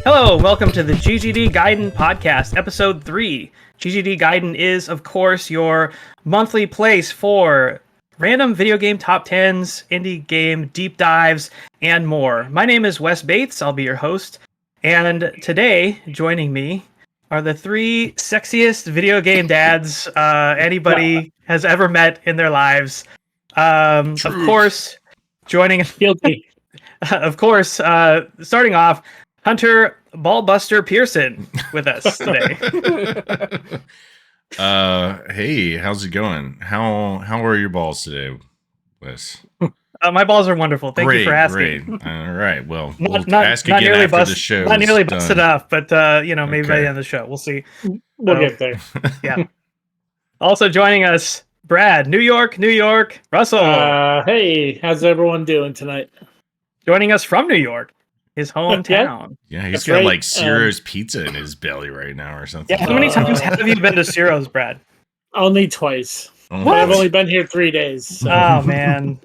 Hello, and welcome to the GGD Gaiden Podcast, Episode 3. GGD Gaiden is, of course, your monthly place for random video game top 10s, indie game deep dives, and more. My name is Wes Bates. I'll be your host. And today, joining me are the three sexiest video game dads anybody has ever met in their lives. Of course, joining... Guilty. Of course, starting off, Hunter Ballbuster Pearson with us today. Hey, how's it going? How are your balls today, Wes? My balls are wonderful. Thank you for asking. Great. All right. Well, we'll not ask again after the show. Not nearly busted up, but maybe by the end of the show, we'll see. We'll get there. Yeah. Also joining us, Brad, New York, Russell. Hey, how's everyone doing tonight? Joining us from New York. His hometown. Yeah, he's got like Ciro's pizza in his belly right now or something. Yeah, how many times have you been to Ciro's, Brad? Only twice. What? I've only been here 3 days. So. Oh man,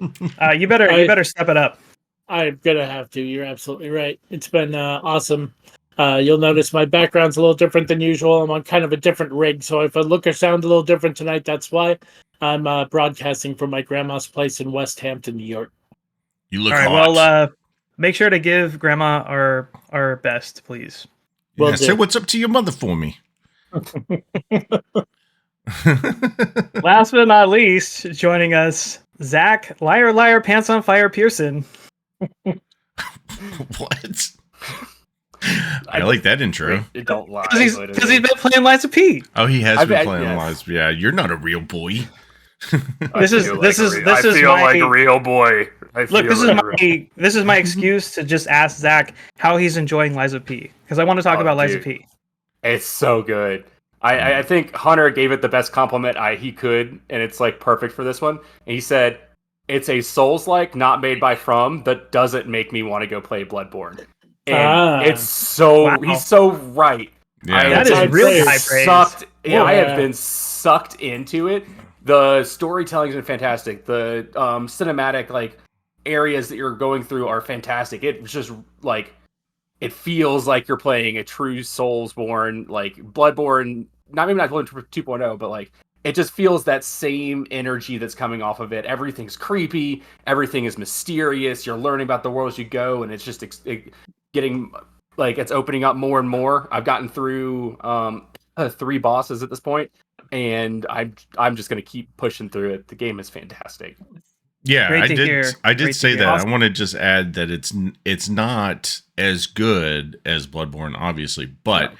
you better step it up. I'm gonna have to. You're absolutely right. It's been awesome. You'll notice my background's a little different than usual. I'm on kind of a different rig, so if I look or sound a little different tonight, that's why. I'm broadcasting from my grandma's place in West Hampton, New York. You look all right. hot. Well, make sure to give Grandma our best, please. Yeah, say what's up to your mother for me. Last but not least, joining us, Zach, liar, pants on fire, Pearson. What? I like that intro. Don't lie. Because he's been playing Lies of P. Oh, he has been playing Lies. Yeah, you're not a real boy. This is like a real boy. This is my excuse to just ask Zach how he's enjoying Lies of P, because I want to talk about Lies of P. It's so good. I think Hunter gave it the best compliment he could, and it's like perfect for this one. And he said, "It's a Souls-like, not made by From, that doesn't make me want to go play Bloodborne." And it's so he's so right. Yeah, that is really high praise. I have been sucked into it. The storytelling has been fantastic. The cinematic areas that you're going through are fantastic. It's just it feels like you're playing a true Soulsborne, Bloodborne. Not Bloodborne 2.0, but it just feels that same energy that's coming off of it. Everything's creepy. Everything is mysterious. You're learning about the world as you go, and it's just getting it's opening up more and more. I've gotten through 3 bosses at this point. And I'm just gonna keep pushing through it. The game is fantastic. Yeah, I did say that. Awesome. I want to just add that it's not as good as Bloodborne, obviously, but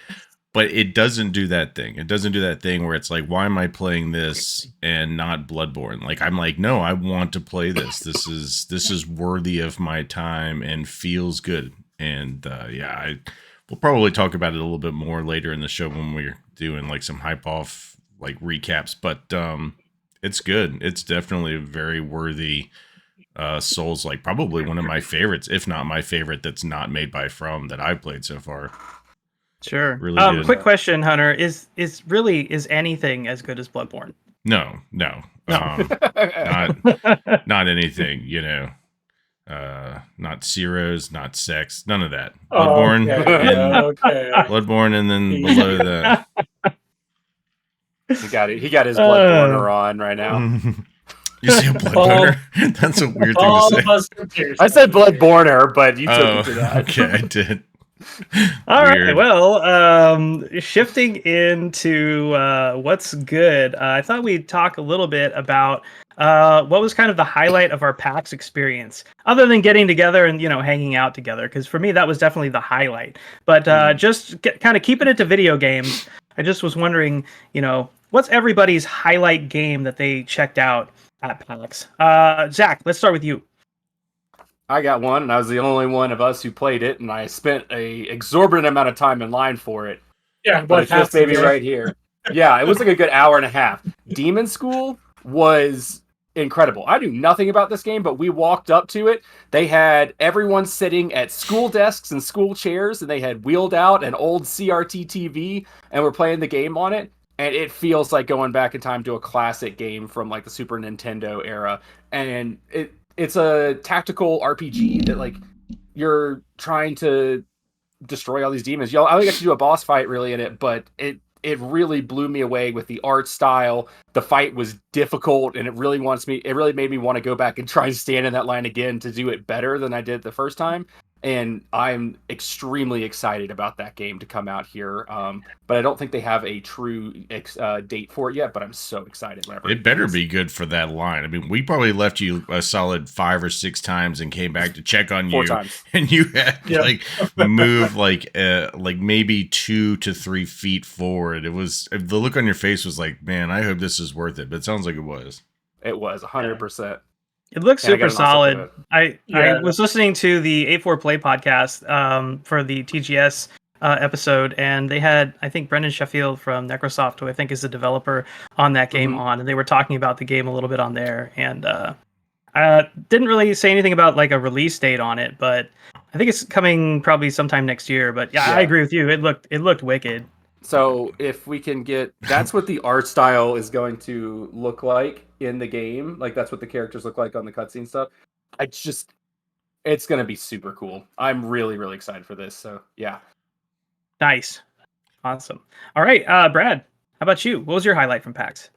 it doesn't do that thing. It doesn't do that thing where it's like, why am I playing this and not Bloodborne? I'm no, I want to play this. This is worthy of my time and feels good. And we'll probably talk about it a little bit more later in the show when we're doing some hype off recaps, but it's good. It's definitely a very worthy Souls, probably one of my favorites, if not my favorite, that's not made by From that I've played so far. Sure. Really quick question, Hunter: is anything as good as Bloodborne? No. Not anything. Not Ciro's, not sex, none of that. Bloodborne, Bloodborne, and then below that. He got his Bloodborne on right now. You see a Bloodborne? That's a weird thing to say. I said Bloodborne, but you took it to that. Okay, I did. All right. Well, shifting into what's good, I thought we'd talk a little bit about what was kind of the highlight of our PAX experience, other than getting together and hanging out together. Because for me, that was definitely the highlight. But just kind of keeping it to video games. I just was wondering, what's everybody's highlight game that they checked out at PAX? Zach, let's start with you. I got one, and I was the only one of us who played it, and I spent a exorbitant amount of time in line for it. Yeah, but it's this baby right here. Yeah, it was a good hour and a half. Demon School was incredible. I knew nothing about this game, but we walked up to it. They had everyone sitting at school desks and school chairs, and they had wheeled out an old CRT TV, and we're playing the game on it. And it feels like going back in time to a classic game from like the Super Nintendo era. And it's a tactical RPG that like you're trying to destroy all these demons. I only got to do a boss fight really in it, but it really blew me away with the art style. The fight was difficult, and it really made me want to go back and try and stand in that line again to do it better than I did the first time. And I'm extremely excited about that game to come out here. But I don't think they have a true date for it yet, but I'm so excited. It better be good for that line. I mean, we probably left you a solid 5 or 6 times and came back to check on 4 you. times. And you had like move like maybe 2 to 3 feet forward. It was, the look on your face was like, man, I hope this is worth it. But it sounds like it was. It was 100%. It looks super solid. I was listening to the 8-4 Play podcast for the TGS episode, and they had, I think, Brendan Sheffield from Necrosoft, who I think is the developer on that game on, and they were talking about the game a little bit on there, and didn't really say anything about like a release date on it, but I think it's coming probably sometime next year. But yeah, I agree with you. It looked wicked. So if we can get, that's what the art style is going to look like in the game. Like that's what the characters look like on the cutscene stuff. It's going to be super cool. I'm really, really excited for this. So yeah. Nice. Awesome. All right. Brad, how about you? What was your highlight from PAX?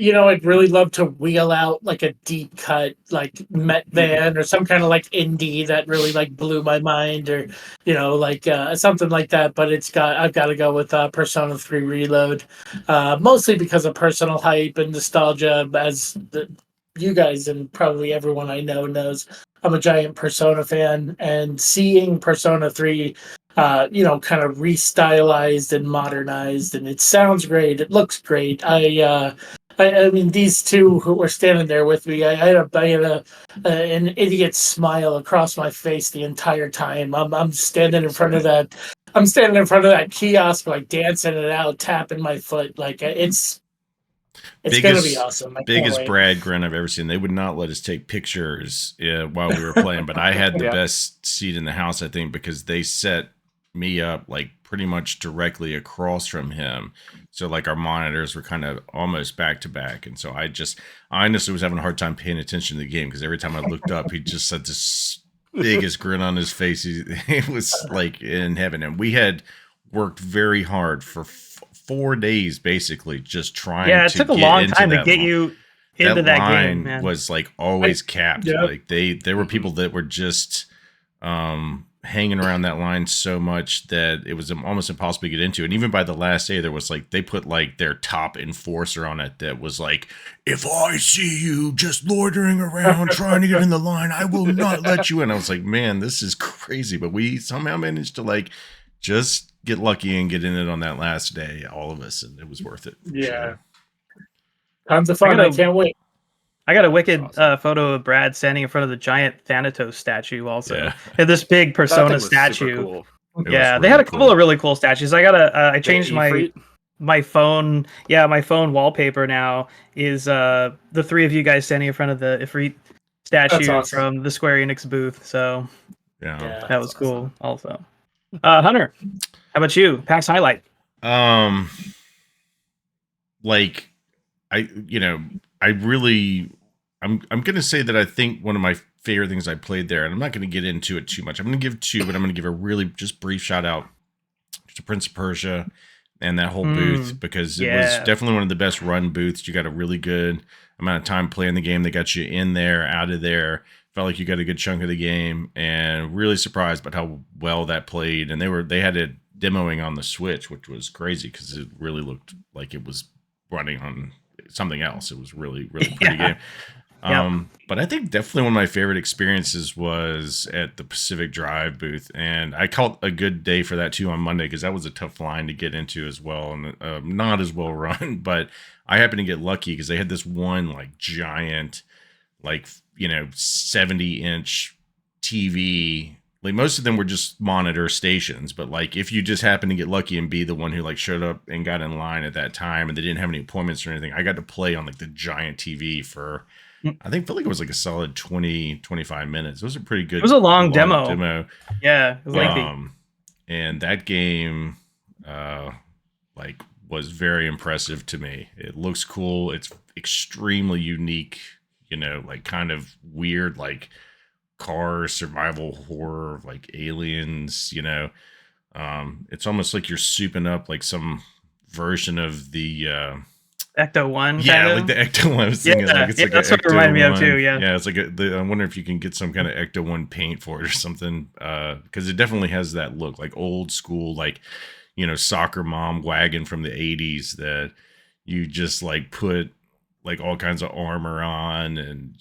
I'd really love to wheel out like a deep cut, like Met Van or some kind of like indie that really like blew my mind, or like something like that. But I've got to go with Persona 3 Reload, mostly because of personal hype and nostalgia. As you guys and probably everyone I know knows, I'm a giant Persona fan, and seeing Persona 3 kind of restylized and modernized, and it sounds great, it looks great. I mean, these two who were standing there with me, I had an idiot smile across my face the entire time. I'm standing in front of that. I'm standing in front of that kiosk, like dancing it out, tapping my foot. Like it's gonna be awesome. Biggest Brad grin I've ever seen. They would not let us take pictures while we were playing, but I had the best seat in the house, I think, because they set me up like pretty much directly across from him. So like our monitors were kind of almost back to back. And so I honestly was having a hard time paying attention to the game because every time I looked up, he just had this biggest grin on his face. It was like in heaven. And we had worked very hard for 4 days, basically just trying to it took a long time to get you into that game, man. Was like always capped. Like there were people that were just hanging around that line so much that it was almost impossible to get into. And even by the last day, there was like, they put like their top enforcer on it that was like, if I see you just loitering around trying to get in the line, I will not let you in. I was like, man, this is crazy. But we somehow managed to like just get lucky and get in it on that last day, all of us, and it was worth it. Yeah. Sure. Tons of fun. I can't wait. I got a wicked photo of Brad standing in front of the giant Thanatos statue also. Yeah. And this big Persona statue. Cool. Yeah, they had a couple of really cool statues. I changed my phone. Yeah, my phone wallpaper now is the 3 of you guys standing in front of the Ifrit statue from the Square Enix booth. So yeah, that was cool also. Hunter, how about you? PAX highlight. I'm going to say that I think one of my favorite things I played there, and I'm not going to get into it too much. I'm going to give 2, but I'm going to give a really just brief shout out to Prince of Persia and that whole booth, because it was definitely one of the best run booths. You got a really good amount of time playing the game. They got you in there, out of there. Felt like you got a good chunk of the game, and really surprised by how well that played. And they had it demoing on the Switch, which was crazy because it really looked like it was running on something else. It was really, really pretty game. But I think definitely one of my favorite experiences was at the Pacific Drive booth, and I called a good day for that too on Monday because that was a tough line to get into as well, and not as well run. But I happened to get lucky because they had this one like giant, like 70-inch TV. Like most of them were just monitor stations, but like if you just happen to get lucky and be the one who like showed up and got in line at that time and they didn't have any appointments or anything, I got to play on like the giant TV for I feel like it was like a solid 20, 25 minutes. It was a pretty good. It was a long demo. Yeah, it was lengthy. And that game, was very impressive to me. It looks cool. It's extremely unique. Kind of weird, like car survival horror, like aliens. It's almost like you're souping up like some version of the Ecto 1. Yeah, like the Ecto 1. I was thinking, that's what it reminded me of too. Yeah, it's like I wonder if you can get some kind of Ecto 1 paint for it or something, because it definitely has that look, like old school, like soccer mom wagon from the 80s that you just like put like all kinds of armor on and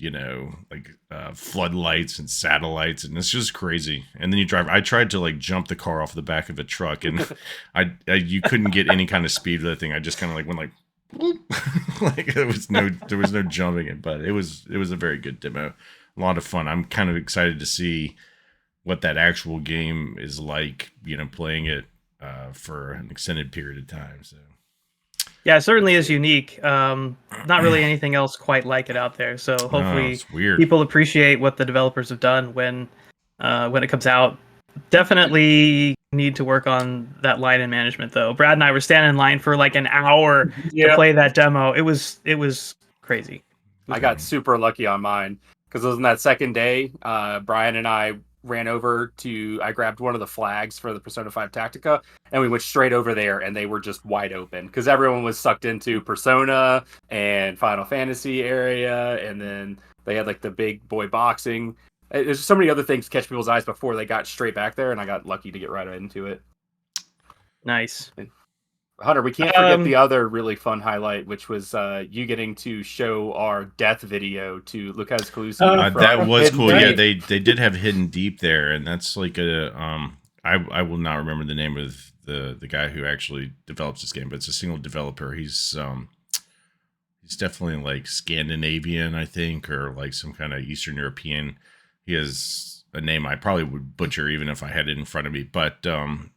floodlights and satellites, and it's just crazy. And then you drive. I tried to like jump the car off the back of a truck, and you couldn't get any kind of speed with that thing. I just kind of like went like like there was no jumping it, but it was a very good demo, a lot of fun. I'm kind of excited to see what that actual game is like, playing it for an extended period of time. So yeah, it certainly is unique. Not really anything else quite like it out there. So hopefully people appreciate what the developers have done when it comes out. Definitely need to work on that line in management, though. Brad and I were standing in line for like an hour to play that demo. It was crazy. I got super lucky on mine because it was on that second day. Brian and I ran over I grabbed one of the flags for the Persona 5 Tactica, and we went straight over there, and they were just wide open because everyone was sucked into Persona and Final Fantasy area, and then they had like the big boy boxing. There's so many other things to catch people's eyes before they got straight back there, and I got lucky to get right into it. Nice. Hunter, we can't forget the other really fun highlight, which was you getting to show our death video to Lucas Calusi. That was cool. Yeah, they did have Hidden Deep there, and that's like I will not remember the name of the guy who actually develops this game, but it's a single developer. He's definitely like Scandinavian, I think, or like some kind of Eastern European. He has a name I probably would butcher even if I had it in front of me, but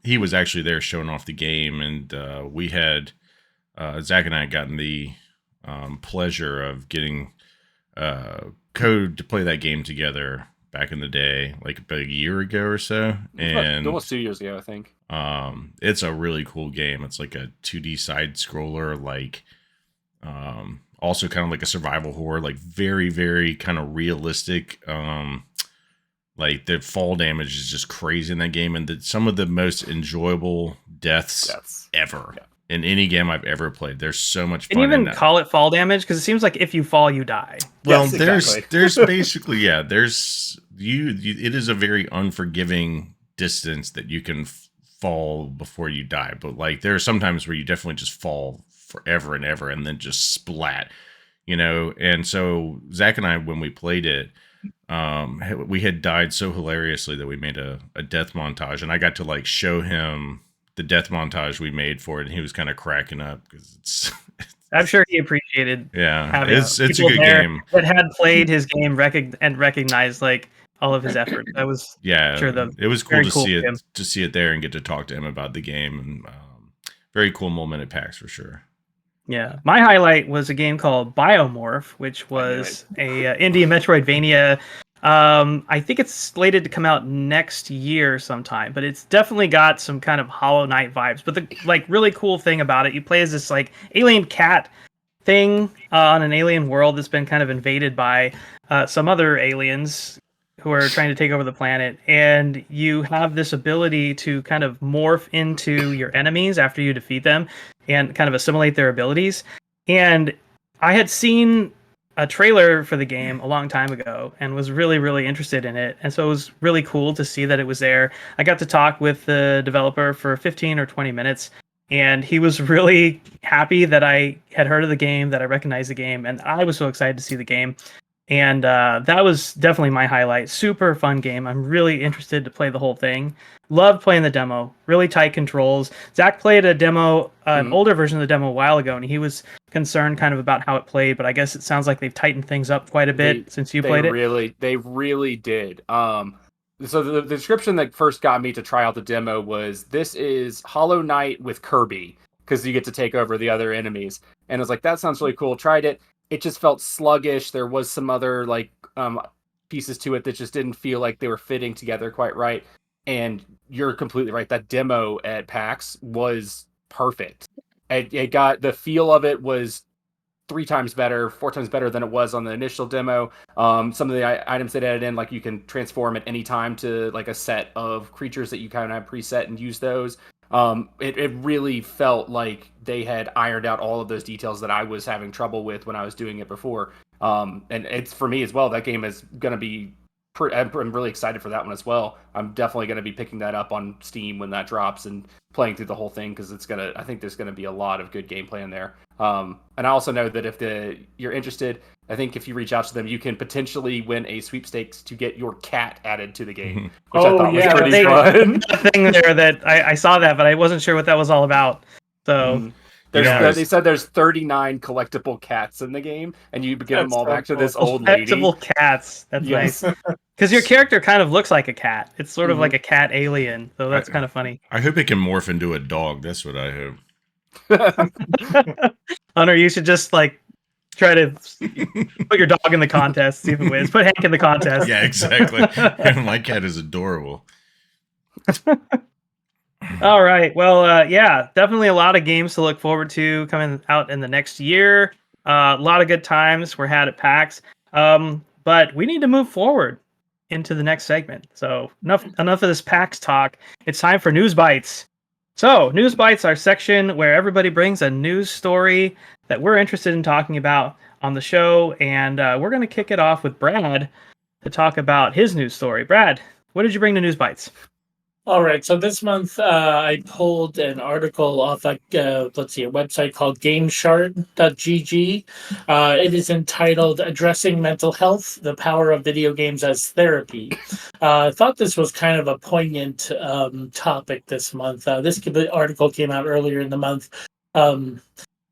he was actually there showing off the game, and we had Zach and I had gotten the pleasure of getting code to play that game together back in the day, like about a year ago or so, and almost 2 years ago, I think. It's a really cool game. It's like a 2D side scroller, like also kind of like a survival horror, like very, very kind of realistic. Like the fall damage is just crazy in that game, and some of the most enjoyable deaths ever in any game I've ever played. There's so much fun. Can you even call it fall damage? Because it seems like if you fall, you die. Well, yes, there's basically there's it is a very unforgiving distance that you can fall before you die. But like there are some times where you definitely just fall forever and ever, and then just splat, And so Zach and I, when we played it, we had died so hilariously that we made a death montage, and I got to like show him the death montage we made for it, and he was kind of cracking up because I'm sure he appreciated. Yeah, it's a good game that had played his game and recognized like all of his effort. That was it was cool to see it there and get to talk to him about the game, and very cool moment at PAX for sure. Yeah, my highlight was a game called Biomorph, which was a indie Metroidvania. I think it's slated to come out next year sometime, but it's definitely got some kind of Hollow Knight vibes. But the like really cool thing about it, you play as this like alien cat thing on an alien world that's been kind of invaded by some other aliens who are trying to take over the planet, and you have this ability to kind of morph into your enemies after you defeat them and kind of assimilate their abilities. And I had seen a trailer for the game a long time ago and was really, really interested in it. And so it was really cool to see that it was there. I got to talk with the developer for 15 or 20 minutes, and he was really happy that I had heard of the game, that I recognized the game, and I was so excited to see the game. And that was definitely my highlight. Super fun game. I'm really interested to play the whole thing. Loved playing the demo. Really tight controls. Zach played a demo, an older version of the demo a while ago, and he was concerned kind of about how it played, but I guess it sounds like they've tightened things up quite a bit since you played it. They really did. So the description that first got me to try out the demo was, this is Hollow Knight with Kirby, because you get to take over the other enemies. And I was like, that sounds really cool. Tried it. it just felt sluggish. There was some other like pieces to it that just didn't feel like they were fitting together quite right. And you're completely right. That demo at PAX was perfect. It got the feel of it was 3 times better, 4 times better than it was on the initial demo. Some of the items they added in, like you can transform at any time to like a set of creatures that you kind of have preset and use those. It really felt like they had ironed out all of those details that I was having trouble with when I was doing it before. And it's for me as well. That game is going to be. I'm really excited for that one as well. I'm definitely going to be picking that up on Steam when that drops and playing through the whole thing because I think there's going to be a lot of good gameplay in there. And I also know that if you're interested, I think if you reach out to them, you can potentially win a sweepstakes to get your cat added to the game, which I thought was pretty fun. The thing there that I saw that, but I wasn't sure what that was all about. So. They said there's 39 collectible cats in the game, and you give them all back to this old lady. Collectible cats. That's nice. Because your character kind of looks like a cat. It's sort of like a cat alien, so that's kind of funny. I hope it can morph into a dog. That's what I hope. Hunter, you should just like try to put your dog in the contest, see if it wins. Put Hank in the contest. Yeah, exactly. My cat is adorable. All right. Well, yeah, definitely a lot of games to look forward to coming out in the next year. A lot of good times were had at PAX. But we need to move forward into the next segment. So enough of this PAX talk. It's time for News Bytes. So News Bytes are section where everybody brings a news story that we're interested in talking about on the show. And we're going to kick it off with Brad to talk about his news story. Brad, what did you bring to News Bytes? All right, so this month I pulled an article off a website called GameShark.gg. It is entitled "Addressing Mental Health: The Power of Video Games as Therapy." I thought this was kind of a poignant topic this month. This article came out earlier in the month. I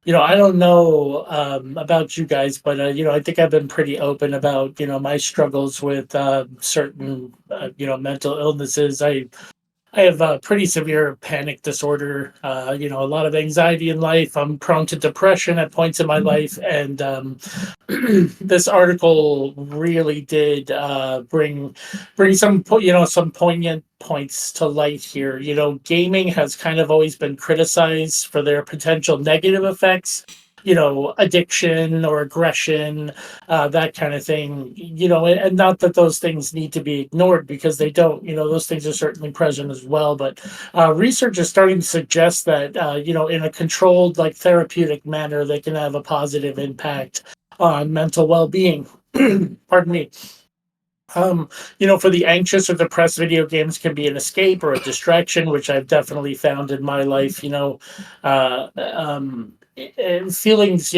don't know about you guys, but I think I've been pretty open about my struggles with certain mental illnesses. I have a pretty severe panic disorder, a lot of anxiety in life. I'm prone to depression at points in my life. And this article really did bring some poignant points to light here. Gaming has kind of always been criticized for their potential negative effects. Addiction or aggression, that kind of thing, and not that those things need to be ignored because they don't, those things are certainly present as well. But research is starting to suggest that, in a controlled, like therapeutic manner, they can have a positive impact on mental well-being. Pardon me. For the anxious or depressed, video games can be an escape or a distraction, which I've definitely found in my life, feelings,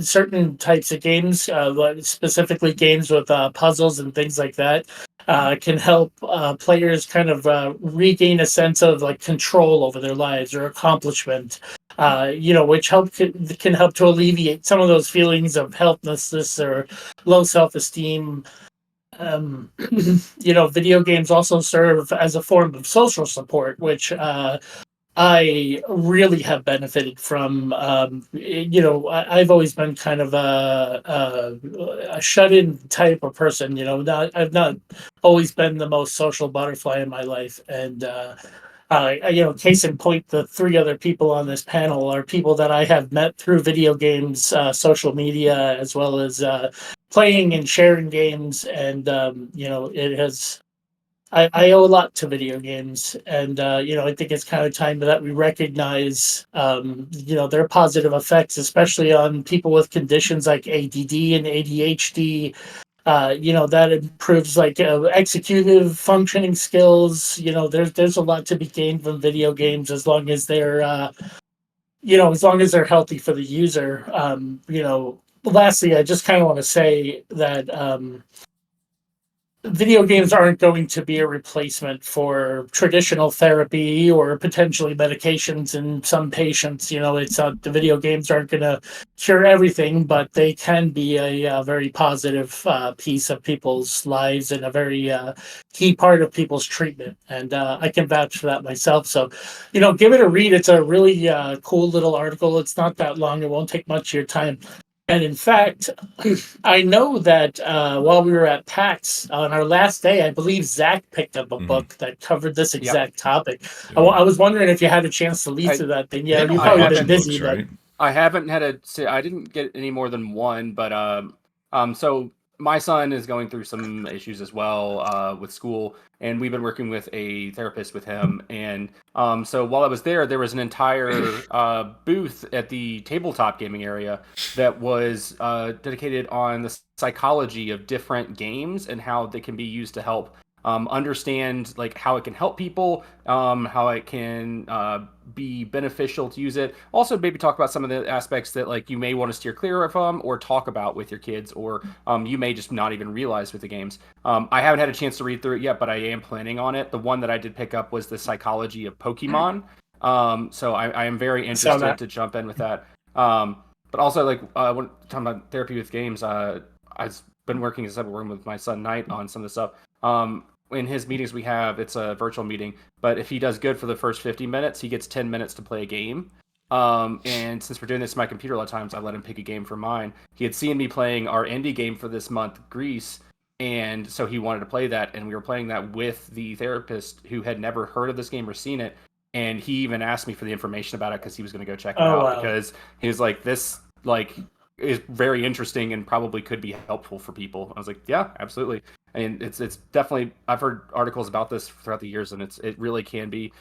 certain types of games, specifically games with puzzles and things like that, can help players kind of regain a sense of like control over their lives or accomplishment, which can help to alleviate some of those feelings of helplessness or low self-esteem. Video games also serve as a form of social support, which I really have benefited from. I've always been kind of a shut-in type of person. I've not always been the most social butterfly in my life, and case in point, the 3 other people on this panel are people that I have met through video games, social media, as well as playing and sharing games, and it has. I owe a lot to video games, and I think it's kind of time that we recognize their positive effects, especially on people with conditions like ADD and ADHD. That improves like executive functioning skills. There's a lot to be gained from video games as long as they're healthy for the user. Lastly, I just kind of want to say that video games aren't going to be a replacement for traditional therapy or potentially medications in some patients. The video games aren't going to cure everything, but they can be a very positive piece of people's lives and a very key part of people's treatment. And I can vouch for that myself. So, give it a read. It's a really cool little article. It's not that long. It won't take much of your time. And in fact, I know that while we were at PAX on our last day, I believe Zach picked up a book that covered this exact topic. I was wondering if you had a chance to read through that thing. Yeah, you probably been busy, books, right? I haven't had I didn't get any more than one, but so my son is going through some issues as well with school, and we've been working with a therapist with him. And so while I was there was an entire booth at the tabletop gaming area that was dedicated on the psychology of different games and how they can be used to help understand like how it can help people, how it can be beneficial to use it. Also, maybe talk about some of the aspects that like you may want to steer clear from or talk about with your kids, or you may just not even realize with the games. I haven't had a chance to read through it yet, but I am planning on it. The one that I did pick up was the psychology of Pokemon. So I am very interested to jump in with that. But also, like when talking about therapy with games, I've been working as a room with my son Knight on some of the stuff. In his meetings it's a virtual meeting, but if he does good for the first 50 minutes, he gets 10 minutes to play a game. And since we're doing this on my computer a lot of times, I let him pick a game for mine. He had seen me playing our indie game for this month, Gris, and so he wanted to play that, and we were playing that with the therapist who had never heard of this game or seen it, and he even asked me for the information about it because he was going to go check it out because he was like, this like is very interesting and probably could be helpful for people. I was like, yeah, absolutely. And it's definitely, I've heard articles about this throughout the years, and it really can be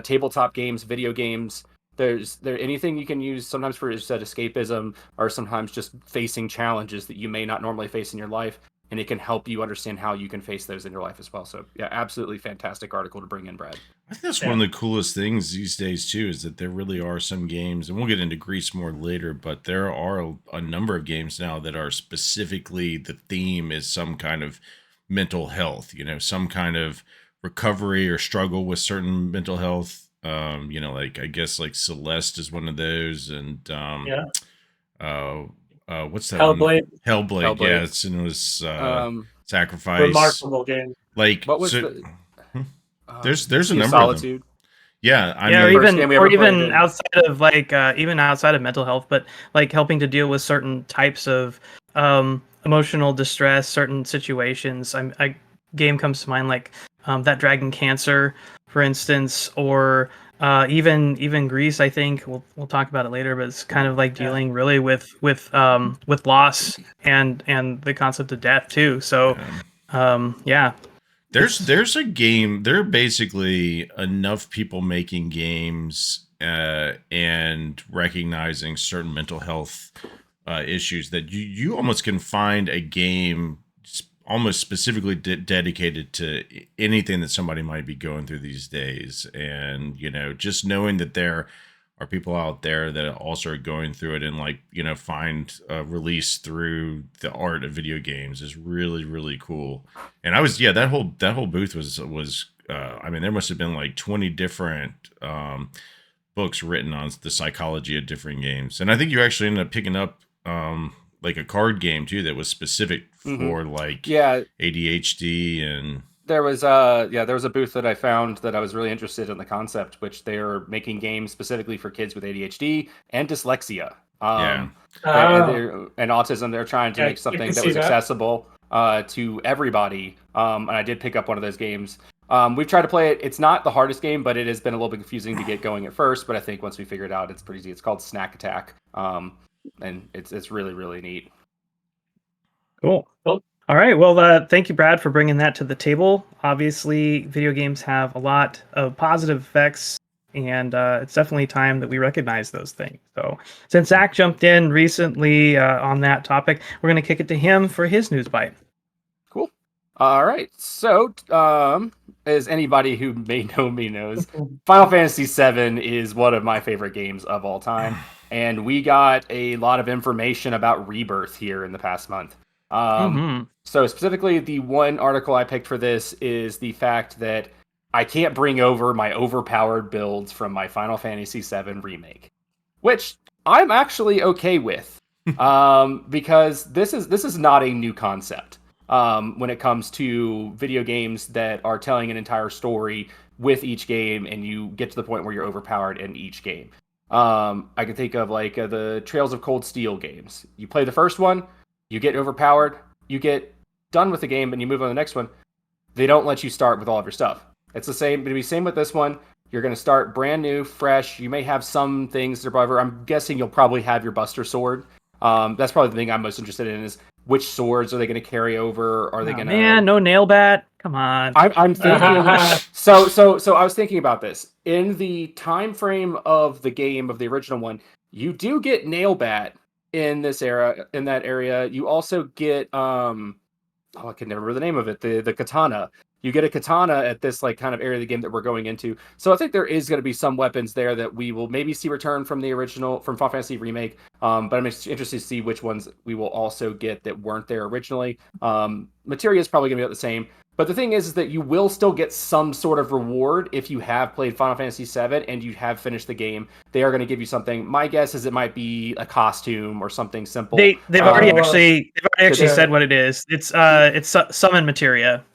tabletop games, video games. There's anything you can use sometimes for escapism, or sometimes just facing challenges that you may not normally face in your life, and it can help you understand how you can face those in your life as well. So yeah, absolutely fantastic article to bring in, Brad. I think that's one of the coolest things these days too, is that there really are some games, and we'll get into Gris more later, but there are a number of games now that are specifically, the theme is some kind of mental health, some kind of recovery or struggle with certain mental health. Like I guess like Celeste is one of those, and what's that Hellblade. Hellblade, yes, and it was Sacrifice. Remarkable game. Like what was there's a number Solitude. of them. Yeah, or even outside of even outside of mental health, but like helping to deal with certain types of emotional distress, certain situations. A game comes to mind like that Dragon Cancer, for instance, or even Gris. I think we'll talk about it later, but it's kind of like dealing really with loss and the concept of death too. So There's a game. There are basically enough people making games and recognizing certain mental health issues that you almost can find a game almost specifically dedicated to anything that somebody might be going through these days. And, just knowing that there are people out there that also are going through it and find release through the art of video games is really, really cool. And that whole booth was there must have been like 20 different books written on the psychology of different games. And I think you actually ended up picking up like a card game too that was specific for ADHD. And there was a booth that I found that I was really interested in the concept, which they're making games specifically for kids with ADHD and dyslexia. And autism. They're trying to make something that was accessible to everybody. And I did pick up one of those games. We've tried to play it. It's not the hardest game, but it has been a little bit confusing to get going at first. But I think once we figure it out, it's pretty easy. It's called Snack Attack. And it's really, really neat. Cool. All right. Well, thank you, Brad, for bringing that to the table. Obviously, video games have a lot of positive effects, and it's definitely time that we recognize those things. So since Zach jumped in recently on that topic, we're going to kick it to him for his news bite. Cool. All right. So as anybody who may know me knows, Final Fantasy VII is one of my favorite games of all time. And we got a lot of information about Rebirth here in the past month. So specifically, the one article I picked for this is the fact that I can't bring over my overpowered builds from my Final Fantasy VII remake, which I'm actually okay with, because this is not a new concept when it comes to video games that are telling an entire story with each game, and you get to the point where you're overpowered in each game. I can think of like the Trails of Cold Steel games. You play the first one, you get overpowered, you get done with the game, and you move on to the next one. They don't let you start with all of your stuff. It's the same. It'll be same with this one. You're going to start brand new, fresh. You may have some things that are probably. I'm guessing you'll probably have your Buster Sword. That's probably the thing I'm most interested in is which swords are they going to carry over? Are they going to? Man, no nail bat. Come on. I'm thinking. So I was thinking about this in the time frame of the game of the original one. You do get nail bat in this era. In that area, you also get I can never remember the name of it. The katana. You get a katana at this like kind of area of the game that we're going into. So I think there is going to be some weapons there that we will maybe see return from the original from Final Fantasy Remake. But I'm interested to see which ones we will also get that weren't there originally. Materia is probably going to be about the same. But the thing is that you will still get some sort of reward if you have played Final Fantasy VII and you have finished the game. They are going to give you something. My guess is it might be a costume or something simple. They've already actually said what it is. It's summon materia.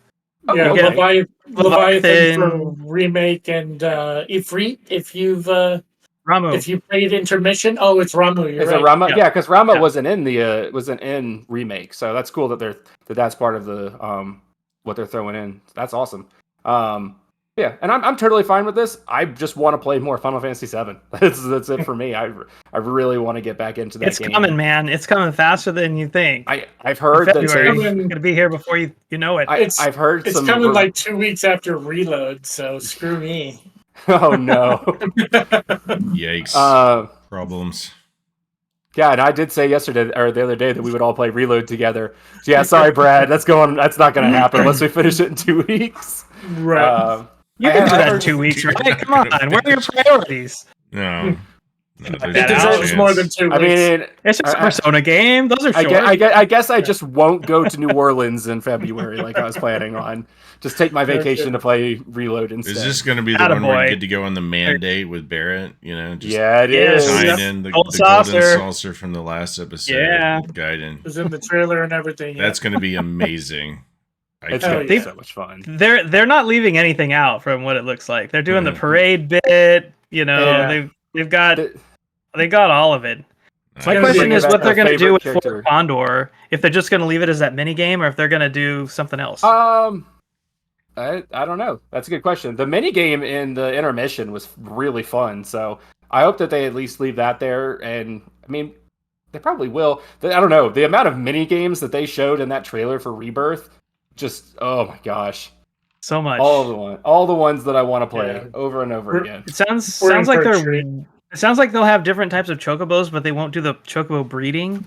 Yeah, Leviathan from Remake and Ifrit. If you've Ramu. If you played Intermission, it's Ramu. You're right. It Ramu? Yeah, because Ramu wasn't in Remake, so that's cool that that's part of the what they're throwing in. That's awesome. Yeah, and I'm totally fine with this. I just want to play more Final Fantasy VII. That's it for me. I really want to get back into that game. It's coming, man. It's coming faster than you think. I've heard that it's going to be here before you know it. I've heard it's coming like 2 weeks after Reload, so screw me. Oh, no. Yikes. Problems. Yeah, and I did say yesterday or the other day that we would all play Reload together. So yeah, sorry, Brad. That's not going to happen unless we finish it in 2 weeks. Right. You can do that in 2 weeks, right? Come on. Where are your priorities? No. It deserves more than 2 weeks. I mean, it's just a Persona game. Those are short. I guess I just won't go to New Orleans in February like I was planning on. Just take my vacation to play Reload instead. Is this going to be the one where you get to go on the mandate with Barrett? Just it is. Sign in the golden saucer from the last episode. Yeah. Gaiden. It was in the trailer and everything. Yeah. That's going to be amazing. It's going to be so much fun. They're not leaving anything out from what it looks like. They're doing the parade bit. They've got all of it. My question is what they're going to do with Fort Condor. If they're just going to leave it as that mini game, or if they're going to do something else. I don't know. That's a good question. The mini game in the intermission was really fun, so I hope that they at least leave that there. And I mean, they probably will. I don't know. The amount of mini games that they showed in that trailer for Rebirth. Just oh my gosh, so much! All the ones that I want to play over and over again. It sounds like they'll have different types of chocobos, but they won't do the chocobo breeding.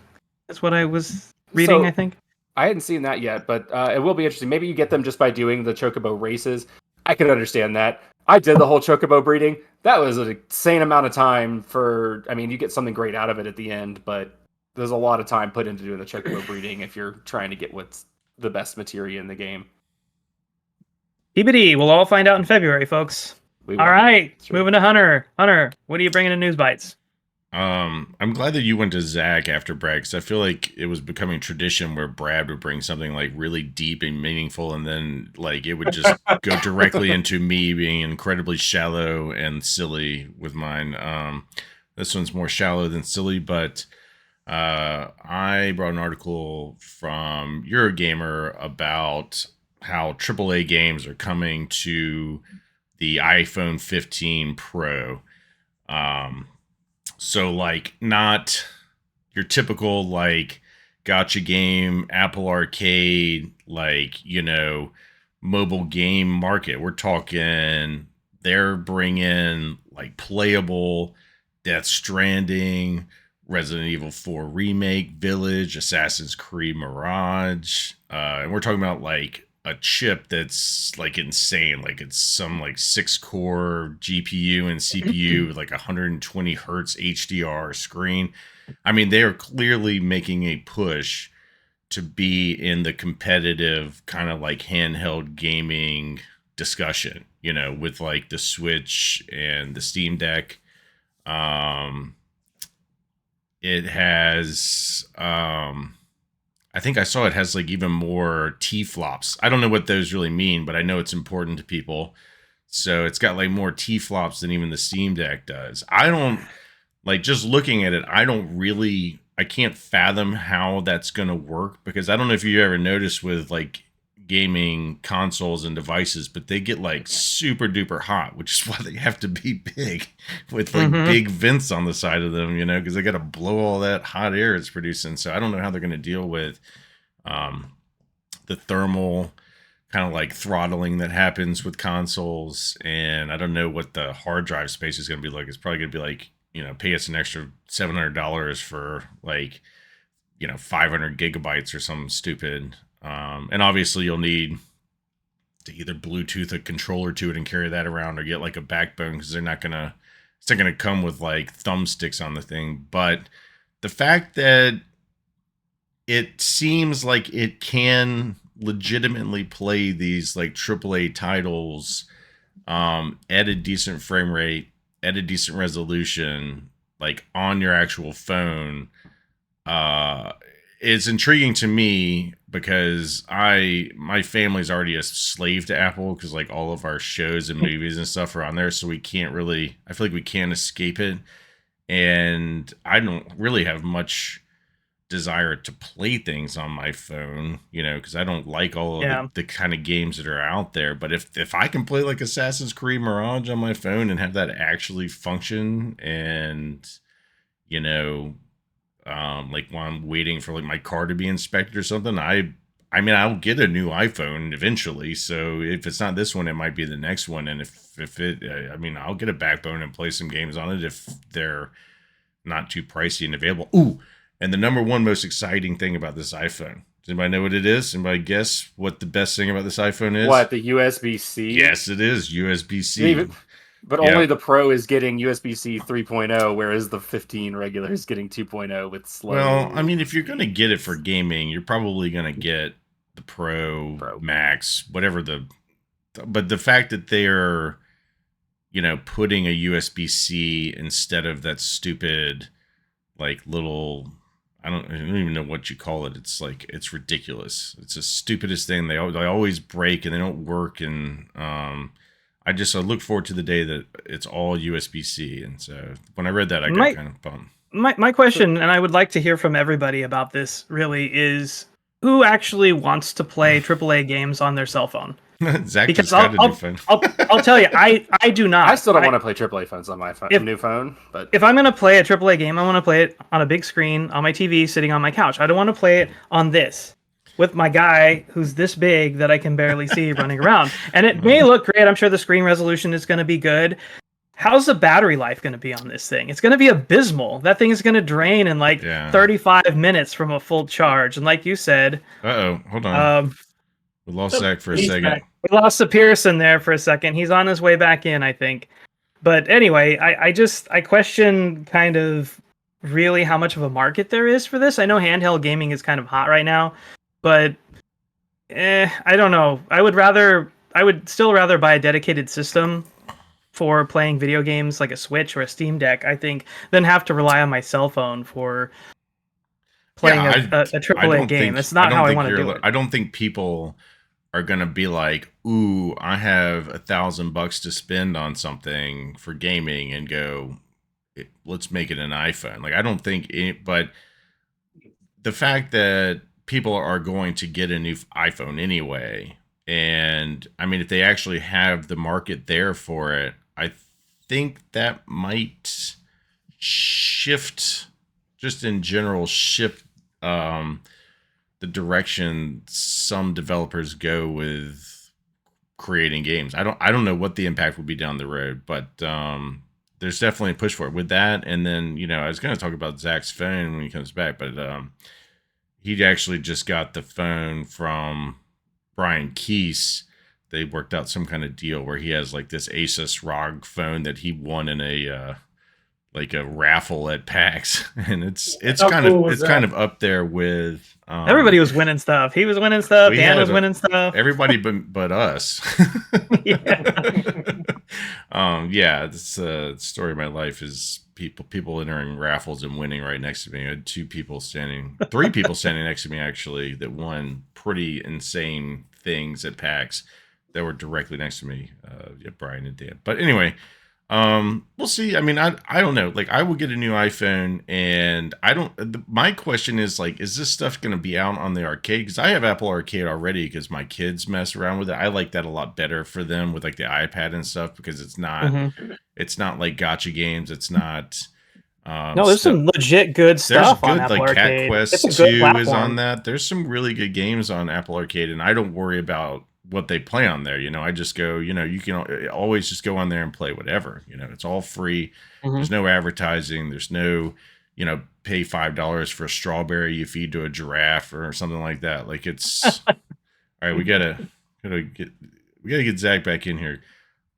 That's what I was reading. I think I hadn't seen that yet, but it will be interesting. Maybe you get them just by doing the chocobo races. I can understand that. I did the whole chocobo breeding. That was an insane amount of time you get something great out of it at the end, but there's a lot of time put into doing the chocobo breeding if you're trying to get what's the best materia in the game. TBD, we'll all find out in February, folks. All right, moving to Hunter. Hunter, what are you bringing in News Bytes? I'm glad that you went to Zach after Brad, because I feel like it was becoming tradition where Brad would bring something like really deep and meaningful, and then like it would just go directly into me being incredibly shallow and silly with mine. This one's more shallow than silly, but I brought an article from Eurogamer about how AAA games are coming to the iPhone 15 Pro. So like not your typical like gacha game, Apple Arcade, like, mobile game market. We're talking they're bringing like playable Death Stranding, Resident Evil 4 Remake, Village, Assassin's Creed Mirage. And we're talking about like a chip that's like insane. Like it's some like 6-core GPU and CPU with like 120 hertz HDR screen. I mean, they are clearly making a push to be in the competitive kind of like handheld gaming discussion, with like the Switch and the Steam Deck. It has, I think I saw it has like even more T-flops. I don't know what those really mean, but I know it's important to people. So it's got like more T-flops than even the Steam Deck does. I don't like just looking at it, I can't fathom how that's going to work, because I don't know if you ever noticed with like gaming consoles and devices, but they get like super duper hot, which is why they have to be big with like big vents on the side of them, because they got to blow all that hot air it's producing. So I don't know how they're going to deal with the thermal kind of like throttling that happens with consoles. And I don't know what the hard drive space is going to be like. It's probably going to be like, pay us an extra $700 for like, 500 gigabytes or something stupid. And obviously you'll need to either Bluetooth a controller to it and carry that around, or get like a backbone, because it's not going to come with like thumbsticks on the thing. But the fact that it seems like it can legitimately play these like AAA titles at a decent frame rate, at a decent resolution, like on your actual phone, is intriguing to me, because my family's already a slave to Apple, because like all of our shows and movies and stuff are on there, so I feel like we can't escape it. And I don't really have much desire to play things on my phone, because I don't like all of the kind of games that are out there. But if I can play like Assassin's Creed Mirage on my phone and have that actually function, and like while I'm waiting for like my car to be inspected or something, I'll get a new iPhone eventually. So if it's not this one, it might be the next one. And I'll get a backbone and play some games on it if they're not too pricey and available. Ooh. And the number one most exciting thing about this iPhone. Does anybody know what it is? Anybody guess what the best thing about this iPhone is? What, the USB-C? Yes, it is USB-C. But only the Pro is getting USB-C 3.0, whereas the 15 regular is getting 2.0 with slow. Well, if you're going to get it for gaming, you're probably going to get the Pro Max, whatever but the fact that they're, putting a USB-C instead of that stupid, like little, I don't even know what you call it. It's like, it's ridiculous. It's the stupidest thing. They always break and they don't work. And I look forward to the day that it's all USB-C. And so when I read that, I got kind of bummed. My question, and I would like to hear from everybody about this, really is who actually wants to play AAA games on their cell phone? Zach, because I'll tell you, I do not. I still don't want to play AAA phones on my new phone. But if I'm going to play a AAA game, I want to play it on a big screen on my TV, sitting on my couch. I don't want to play it on this with my guy who's this big that I can barely see running around. And it may look great. I'm sure the screen resolution is going to be good. How's the battery life going to be on this thing? It's going to be abysmal. That thing is going to drain in 35 minutes from a full charge. And like you said... hold on. We lost Zach for a second. We lost the Pearson there for a second. He's on his way back in, I think. But anyway, I question kind of really how much of a market there is for this. I know handheld gaming is kind of hot right now, but I don't know. I would still rather buy a dedicated system for playing video games like a Switch or a Steam Deck, I think, than have to rely on my cell phone for playing a AAA game. That's not how I want to do it. I don't think people are going to be like, ooh, I have $1,000 to spend on something for gaming and go, let's make it an iPhone. Like, I don't think it, but the fact that people are going to get a new iPhone anyway, and if they actually have the market there for it, I think that might shift, just in general, the direction some developers go with creating games. I don't know what the impact will be down the road, but there's definitely a push for it with that. And then, I was going to talk about Zach's phone when he comes back, but he actually just got the phone from Brian Keese. They worked out some kind of deal where he has like this Asus ROG phone that he won in a raffle at PAX, and it's kind of up there with everybody was winning stuff. He was winning stuff. Dan was winning stuff. Everybody but us. It's the story of my life is people entering raffles and winning right next to me. I had three people standing next to me actually that won pretty insane things at PAX that were directly next to me. Brian and Dan. But anyway. We'll see. I mean, I don't know. Like, I will get a new iPhone, and my question is, like, is this stuff going to be out on the arcade? Because I have Apple Arcade already because my kids mess around with it. I like that a lot better for them with like the iPad and stuff because it's not like gotcha games. It's not. No, there's some legit good stuff on Apple like Arcade. Cat Quest 2 is on that. There's some really good games on Apple Arcade, and I don't worry about what they play on there. I just go, you can always just go on there and play whatever. It's all free. There's no advertising. There's no, pay $5 for a strawberry you feed to a giraffe or something like that. Like it's all right. We gotta get Zach back in here.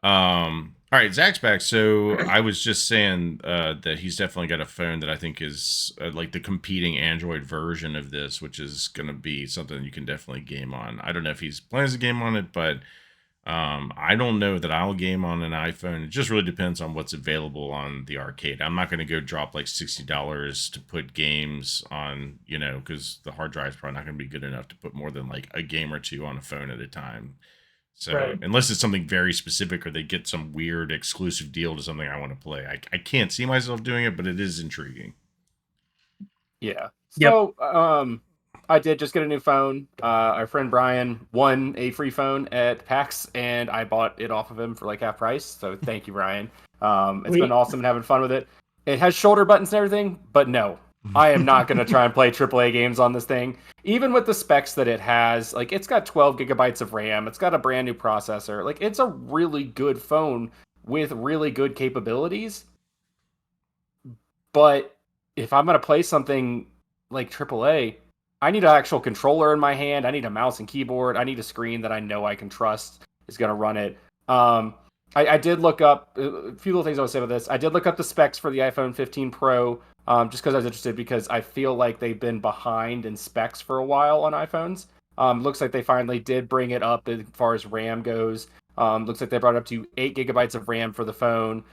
All right, Zach's back. So I was just saying that he's definitely got a phone that I think is like the competing Android version of this, which is going to be something you can definitely game on. I don't know if he's plans to game on it, but I don't know that I'll game on an iPhone. It just really depends on what's available on the arcade. I'm not going to go drop like $60 to put games on, because the hard drive is probably not going to be good enough to put more than like a game or two on a phone at a time. So unless it's something very specific or they get some weird exclusive deal to something I want to play, I can't see myself doing it, but it is intriguing. Yeah. So I did just get a new phone. Our friend Brian won a free phone at PAX, and I bought it off of him for like half price. So thank you, Brian. It's been awesome and having fun with it. It has shoulder buttons and everything, but no, I am not going to try and play AAA games on this thing. Even with the specs that it has, like it's got 12 gigabytes of RAM. It's got a brand new processor. Like it's a really good phone with really good capabilities. But if I'm going to play something like AAA, I need an actual controller in my hand. I need a mouse and keyboard. I need a screen that I know I can trust is going to run it. I did look up a few little things I would say about this. I did look up the specs for the iPhone 15 Pro. Just because I was interested, because I feel like they've been behind in specs for a while on iPhones. Looks like they finally did bring it up as far as RAM goes. Looks like they brought it up to 8 gigabytes of RAM for the phone,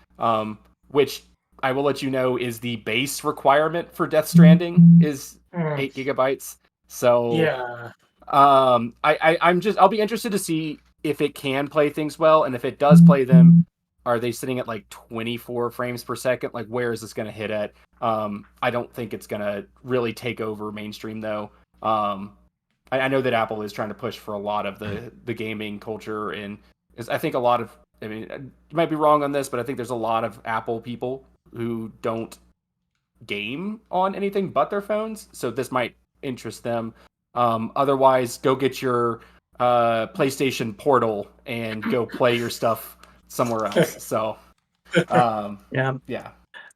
which I will let you know is the base requirement for Death Stranding is 8 gigabytes. So yeah, I'll be interested to see if it can play things well, and if it does play them, are they sitting at like 24 frames per second? Like, where is this going to hit at? I don't think it's going to really take over mainstream, though. I know that Apple is trying to push for a lot of the gaming culture, and I think a lot of, I mean, you might be wrong on this, but I think there's a lot of Apple people who don't game on anything but their phones, so this might interest them. Otherwise, go get your PlayStation Portal and go play your stuff somewhere else. So yeah.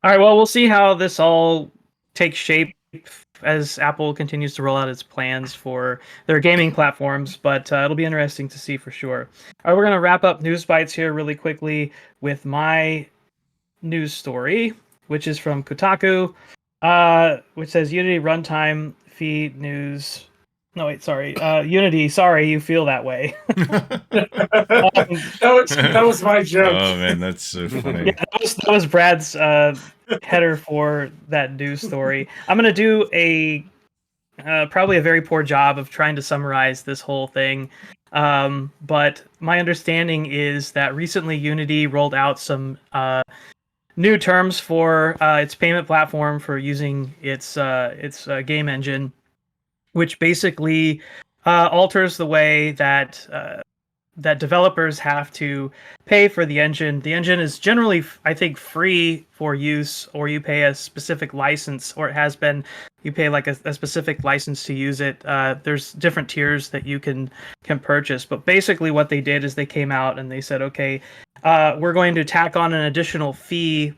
All right, well, we'll see how this all takes shape as Apple continues to roll out its plans for their gaming platforms, but it'll be interesting to see for sure. All right, we're going to wrap up News Bytes here really quickly with my news story, which is from Kotaku, which says Unity runtime feed news. No, wait, sorry. Unity, sorry you feel that way. That was my joke. Oh, man, that's so funny. Yeah, that was Brad's header for that news story. I'm going to do probably a very poor job of trying to summarize this whole thing. But my understanding is that recently Unity rolled out some new terms for its payment platform for using its game engine, which basically alters the way that that developers have to pay for the engine. The engine is generally, I think, free for use, or you pay a specific license, or it has been, you pay like a specific license to use it. There's different tiers that you can purchase, but basically what they did is they came out and they said, okay, we're going to tack on an additional fee.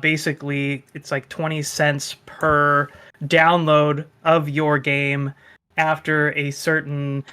Basically, it's like 20 cents per download of your game after a certain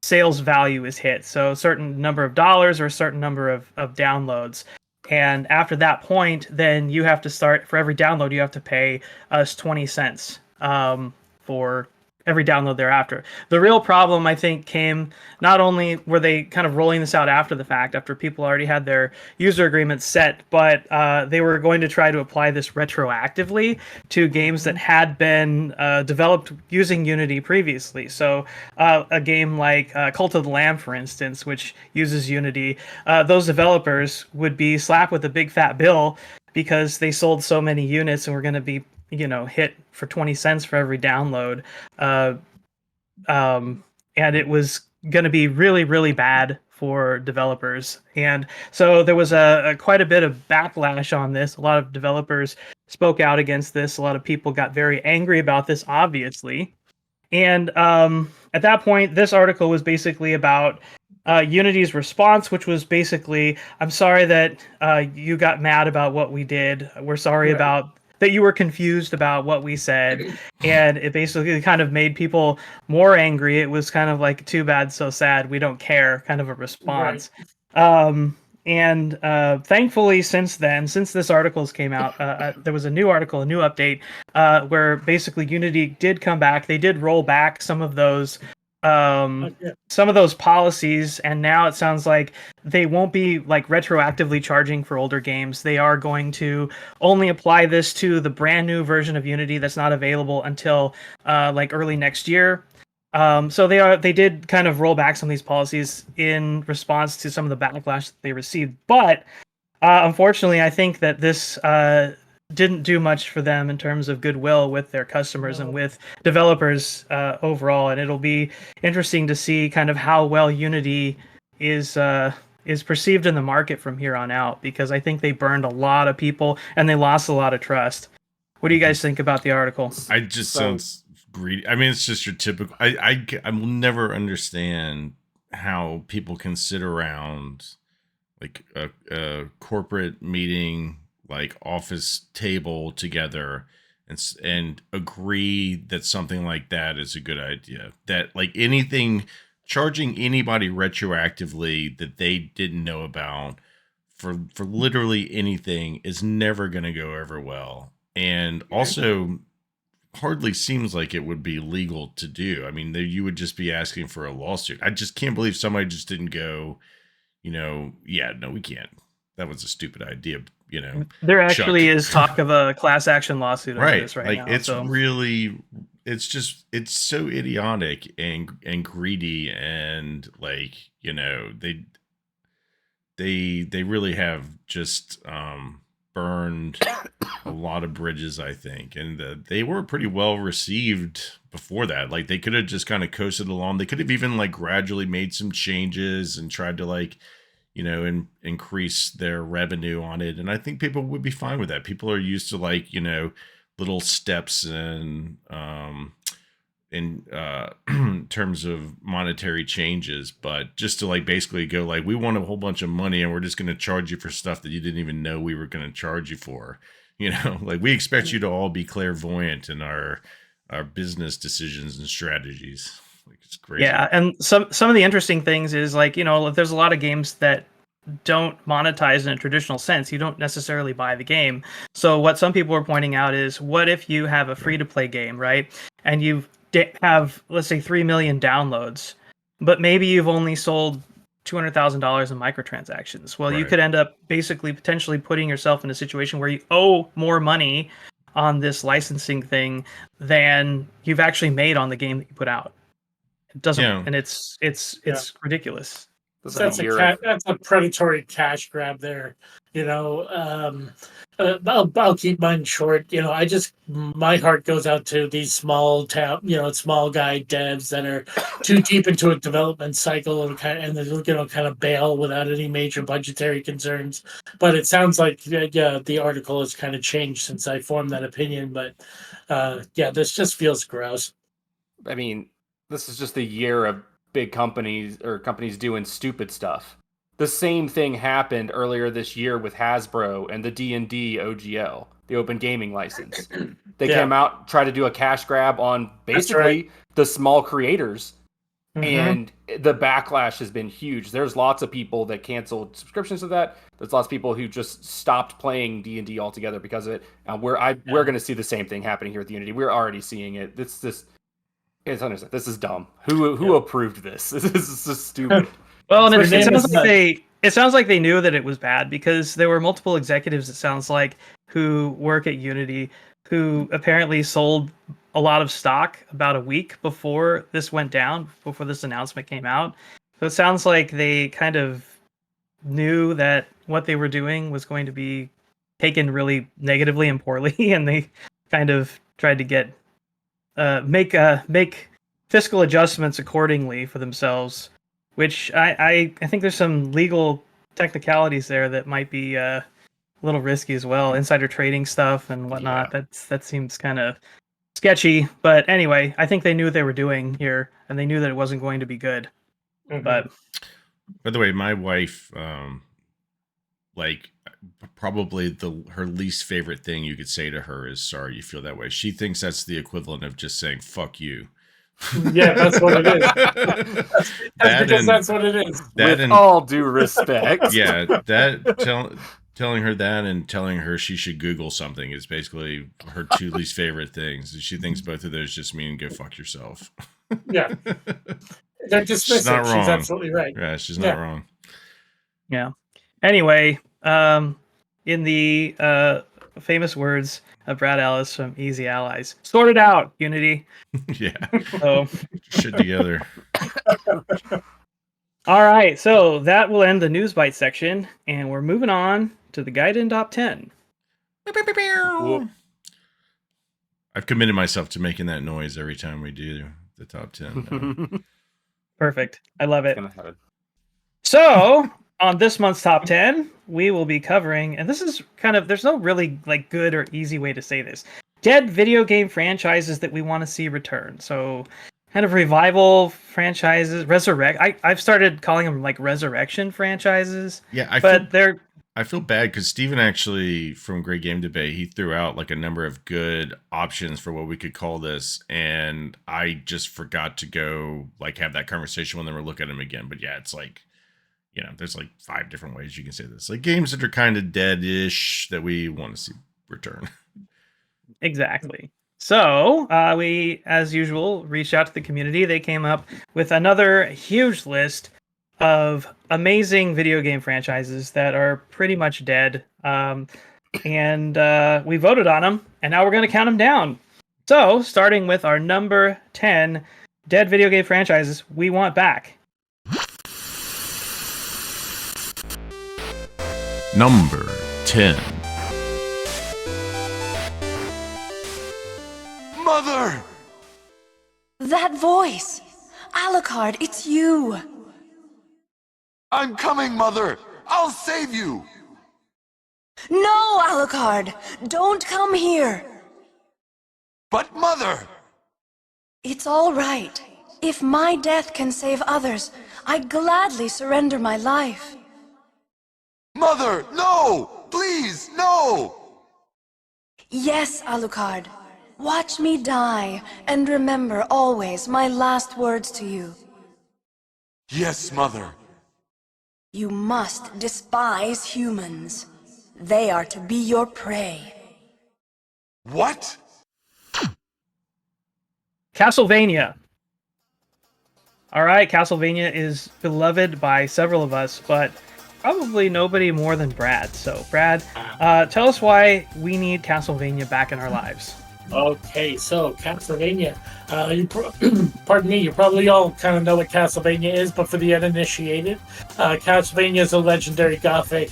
sales value is hit. So a certain number of dollars or a certain number of downloads. And after that point, then you have to start, for every download, you have to pay us 20 cents for every download thereafter. The real problem, I think, came not only were they kind of rolling this out after the fact, after people already had their user agreements set, but they were going to try to apply this retroactively to games that had been developed using Unity previously. So a game like Cult of the Lamb, for instance, which uses Unity, those developers would be slapped with a big fat bill because they sold so many units and were going to be hit for 20 cents for every download. And it was going to be really, really bad for developers. And so there was quite a bit of backlash on this. A lot of developers spoke out against this. A lot of people got very angry about this, obviously. And at that point, this article was basically about Unity's response, which was basically, I'm sorry that you got mad about what we did. We're sorry about that you were confused about what we said. And it basically kind of made people more angry. It was kind of like, too bad, so sad, we don't care kind of a response. And thankfully, since this articles came out, there was a new article, a new update, where basically Unity did come back. They did roll back some of those policies, and now it sounds like they won't be like retroactively charging for older games. They are going to only apply this to the brand new version of Unity that's not available until like early next year. So they did kind of roll back some of these policies in response to some of the backlash that they received. But unfortunately, I think that this didn't do much for them in terms of goodwill with their customers and with developers overall. And it'll be interesting to see kind of how well Unity is perceived in the market from here on out, because I think they burned a lot of people and they lost a lot of trust. What do you guys think about the article? Sounds greedy. I mean, it's just your typical. I will never understand how people can sit around like a corporate meeting, like office table together, and agree that something like that is a good idea. That like anything, charging anybody retroactively that they didn't know about for literally anything is never going to go over well. And also hardly seems like it would be legal to do. I mean, you would just be asking for a lawsuit. I just can't believe somebody just didn't go, yeah, no, we can't. That was a stupid idea. There actually is talk of a class action lawsuit on this right now. It's really, it's so idiotic and greedy, and like, they really have just burned a lot of bridges, I think. And they were pretty well received before that. Like they could have just kind of coasted along. They could have even like gradually made some changes and tried to like, increase their revenue on it. And I think people would be fine with that. People are used to like, little steps and in terms of monetary changes, but just to like basically go like, we want a whole bunch of money and we're just going to charge you for stuff that you didn't even know we were going to charge you for. Like we expect you to all be clairvoyant in our business decisions and strategies. Like it's crazy. Yeah, and some of the interesting things is like, there's a lot of games that don't monetize in a traditional sense. You don't necessarily buy the game. So what some people are pointing out is, what if you have a free-to-play game, right? And you have, let's say, 3 million downloads, but maybe you've only sold $200,000 in microtransactions. Well, you could end up basically potentially putting yourself in a situation where you owe more money on this licensing thing than you've actually made on the game that you put out. It doesn't, and it's ridiculous. That's a predatory cash grab there. I'll keep mine short. My heart goes out to these small guy devs that are too deep into a development cycle and kind of bail without any major budgetary concerns. But it sounds like the article has kind of changed since I formed that opinion. But this just feels gross. I mean, this is just a year of big companies doing stupid stuff. The same thing happened earlier this year with Hasbro and the D&D OGL, the Open Gaming License. They came out, tried to do a cash grab on basically the small creators, and the backlash has been huge. There's lots of people that canceled subscriptions to that. There's lots of people who just stopped playing D&D altogether because of it. And we're going to see the same thing happening here with Unity. We're already seeing it. It's understand. This is dumb. Who approved this? This is so stupid. Well, and it sounds like they knew that it was bad because there were multiple executives, it sounds like, who work at Unity who apparently sold a lot of stock about a week before this went down, before this announcement came out. So it sounds like they kind of knew that what they were doing was going to be taken really negatively and poorly, and they kind of tried to get make fiscal adjustments accordingly for themselves, which I think there's some legal technicalities there that might be a little risky as well. Insider trading stuff and whatnot. Yeah. That seems kind of sketchy. But anyway, I think they knew what they were doing here, and they knew that it wasn't going to be good. Mm-hmm. But by the way, my wife, probably her least favorite thing you could say to her is "sorry you feel that way." She thinks that's the equivalent of just saying "fuck you." Yeah, that's what it is. That's what it is. With all due respect. Yeah, telling her that and telling her she should Google something is basically her two least favorite things. She thinks both of those just mean go fuck yourself. Yeah. They're dismissive. She's not wrong. She's absolutely right. Yeah, she's not wrong. Yeah. Anyway, in the famous words of Brad Ellis from Easy Allies, sort it out, Unity. Yeah. So shit together. All right, so that will end the News Bytes section, and we're moving on to the Gaiden Top 10. I've committed myself to making that noise every time we do the Top 10. Perfect. I love it. So, on this month's Top 10, we will be covering, and this is kind of, there's no really good or easy way to say this, dead video game franchises that we want to see return. So, kind of revival franchises, I've started calling them resurrection franchises. Yeah, I feel bad because Steven actually, from Great Game Debate, he threw out a number of good options for what we could call this, and I just forgot to go have that conversation when they were looking at them again. But yeah, it's there's 5 different ways you can say this. Games that are kind of dead-ish that we want to see return. Exactly. So we, as usual, reached out to the community. They came up with another huge list of amazing video game franchises that are pretty much dead. And we voted on them, and now we're going to count them down. So, starting with our number 10 dead video game franchises we want back. Number 10. Mother! That voice! Alucard, it's you! I'm coming, Mother! I'll save you! No, Alucard! Don't come here! But, Mother! It's all right. If my death can save others, I'd gladly surrender my life. Mother, no! Please, no! Yes, Alucard. Watch me die, and remember always my last words to you. Yes, Mother. You must despise humans. They are to be your prey. What? Castlevania. All right, Castlevania is beloved by several of us, but probably nobody more than Brad. So, Brad, tell us why we need Castlevania back in our lives. Okay, so Castlevania. Pardon me, you probably all kind of know what Castlevania is, but for the uninitiated, Castlevania is a legendary Gothic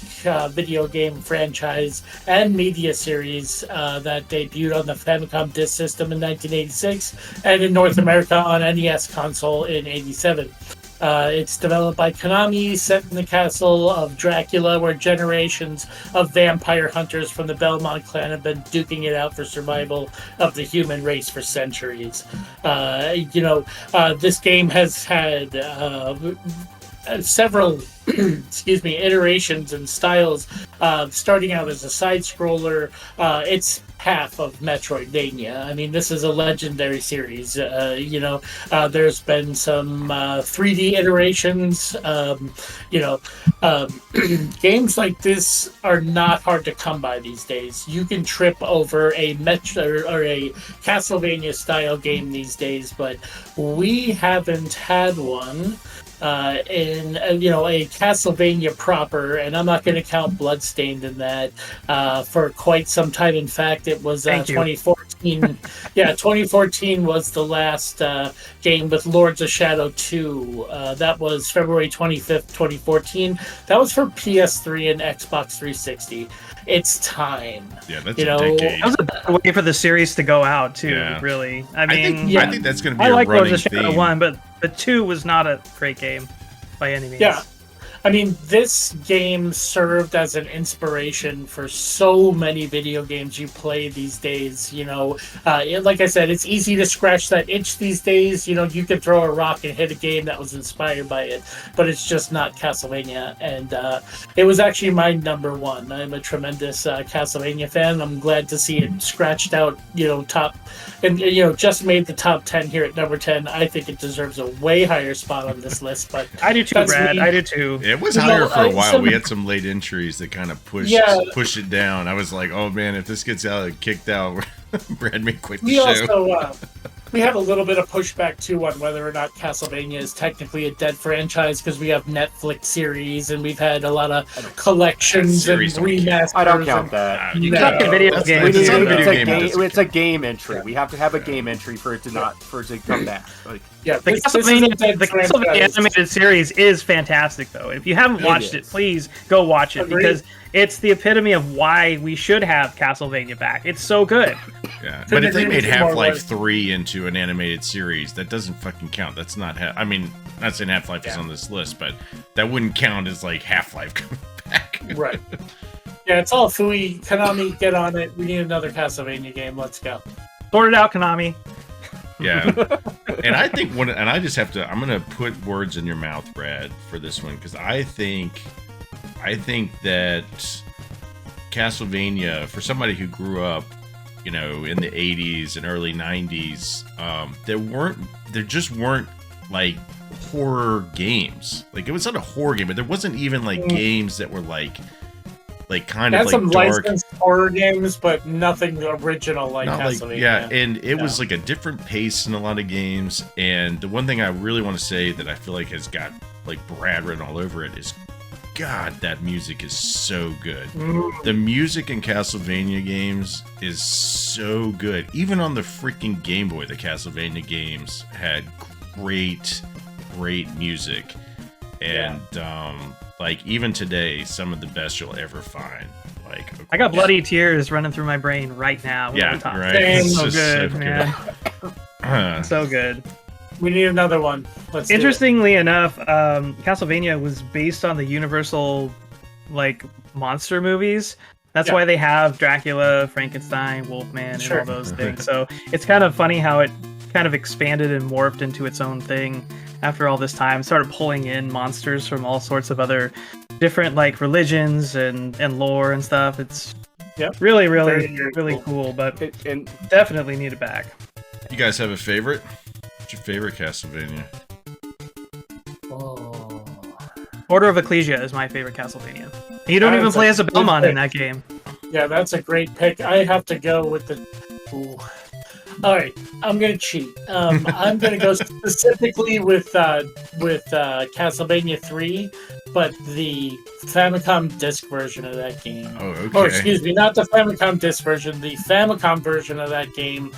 video game franchise and media series that debuted on the Famicom Disk System in 1986 and in North America on NES console in 87. It's developed by Konami, set in the castle of Dracula, where generations of vampire hunters from the Belmont clan have been duking it out for survival of the human race for centuries. This game has had several excuse me, iterations and styles, starting out as a side scroller. It's half of Metroidvania. I mean, this is a legendary series. There's been some 3D iterations. Games like this are not hard to come by these days. You can trip over a Metro or a Castlevania style game these days, but we haven't had one in a Castlevania proper, and I'm not going to count Bloodstained in that, for quite some time. In fact, it was 2014. Yeah, 2014 was the last game with Lords of Shadow 2. That was February 25th, 2014. That was for PS3 and Xbox 360. It's time. Yeah, that's a decade. That was a better way for the series to go out too. Yeah. Really, I think that's going to be a running Lords of Shadow theme. 1, but the 2 was not a great game by any means. Yeah. I mean, this game served as an inspiration for so many video games you play these days. Like I said, it's easy to scratch that itch these days. You can throw a rock and hit a game that was inspired by it, but it's just not Castlevania. And it was actually my number one. I'm a tremendous Castlevania fan. I'm glad to see it scratched out, top, and just made the top 10 here at number 10. I think it deserves a way higher spot on this list. But I do too, Brad. I do too. It was higher for a while. We had some late entries that kind of pushed it down. I was like, oh man, if this gets kicked out, Brad may quit the show. We have a little bit of pushback too on whether or not Castlevania is technically a dead franchise, because we have Netflix series and we've had a lot of collections and remasters. I don't count that. It's a game entry. We have to have a game entry for it to come back. The Castlevania animated series is fantastic, though. If you haven't watched it, please go watch it. Agreed. Because it's the epitome of why we should have Castlevania back. It's so good. Yeah, but if they made Half-Life 3 into an animated series, that doesn't fucking count. That's not. Not saying Half-Life is on this list, but that wouldn't count as like Half-Life coming back. Right. Yeah, it's all Fooey. Konami, get on it. We need another Castlevania game. Let's go. Sort it out, Konami. Yeah, and I think I'm gonna put words in your mouth, Brad, for this one, because I think that Castlevania, for somebody who grew up, in the 80s and early 90s, there just weren't like horror games. Like, it was not a horror game, but there wasn't even like games that were like kind of like some dark licensed horror games, but nothing original like Castlevania. And it was like a different pace in a lot of games. And the one thing I really want to say that I feel like has got like Brad written all over it is, God, that music is so good. The music in Castlevania games is so good. Even on the freaking Game Boy, the Castlevania games had great music. And like, even today, some of the best you'll ever find. Like, I got bloody tears running through my brain right now. Yeah, right. It's so just good, so man. So good. We need another one. Interestingly enough, Castlevania was based on the Universal like monster movies. That's why they have Dracula, Frankenstein, Wolfman, and all those things. So it's kind of funny how it kind of expanded and morphed into its own thing after all this time. Started pulling in monsters from all sorts of other different like religions and lore and stuff. It's really cool, but and definitely need it back. You guys have a favorite? What's your favorite Castlevania? Order of Ecclesia is my favorite Castlevania. And you don't even play as a Belmont in that game. Yeah, that's a great pick. I have to go with the... All right, I'm going to cheat. I'm going to go specifically with Castlevania 3, but the Famicom disc version of that game. Oh, okay. Or excuse me, not the Famicom disc version, the Famicom version of that game,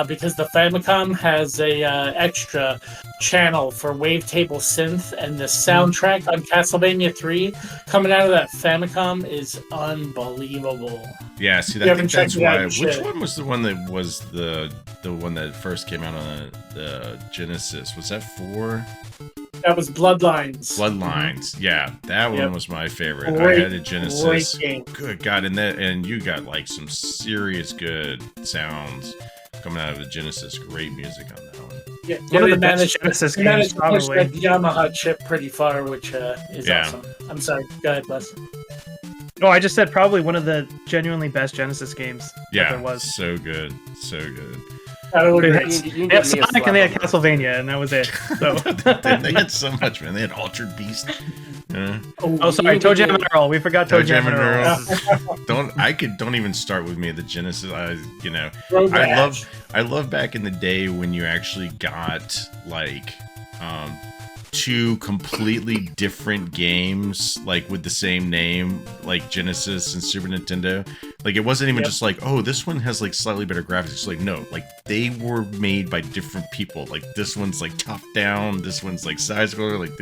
because the Famicom has a extra channel for wavetable synth, and the soundtrack on Castlevania 3 coming out of that Famicom is unbelievable. Yeah, see, I think that's why. Which one was the one that was the one that first came out on the Genesis? Was that 4? That was Bloodlines. Yeah, that one was my favorite. I had a Genesis. Good God, and you got like some serious good sounds. coming out of the Genesis. Great music on that one. Yeah, One of the best Genesis games, to push probably. that Yamaha chip pretty far, which is awesome. I'm sorry. Go ahead, Les. Oh, I just said probably one of the genuinely best Genesis games that there was. So good. So good. They had Sonic and they had Castlevania, and that was it. So. They had so much, man. They had Altered Beast. Sorry, Toe Jam and Earl. We forgot Toe Jam and Earl. Don't even start with me. The Genesis. I love back in the day when you actually got like two completely different games like with the same name, like Genesis and Super Nintendo. Like it wasn't even just like, oh, this one has like slightly better graphics. It's like, no, like they were made by different people. Like this one's like top down, this one's like side scroller. Like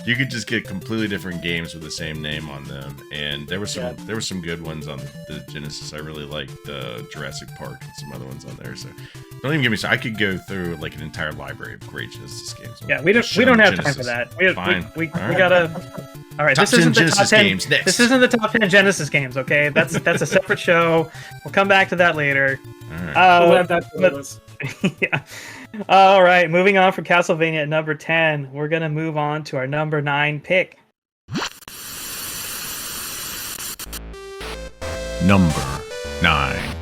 you could just get completely different games with the same name on them. And there were some good ones on the Genesis. I really liked Jurassic Park and some other ones on there. So don't even get me started. I could go through like an entire library of great Genesis games. Yeah, we don't have time for that. We gotta. All right, this isn't the top 10 games. This isn't the top 10 Genesis games. Okay, that's a separate show. We'll come back to that later. All right. Yeah. All right, moving on from Castlevania at number 10, we're gonna move on to our number 9 pick. Number 9.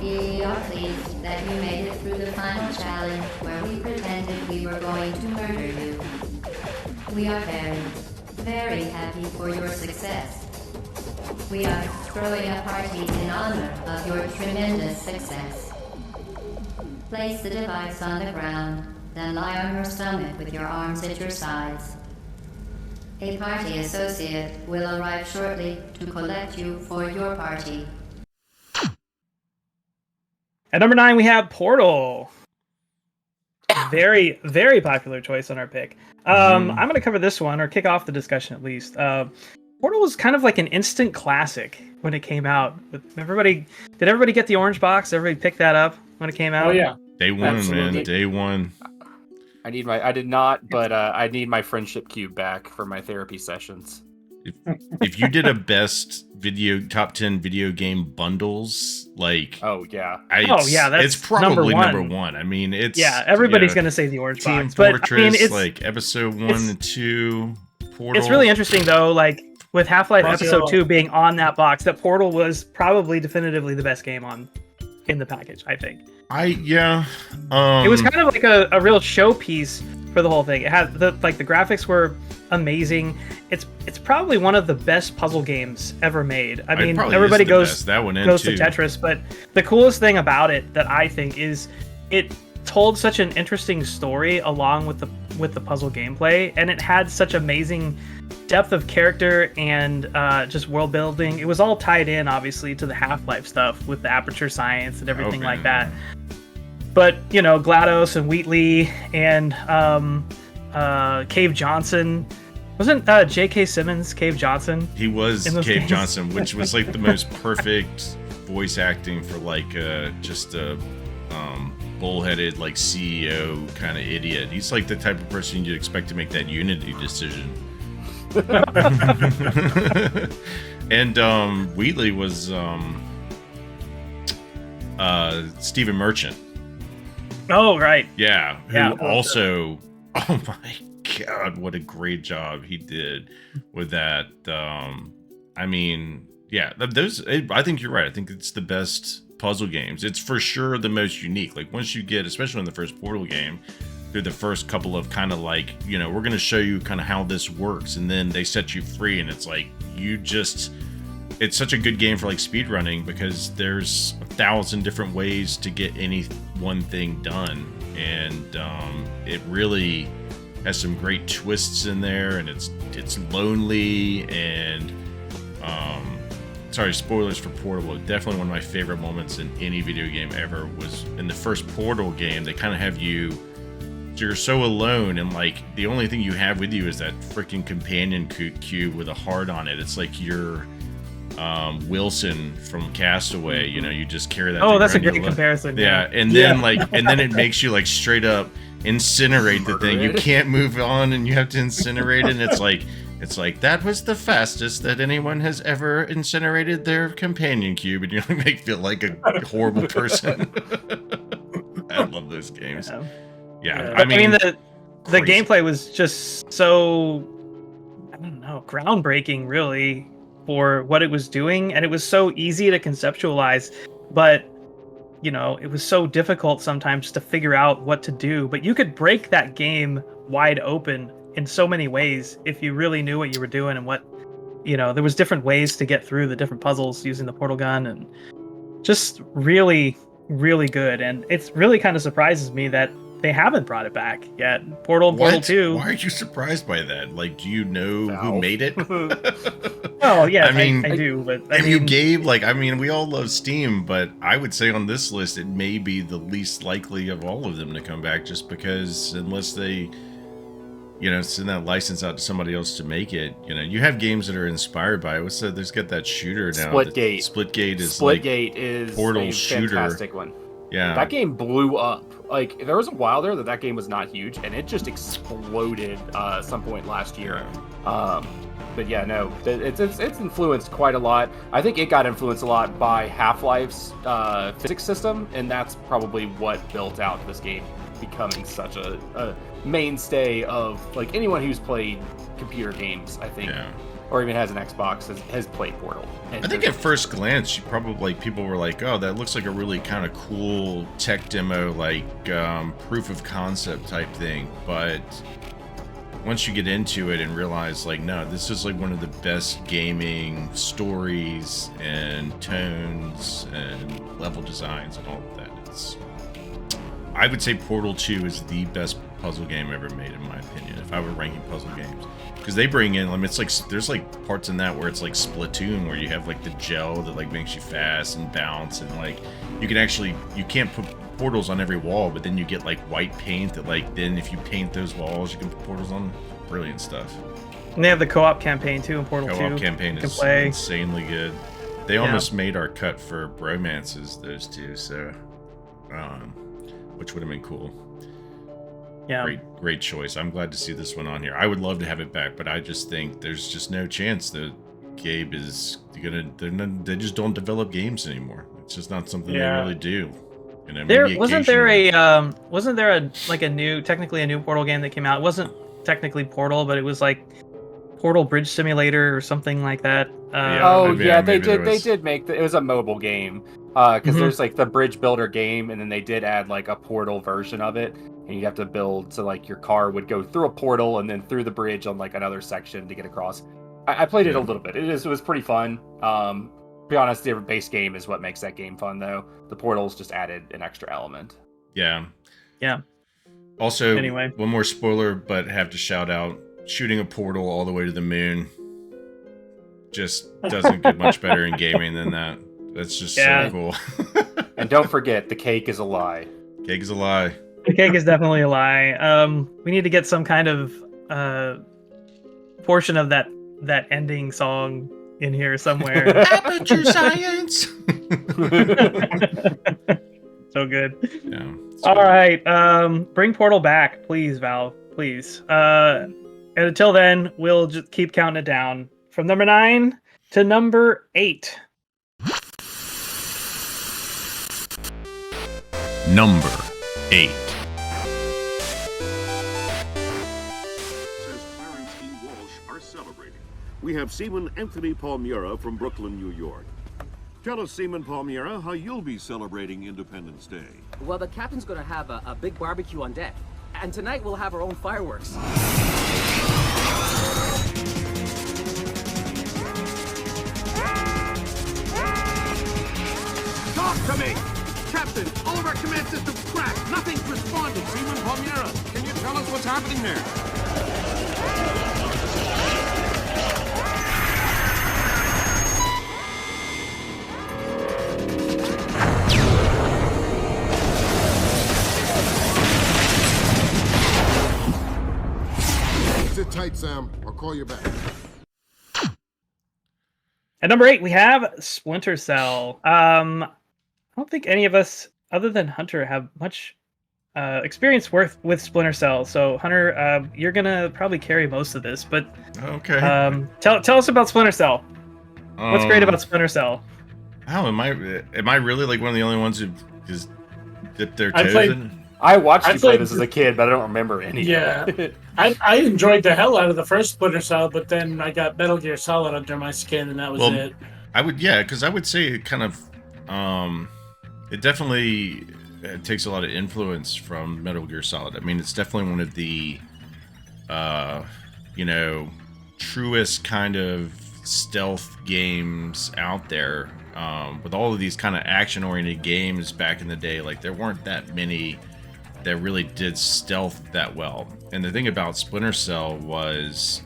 We are pleased that you made it through the final challenge where we pretended we were going to murder you. We are very, very happy for your success. We are throwing a party in honor of your tremendous success. Place the device on the ground, then lie on your stomach with your arms at your sides. A party associate will arrive shortly to collect you for your party. At number 9, we have Portal. Very, very popular choice on our pick. I'm going to cover this one, or kick off the discussion at least. Portal was kind of like an instant classic when it came out. Did everybody get the orange box? Everybody pick that up when it came out? Oh yeah, day one, absolutely. Man, day one. I did not, but I need my friendship cube back for my therapy sessions. If you did a best top 10 video game bundles, like that's it's probably number one. I mean, it's everybody's gonna say the orange Team box, Fortress, but I mean, it's like episode 1 and 2. Portal. It's really interesting though, like with Half-Life episode 2 being on that box, that Portal was probably definitively the best game in the package. I think. It was kind of like a real showpiece for the whole thing. It had the graphics were amazing. It's probably one of the best puzzle games ever made. I mean, everybody goes to Tetris, but the coolest thing about it that I think is it told such an interesting story along with the puzzle gameplay, and it had such amazing depth of character and just world building. It was all tied in obviously to the Half-Life stuff with the aperture science and everything like that. But GLaDOS and Wheatley and Cave Johnson. Wasn't J.K. Simmons Cave Johnson? He was Cave Johnson, which was like the most perfect voice acting for like just a bullheaded like CEO kind of idiot. He's like the type of person you'd expect to make that Unity decision. And Wheatley was Stephen Merchant. Oh right. Yeah. Who also oh my God, what a great job he did with that. I mean, yeah, I think you're right. I think it's the best puzzle games. It's for sure the most unique. Like once you get, especially in the first Portal game, through the first couple of kind of like, we're going to show you kind of how this works, and then they set you free, and it's like it's such a good game for like speedrunning because there's 1,000 different ways to get any one thing done, and it really has some great twists in there, and it's lonely, and sorry, spoilers for Portal. Definitely one of my favorite moments in any video game ever was in the first Portal game. They kind of have you're so alone, and like the only thing you have with you is that freaking companion cube with a heart on it. It's like you're Wilson from Castaway. You know, you just carry that. Oh, that's a great comparison. Yeah, and then and then it makes you like straight up incinerate the thing. You can't move on, and you have to incinerate it. And it's like that was the fastest that anyone has ever incinerated their companion cube, and you make feel like a horrible person. I love those games. Yeah. I mean the gameplay was just so, I don't know, groundbreaking really for what it was doing, and it was so easy to conceptualize, but you know, it was so difficult sometimes to figure out what to do. But you could break that game wide open in so many ways if you really knew what you were doing, and what, you know, there was different ways to get through the different puzzles using the portal gun, and just really, really good. And it's really kind of surprises me that they haven't brought it back yet. Portal 2. Why are you surprised by that? Like, do you know who made it? Oh, yeah, I mean, I do. But I mean, you gave, like, I mean, we all love Steam, but I would say on this list, it may be the least likely of all of them to come back, just because unless they, you know, send that license out to somebody else to make it. You know, you have games that are inspired by it. There's got that shooter now. Splitgate. Splitgate is Portal a shooter. Fantastic one. Yeah. That game blew up. Like, there was a while there that game was not huge, and it just exploded at some point last year. But yeah, no, it's influenced quite a lot. I think it got influenced a lot by Half-Life's physics system, and that's probably what built out this game becoming such a mainstay of, like, anyone who's played computer games, I think. Yeah. Or even has an Xbox, has played Portal. I think at first glance, you probably, people were like, oh, that looks like a really kind of cool tech demo, like proof of concept type thing. But once you get into it and realize, like, no, this is like one of the best gaming stories and tones and level designs and all of that. I would say Portal 2 is the best puzzle game ever made, in my opinion, if I were ranking puzzle games. Because they bring in, I mean, it's like, there's like parts in that where it's like Splatoon, where you have like the gel that like makes you fast and bounce, and like you can actually, you can't put portals on every wall, but then you get like white paint that, like, then if you paint those walls, you can put portals on. Brilliant stuff. And they have the co-op campaign too in Portal 2. Co-op campaign is insanely good. They almost made our cut for bromances, those two, so which would have been cool. Yeah. Great choice. I'm glad to see this one on here. I would love to have it back, but I just think there's just no chance that Gabe is they just don't develop games anymore. It's just not something they really do. You know, wasn't there a new, technically a new Portal game that came out? It wasn't technically Portal, but it was like Portal Bridge Simulator or something like that. They did make it was a mobile game. Because there's like the bridge builder game, and then they did add like a Portal version of it, and you'd have to build, so like your car would go through a portal and then through the bridge on like another section to get across. I played it a little bit. It was pretty fun. To be honest, the base game is what makes that game fun, though. The portals just added an extra element. Yeah. Yeah. Also, anyway, one more spoiler, but have to shout out, shooting a portal all the way to the moon just doesn't get much better in gaming than that. That's just so cool. And don't forget, the cake is a lie. Cake is a lie. The cake is definitely a lie. We need to get some kind of portion of that ending song in here somewhere. Aperture science. So good. Yeah. All right. Bring Portal back, please, Valve. Please. And until then, we'll just keep counting it down from number 9 to number 8. Number 8. Says Clarence E. Walsh are celebrating. We have Seaman Anthony Palmieri from Brooklyn, New York. Tell us, Seaman Palmieri, how you'll be celebrating Independence Day. Well, the captain's gonna have a big barbecue on deck. And tonight we'll have our own fireworks. Talk to me! Captain, all of our command systems crashed. Nothing's responding. Seaman Palmieri, can you tell us what's happening there? Sit tight, Sam. I'll call you back. At number 8, we have Splinter Cell. I don't think any of us, other than Hunter, have much experience with Splinter Cell. So, Hunter, you're gonna probably carry most of this. But okay, tell us about Splinter Cell. What's great about Splinter Cell? How am I really like one of the only ones who just dipped their toes in? I watched you play this as a kid, but I don't remember any. Yeah, I enjoyed the hell out of the first Splinter Cell, but then I got Metal Gear Solid under my skin, and that was it. Because I would say it kind of, it definitely takes a lot of influence from Metal Gear Solid. I mean, it's definitely one of the, truest kind of stealth games out there. With all of these kind of action-oriented games back in the day, like there weren't that many that really did stealth that well. And the thing about Splinter Cell was,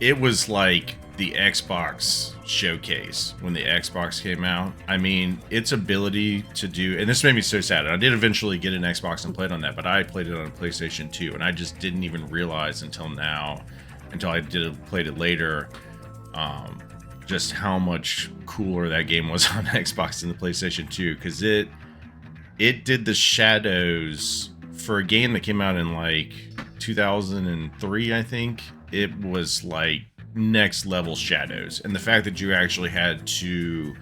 it was like the Xbox showcase when the Xbox came out. I mean, its ability to do, and this made me so sad. I did eventually get an Xbox and played on that, but I played it on PlayStation 2, and I just didn't even realize until I played it later, just how much cooler that game was on Xbox than the PlayStation 2, because it did the shadows for a game that came out in like 2003, I think. It was like next level shadows, and the fact that you actually had to,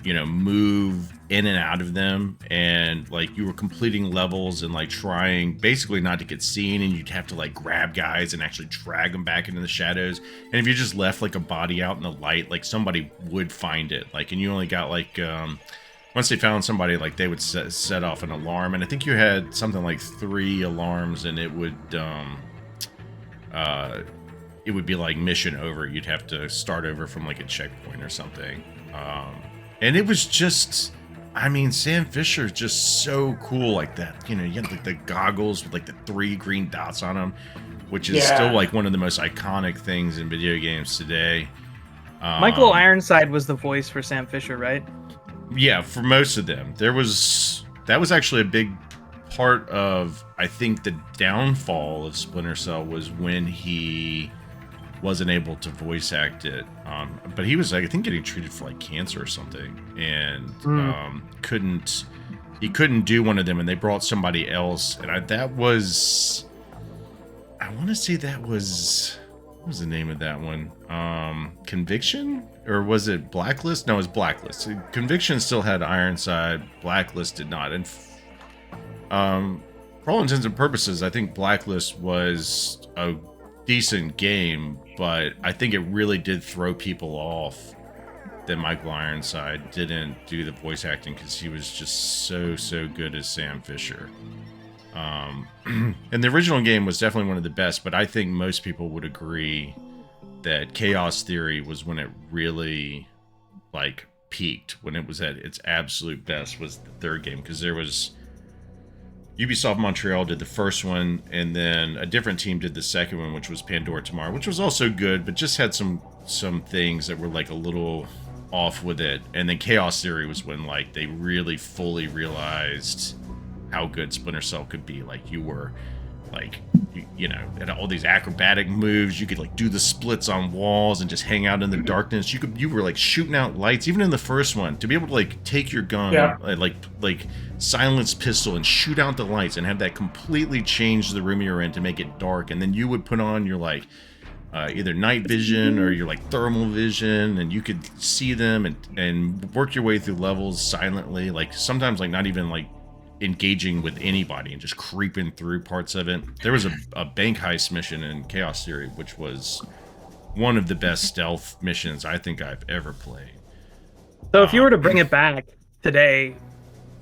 move in and out of them, and like you were completing levels and like trying basically not to get seen, and you'd have to like grab guys and actually drag them back into the shadows. And if you just left like a body out in the light, like somebody would find it, like, and you only got like once they found somebody, like they would set off an alarm, and I think you had something like 3 alarms, and it would be like mission over. You'd have to start over from like a checkpoint or something. And it was just, I mean, Sam Fisher's just so cool like that. You had like the goggles with like the 3 green dots on them, which is still like one of the most iconic things in video games today. Michael Ironside was the voice for Sam Fisher, right? Yeah, for most of them. That was actually a big part of, I think, the downfall of Splinter Cell was when he wasn't able to voice act it. But he was, I think, getting treated for like cancer or something, and he couldn't do one of them, and they brought somebody else, and I want to say that was, what was the name of that one? Conviction? Or was it Blacklist? No, it was Blacklist. Conviction still had Ironside. Blacklist did not. And for all intents and purposes, I think Blacklist was a decent game, but I think it really did throw people off that Michael Ironside didn't do the voice acting, because he was just so good as Sam Fisher. And the original game was definitely one of the best, but I think most people would agree that Chaos Theory was when it really like peaked, when it was at its absolute best, was the third game, because there was Ubisoft Montreal did the first one, and then a different team did the second one, which was Pandora Tomorrow, which was also good, but just had some things that were like a little off with it. And then Chaos Theory was when like they really fully realized how good Splinter Cell could be. Like you were like, had all these acrobatic moves. You could like do the splits on walls and just hang out in the darkness. You were like shooting out lights, even in the first one, to be able to like take your gun, like silence pistol and shoot out the lights and have that completely change the room you're in to make it dark. And then you would put on your like either night vision or your like thermal vision, and you could see them and work your way through levels silently, like sometimes like not even like engaging with anybody and just creeping through parts of it. There was a bank heist mission in Chaos Theory, which was one of the best stealth missions I think I've ever played. So if you were to bring it back today,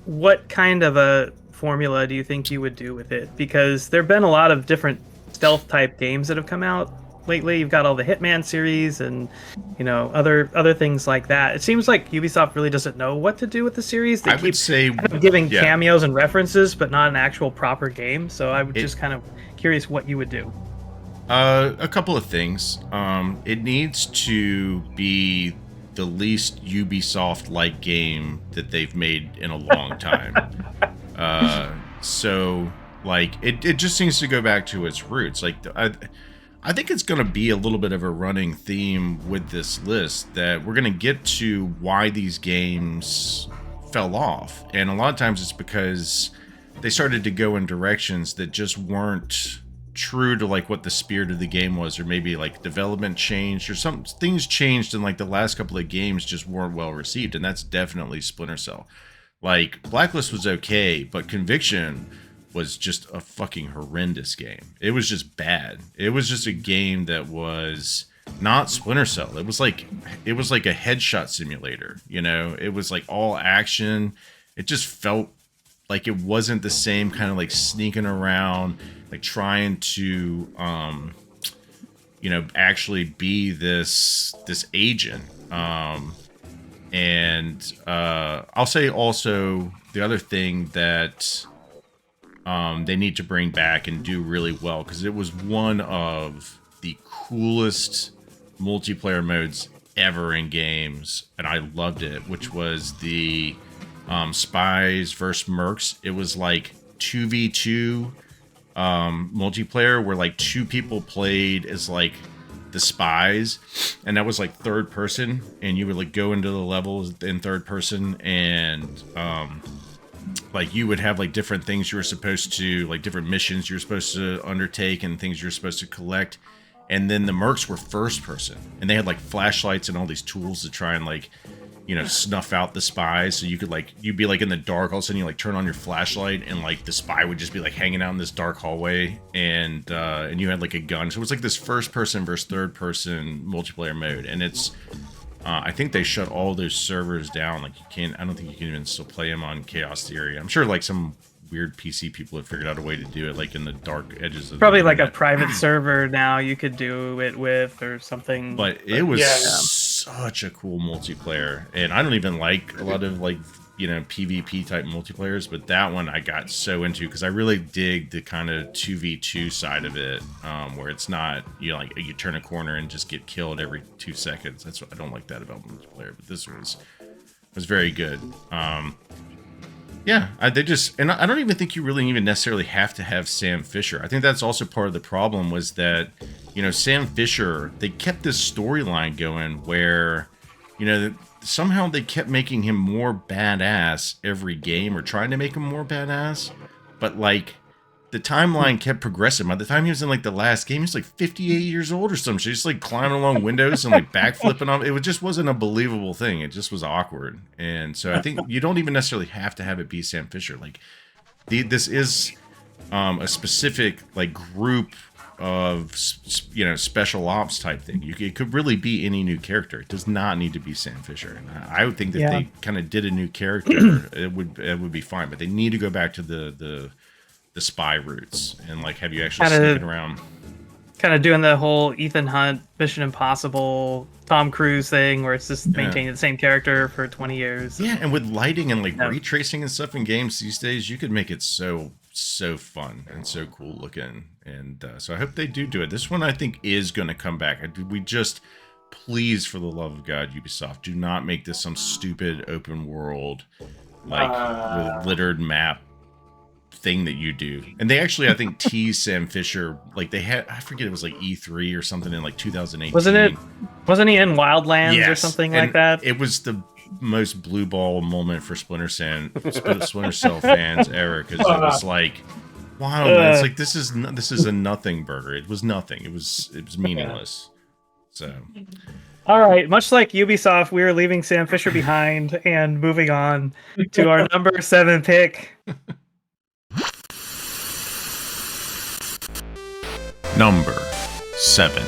what kind of a formula do you think you would do with it? Because there have been a lot of different stealth type games that have come out lately. You've got all the Hitman series and other things like that. It seems like Ubisoft really doesn't know what to do with the series. They keep kind of giving cameos and references, but not an actual proper game. So I would just kind of curious what you would do. A couple of things. It needs to be the least Ubisoft-like game that they've made in a long time. So like it just seems to go back to its roots. Like I think it's going to be a little bit of a running theme with this list that we're going to get to why these games fell off. And a lot of times it's because they started to go in directions that just weren't true to like what the spirit of the game was, or maybe like development changed, or some things changed, and like the last couple of games just weren't well received. And that's definitely Splinter Cell. Like Blacklist was okay, but Conviction was just a fucking horrendous game. It was just bad. It was just a game that was not Splinter Cell. It was like a headshot simulator, you know? It was like all action. It just felt like it wasn't the same kind of like sneaking around, like trying to actually be this agent. And I'll say also the other thing that they need to bring back and do really well, because it was one of the coolest multiplayer modes ever in games, and I loved it, which was the Spies versus Mercs. It was like 2v2 multiplayer where like two people played as like the spies, and that was like third person, and you would like go into the levels in third person, and like you would have like different things you were supposed to, like different missions you were supposed to undertake and things you were supposed to collect. And then the mercs were first person, and they had like flashlights and all these tools to try and like, you know, snuff out the spies. So you could like, you'd be like in the dark, all of a sudden you like turn on your flashlight, and like the spy would just be like hanging out in this dark hallway, and you had like a gun. So it was like this first person versus third person multiplayer mode. And it's I think they shut all those servers down. Like I don't think you can even still play them on Chaos Theory. I'm sure like some weird PC people have figured out a way to do it, like in the dark edges of probably like a private server now you could do it with, or something. But it was such a cool multiplayer, and I don't even like a lot of like, you know, PvP type multiplayers, but that one I got so into because I really dig the kind of 2v2 side of it, where it's not, you know, like you turn a corner and just get killed every 2 seconds. That's what I don't like that about multiplayer, but this was very good. Yeah, they just, and I don't even think you really even necessarily have to have Sam Fisher. I think that's also part of the problem, was that, you know, Sam Fisher, they kept this storyline going where, you know, somehow they kept making him more badass every game, or trying to make him more badass, but like the timeline kept progressing. By the time he was in like the last game, he's like 58 years old or something. She's just like climbing along windows and like backflipping off. It just wasn't a believable thing. It just was awkward. And so I think you don't even necessarily have to have it be Sam Fisher. Like this is a specific like group of, you know, special ops type thing. It could really be any new character. It does not need to be Sam Fisher. And I would think that they kind of did a new character, it would be fine. But they need to go back to the spy roots and like have you actually sneaking around, kind of doing the whole Ethan Hunt Mission Impossible Tom Cruise thing, where it's just maintaining the same character for 20 years. Yeah, and with lighting and like ray tracing and stuff in games these days, you could make it so fun and so cool looking. And so I hope they do it. This one I think is going to come back. We just, please, for the love of God, Ubisoft, do not make this some stupid open world like with littered map thing that you do. And they actually, I think, teased Sam Fisher, like they had, I forget, it was like E3 or something in like 2018. Wasn't he in Wildlands or something like that? It was the most blue ball moment for Splinter Cell fans ever, because it was like, wow, it's like this is a nothing burger. It was nothing. It was meaningless. So all right, much like Ubisoft, we are leaving Sam Fisher behind and moving on to our number 7 pick. Number 7.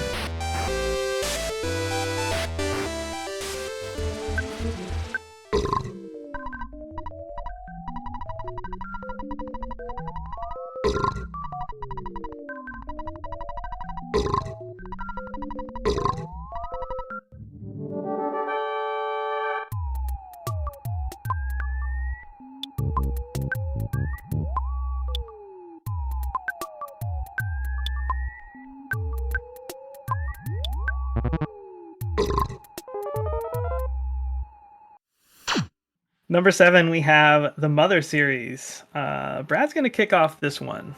Number 7, we have the Mother series. Brad's going to kick off this one.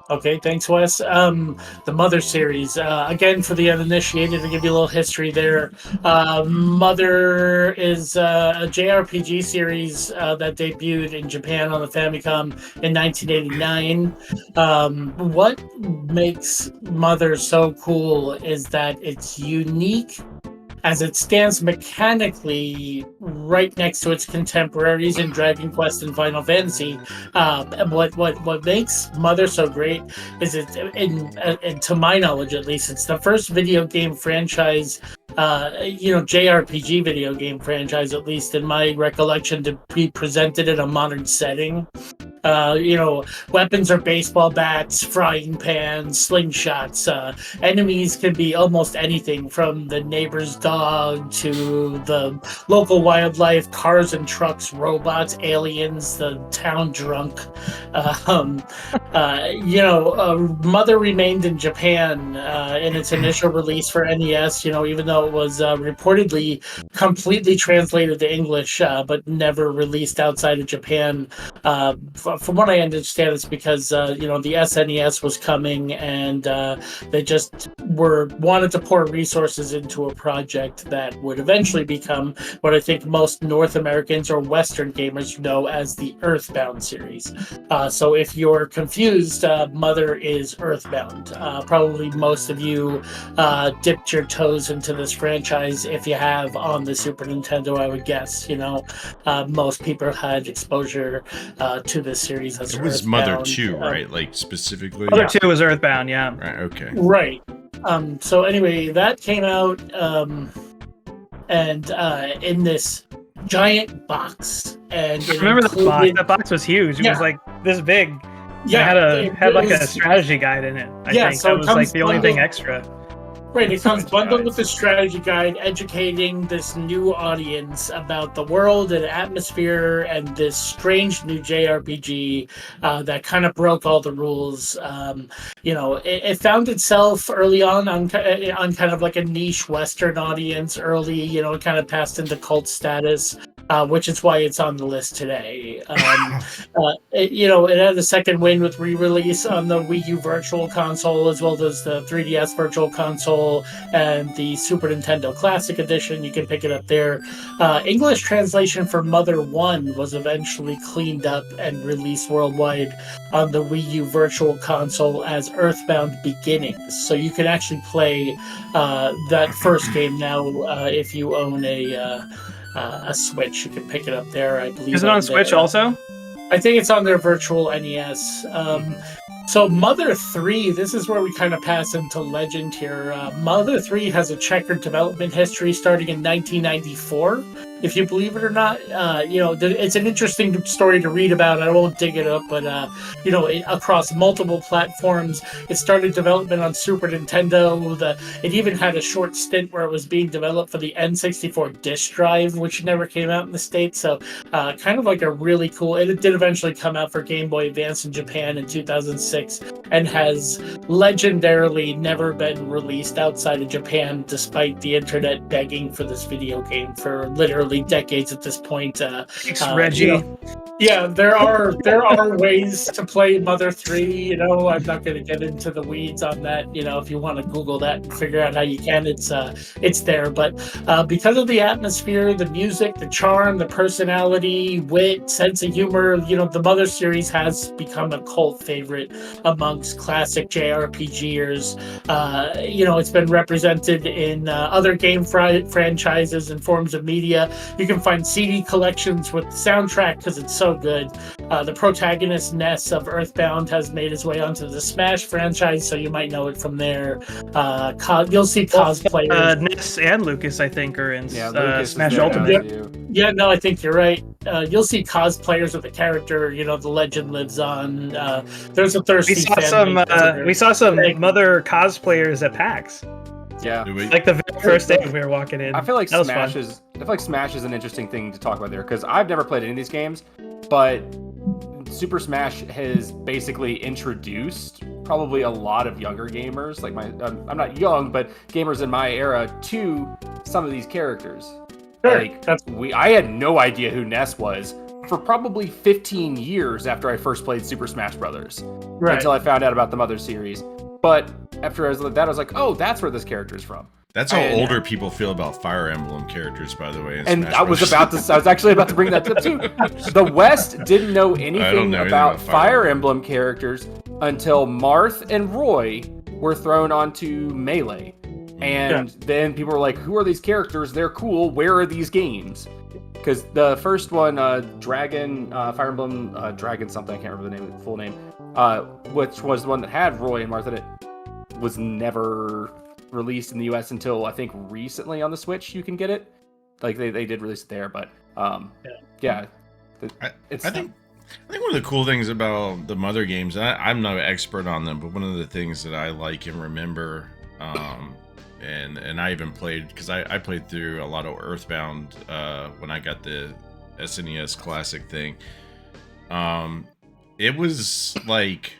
Okay, thanks, Wes. The Mother series. Again, for the uninitiated, to give you a little history there. Mother is a JRPG series that debuted in Japan on the Famicom in 1989. What makes Mother so cool is that it's unique as it stands mechanically right next to its contemporaries in Dragon Quest and Final Fantasy. What makes Mother so great is and to my knowledge at least, it's the first video game franchise, JRPG video game franchise, at least in my recollection, to be presented in a modern setting. Weapons are baseball bats, frying pans, slingshots. Enemies can be almost anything from the neighbor's dog to the local wildlife, cars and trucks, robots, aliens, the town drunk. Mother remained in Japan in its initial release for NES, even though it was reportedly completely translated to English, but never released outside of Japan. From what I understand, it's because the SNES was coming, and they just wanted to pour resources into a project that would eventually become what I think most North Americans or Western gamers know as the Earthbound series. So if you're confused, Mother is Earthbound. Probably most of you dipped your toes into this franchise if you have on the Super Nintendo, I would guess. Most people had exposure to this series as it was Earthbound. Mother 2, right? Like specifically? Mother 2 was Earthbound, yeah. Right, okay. Right. So anyway, that came out and in this giant box. And I remember the box. That box was huge. It was like this big. Yeah, it had a strategy guide in it. I think so that was like the only thing extra. Right, it comes bundled with a strategy guide educating this new audience about the world and atmosphere and this strange new JRPG that kind of broke all the rules. It found itself early on kind of like a niche Western audience early, it kind of passed into cult status. Which is why it's on the list today. It had a second win with re-release on the Wii U Virtual Console, as well as the 3DS Virtual Console and the Super Nintendo Classic Edition. You can pick it up there. English translation for Mother 1 was eventually cleaned up and released worldwide on the Wii U Virtual Console as Earthbound Beginnings. So you can actually play that first game now if you own a Switch. You can pick it up there, I believe. Is it on Switch also? I think it's on their virtual NES. So Mother 3, this is where we kind of pass into legend here. Mother 3 has a checkered development history starting in 1994. If you believe it or not, it's an interesting story to read about. I won't dig it up, but across multiple platforms, it started development on Super Nintendo. It even had a short stint where it was being developed for the N64 disk drive, which never came out in the States. So, kind of like a really cool. It did eventually come out for Game Boy Advance in Japan in 2006, and has legendarily never been released outside of Japan, despite the internet begging for this video game for literally decades at this point. Thanks, Reggie. There are ways to play Mother 3. I'm not going to get into the weeds on that. If you want to Google that and figure out how you can, it's there. But because of the atmosphere, the music, the charm, the personality, wit, sense of humor, the Mother series has become a cult favorite amongst classic JRPGers. It's been represented in other game franchises and forms of media. You can find CD collections with the soundtrack because it's so good. The protagonist Ness of Earthbound has made his way onto the Smash franchise, so you might know it from there. You'll see cosplayers. Ness and Lucas, I think, are in Smash there, Ultimate. Yeah, no, I think you're right. You'll see cosplayers of the character. The legend lives on. There's a thirsty fan. We saw some Mother cosplayers at PAX. Yeah, like the very first day we were walking in. I feel like Smash is an interesting thing to talk about there, because I've never played any of these games, but Super Smash has basically introduced probably a lot of younger gamers, like I'm not young, but gamers in my era, to some of these characters. Sure. I had no idea who Ness was for probably 15 years after I first played Super Smash Brothers. Right. Until I found out about the Mother series. But after I was like that, I was like, oh, that's where this character is from. That's how older people feel about Fire Emblem characters, by the way. And I was actually about to bring that up too. The West didn't know anything about Fire Emblem characters until Marth and Roy were thrown onto Melee. And then people were like, who are these characters? They're cool. Where are these games? Because the first one, Dragon, Fire Emblem, Dragon something, I can't remember the full name, which was the one that had Roy and Marth in it, was never released in the US until I think recently on the Switch you can get it. Like they did release it there, but I think one of the cool things about the Mother games, and I'm no expert on them, but one of the things that I like and remember, and I even played, because I played through a lot of Earthbound when I got the SNES Classic thing. It was like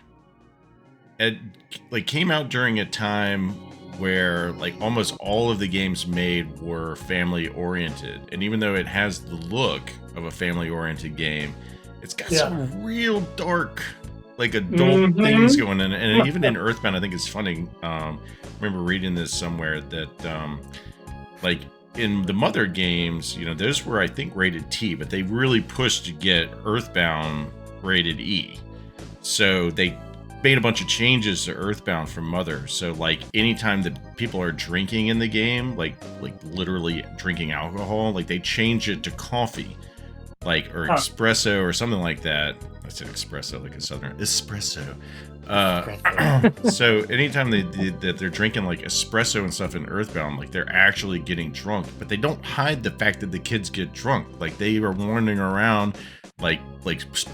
it came out during a time where like almost all of the games made were family oriented, and even though it has the look of a family oriented game, it's got some real dark, like adult things going in. And even in Earthbound, I think it's funny. I remember reading this somewhere that like in the Mother games, you know, those were I think rated T, but they really pushed to get Earthbound rated E. So they made a bunch of changes to Earthbound from Mother. So like anytime that people are drinking in the game, like literally drinking alcohol, like they change it to coffee, like, or espresso or something like that. I said espresso like a southern espresso. So anytime they're drinking like espresso and stuff in Earthbound, like they're actually getting drunk, but they don't hide the fact that the kids get drunk. Like they are wandering around like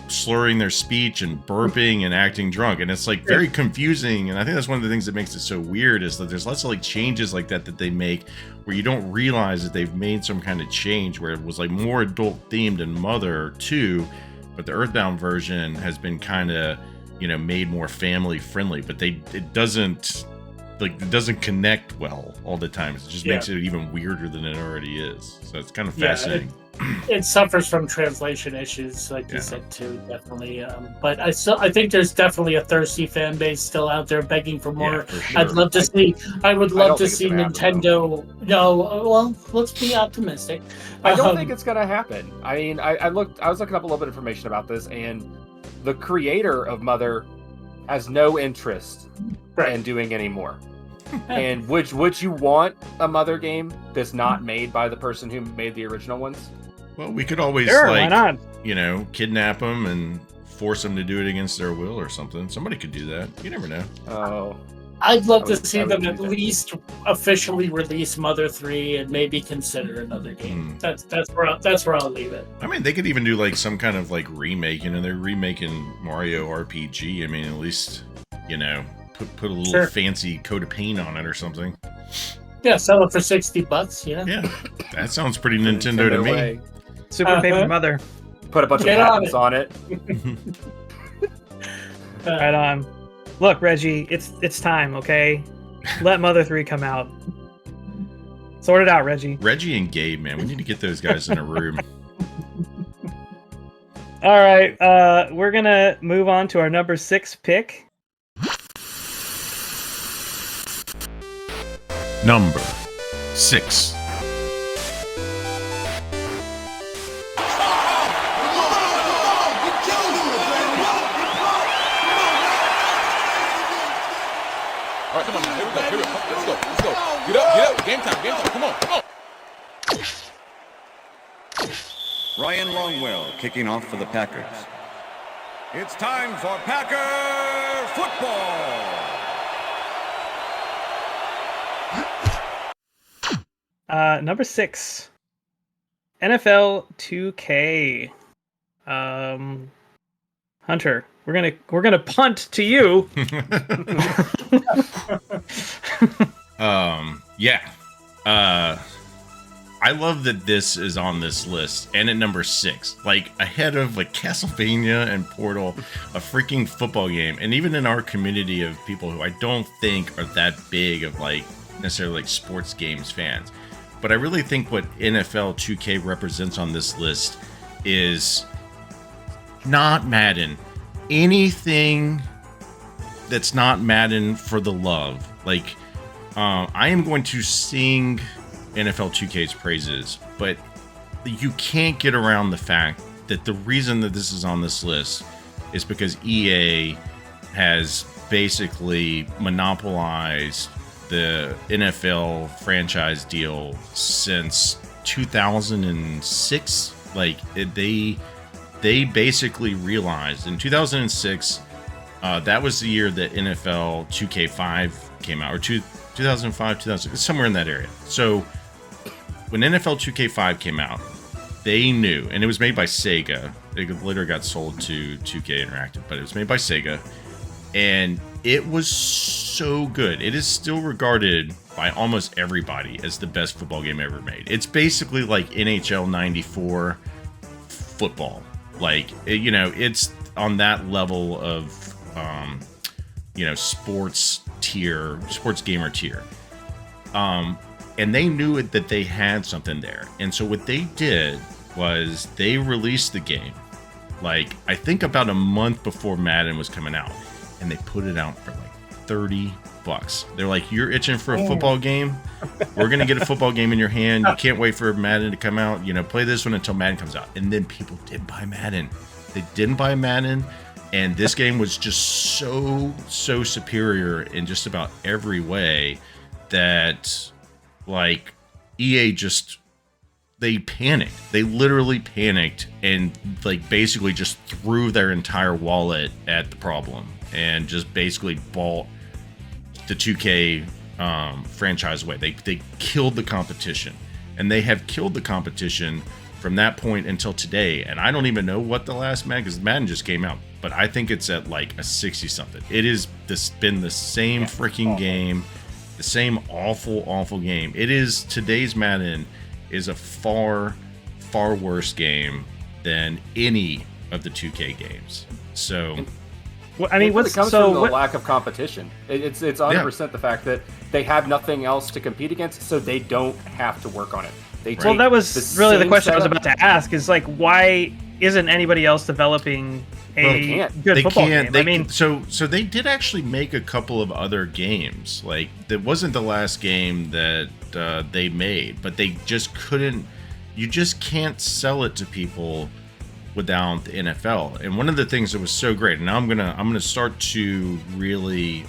slurring their speech and burping and acting drunk, and it's like very confusing. And I think that's one of the things that makes it so weird, is that there's lots of like changes like that they make where you don't realize that they've made some kind of change where it was like more adult themed in Mother 2, but the Earthbound version has been kind of, you know, made more family friendly, but it doesn't connect well all the time. It just makes it even weirder than it already is. So it's kind of fascinating. It suffers from translation issues, like you said too, definitely. But I think there's definitely a thirsty fan base still out there begging for more. For sure. I would love to see Nintendo. Well, let's be optimistic. I don't think it's gonna happen. I mean, I was looking up a little bit of information about this, and the creator of Mother has no interest in doing any more. And would you want a Mother game that's not made by the person who made the original ones? Well, we could always kidnap them and force them to do it against their will or something. Somebody could do that. You never know. Oh, I'd love to see them at least officially release Mother 3 and maybe consider another game. That's where I'll leave it. I mean, they could even do like some kind of like remake. You know, they're remaking Mario RPG. I mean, at least, you know, put a little fancy coat of paint on it or something. Yeah, sell it for $60. Yeah, that sounds pretty Nintendo to me. Super Paper Mother. Put a bunch of patents on it. Right on. Look, Reggie, it's time, okay? Let Mother 3 come out. Sort it out, Reggie. Reggie and Gabe, man, we need to get those guys in a room. All right, we're gonna move on to our number 6 pick. Number 6. All right, come on now. Here we go. Let's go. Get up. Game time. Come on. Ryan Longwell kicking off for the Packers. It's time for Packer football. Number 6, NFL 2K. Hunter, we're gonna punt to you. I love that this is on this list and at number 6, like ahead of like Castlevania and Portal, a freaking football game. And even in our community of people who I don't think are that big of like necessarily like sports games fans, but I really think what NFL 2K represents on this list is not Madden, anything that's not Madden for the love. Like, I am going to sing NFL 2K's praises, but you can't get around the fact that the reason that this is on this list is because EA has basically monopolized the NFL franchise deal since 2006. Like, they basically realized in 2006, that was the year that NFL 2K5 came out, or 2005, 2006, somewhere in that area. So when NFL 2K5 came out, they knew, and it was made by Sega. It later got sold to 2K Interactive, but it was made by Sega, and it was so good. It is still regarded by almost everybody as the best football game ever made. It's basically like NHL 94 football. Like, it's on that level of, sports gamer tier. And they knew that they had something there. And so what they did was they released the game, like, I think about a month before Madden was coming out, and they put it out for like $30. They're like, you're itching for a football game? We're going to get a football game in your hand. You can't wait for Madden to come out. Play this one until Madden comes out. And then people did buy Madden. They didn't buy Madden. And this game was just so superior in just about every way that, like, EA just, they panicked. They literally panicked and, like, basically just threw their entire wallet at the problem and just basically bought the 2K franchise away. They killed the competition, and they have killed the competition from that point until today. And I don't even know what the last Madden, because Madden just came out, but I think it's at like a 60 something. It is been the same freaking game, the same awful game. It is, today's Madden is a far worse game than any of the 2K games. So, well, I mean, it comes from the lack of competition. It's 100% the fact that they have nothing else to compete against, so they don't have to work on it. Well, that was really the question I was about to ask. Is like, why isn't anybody else developing a good football game? So they did actually make a couple of other games. Like, that wasn't the last game that they made, but they just couldn't. You just can't sell it to people without the NFL. And one of the things that was so great, and now I'm gonna start to really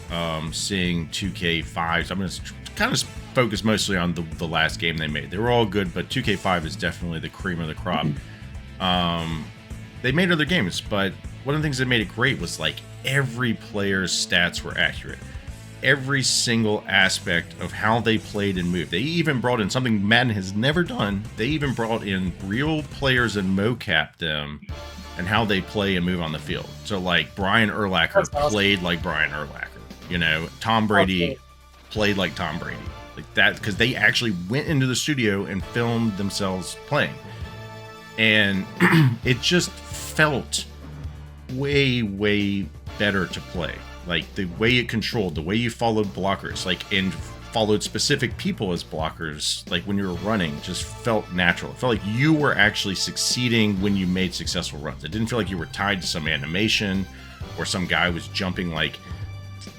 seeing 2K5s. I'm gonna kind of focus mostly on the last game they made. They were all good, but 2K5 is definitely the cream of the crop. They made other games, but one of the things that made it great was, like, every player's stats were accurate. Every single aspect of how they played and moved. They even brought in something Madden has never done. They even brought in real players and mocap them and how they play and move on the field. So, like, Brian Urlacher played like Brian Urlacher. Tom Brady played like Tom Brady. Like that, because they actually went into the studio and filmed themselves playing. And it just felt way better to play. Like, the way it controlled, the way you followed blockers, like, and followed specific people as blockers, like when you were running, just felt natural. It felt like you were actually succeeding when you made successful runs. It didn't feel like you were tied to some animation or some guy was jumping like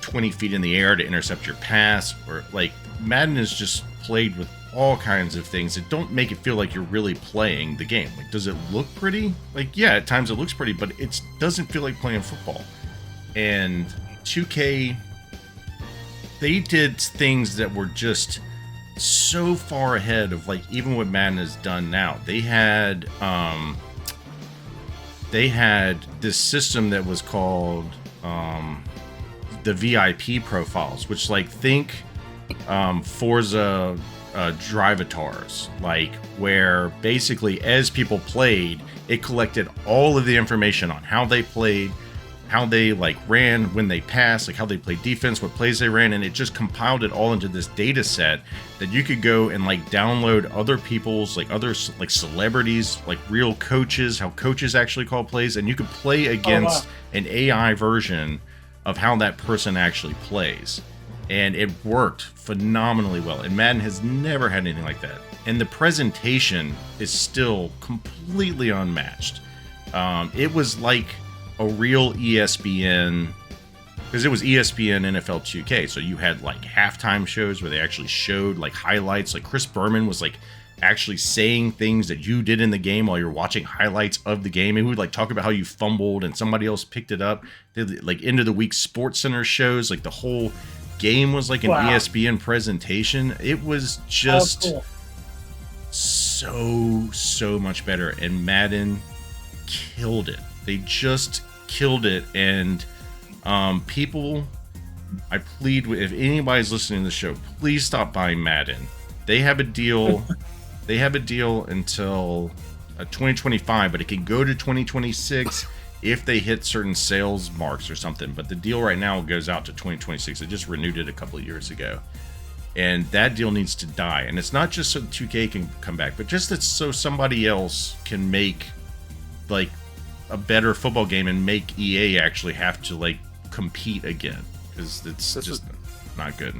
20 feet in the air to intercept your pass. Or, like, Madden is just played with all kinds of things that don't make it feel like you're really playing the game. Like, does it look pretty? Like, yeah, at times it looks pretty, but it doesn't feel like playing football. And 2K, they did things that were just so far ahead of, like, even what Madden has done now. They had this system that was called the VIP profiles, which, like, think Forza Drivatars, like, where basically as people played, it collected all of the information on how they played, how they, like, ran, when they passed, like how they played defense, what plays they ran, and it just compiled it all into this data set that you could go and, like, download other people's, like, other, like, celebrities, like real coaches, how coaches actually call plays, and you could play against an AI version of how that person actually plays. And it worked phenomenally well. And Madden has never had anything like that. And the presentation is still completely unmatched. It was like a real ESPN, because it was ESPN NFL 2K. So you had like halftime shows where they actually showed like highlights. Like Chris Berman was like actually saying things that you did in the game while you're watching highlights of the game. And he would like talk about how you fumbled and somebody else picked it up. Did like end of the week Sports Center shows. Like the whole game was like an ESPN presentation. It was just so much better. And Madden killed it. They just killed it. And people, I plead with, if anybody's listening to the show, please stop buying Madden. They have a deal. They have a deal until 2025, but it can go to 2026 if they hit certain sales marks or something. But the deal right now goes out to 2026. They just renewed it a couple of years ago. And that deal needs to die. And it's not just so 2K can come back, but just that so somebody else can make like a better football game and make EA actually have to like compete again, because it's just not good.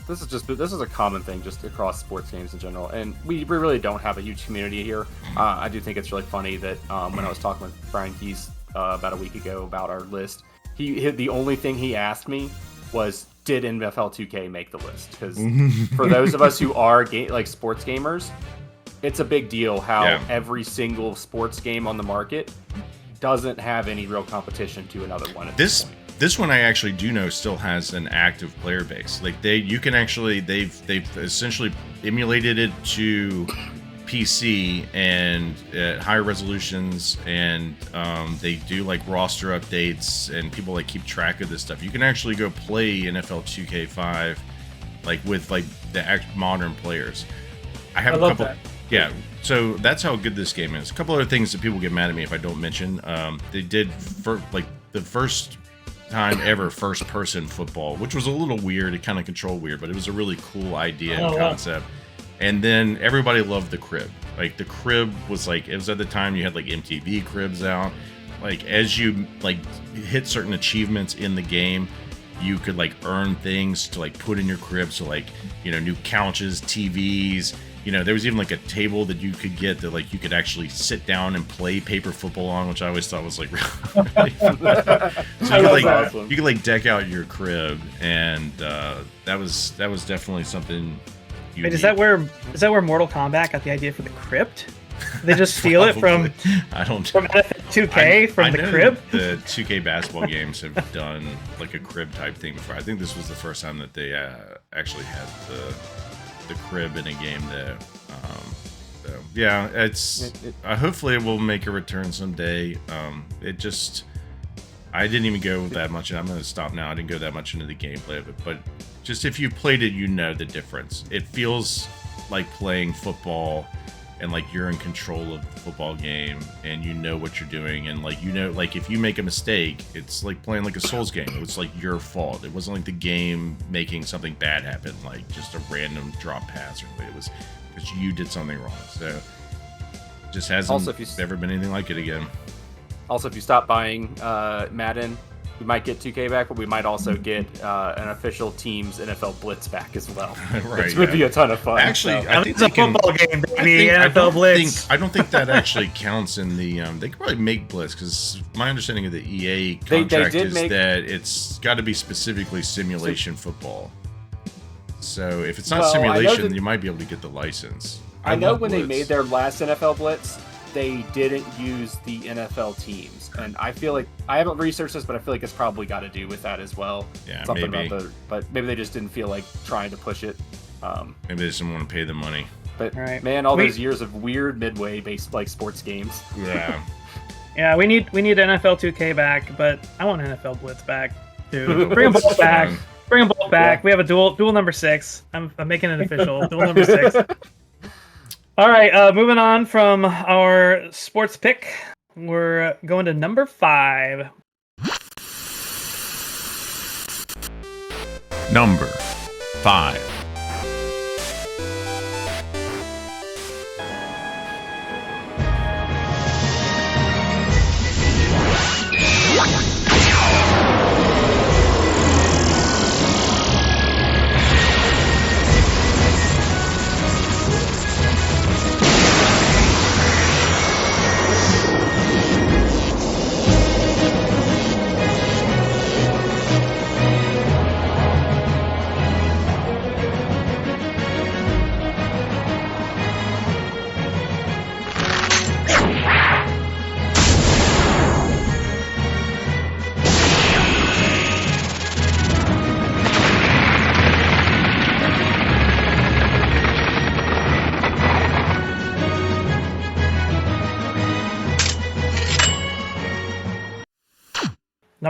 This is a common thing just across sports games in general, and we really don't have a huge community here. I do think it's really funny that when I was talking with Brian Keys about a week ago about our list, the only thing he asked me was, did NFL 2K make the list? Because for those of us who are sports gamers, it's a big deal how every single sports game on the market doesn't have any real competition to another one. This one I actually do know still has an active player base. Like they've essentially emulated it to PC and at higher resolutions, and they do like roster updates, and people like keep track of this stuff. You can actually go play NFL 2K5 like with like the modern players. I have a couple. Yeah, so that's how good this game is. A couple other things that people get mad at me if I don't mention. They did for like the first time ever first person football, which was a little weird. It kind of controlled weird, but it was a really cool idea and concept. And then everybody loved the crib. Like the crib was like, it was at the time you had like MTV cribs out. Like as you like hit certain achievements in the game, you could like earn things to like put in your crib. So like, you know, new couches, TVs, you know, there was even like a table that you could get that like you could actually sit down and play paper football on, which I always thought was like really so you could like deck out your crib, and that was definitely something unique. Wait, is that where Mortal Kombat got the idea for the crypt? They just steal it from from 2K from the crib? The 2K basketball games have done like a crib type thing before. I think this was the first time that they actually had the crib in a game. That so, yeah, it's hopefully it will make a return someday. I didn't even go that much, and I'm going to stop now. I didn't go that much into the gameplay of it, but just if you played it, you know the difference. It feels like playing football, and like you're in control of the football game, and you know what you're doing, and like you know, like if you make a mistake, it's like playing like a Souls game. It was like your fault. It wasn't like the game making something bad happen, like just a random drop pass or something. It was because you did something wrong. So just hasn't ever been anything like it again. Also, if you stop buying Madden, we might get 2K back, but we might also get an official team's NFL Blitz back as well. Right, which would be a ton of fun. Actually, so. I think it's a football game, baby. NFL Blitz. I don't think that actually counts in the. They could probably make Blitz, because my understanding of the EA contract is that it's got to be specifically simulation football. So if it's not simulation, you might be able to get the license. I know when they made their last NFL Blitz, they didn't use the NFL teams, and I feel like I haven't researched this, but I feel like it's probably got to do with that as well. Yeah, something maybe. But maybe they just didn't feel like trying to push it. Maybe they just didn't want to pay the money. But man, all those years of weird midway-based like sports games. Yeah. Yeah, we need NFL 2K back, but I want NFL Blitz back too. Bring them both back. Bring them both back. Yeah. We have a dual number 6. I'm making it official. Dual number 6. All right, moving on from our sports pick, we're going to number 5. Number 5.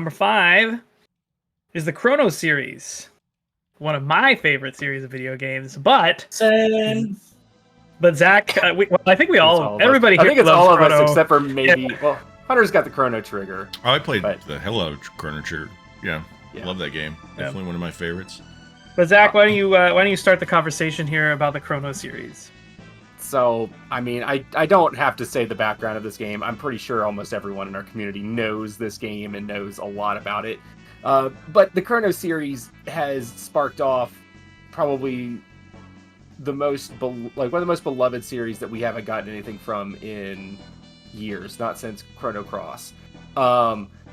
Number 5 is the Chrono series. One of my favorite series of video games, but Zach, I think everybody here I think it's loves all of Chrono. us except for maybe, well, Hunter's got the Chrono Trigger. Oh, I played the hell out of Chrono Trigger. Yeah, love that game. Definitely one of my favorites. But Zach, why don't you start the conversation here about the Chrono series? So, I mean, I don't have to say the background of this game. I'm pretty sure almost everyone in our community knows this game and knows a lot about it. But the Chrono series has sparked off probably the most one of the most beloved series that we haven't gotten anything from in years, not since Chrono Cross.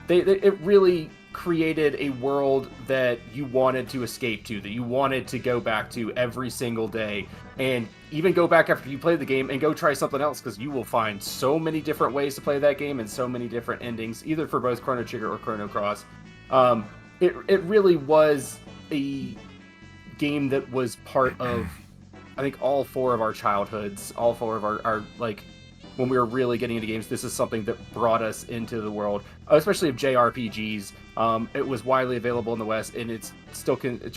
It really created a world that you wanted to escape to, that you wanted to go back to every single day, and even go back after you play the game and go try something else, because you will find so many different ways to play that game and so many different endings, either for both Chrono Trigger or Chrono Cross. It really was a game that was part of, I think, all 4 of our childhoods, all 4 of our like, when we were really getting into games, this is something that brought us into the world, especially of JRPGs. It was widely available in the West, and it's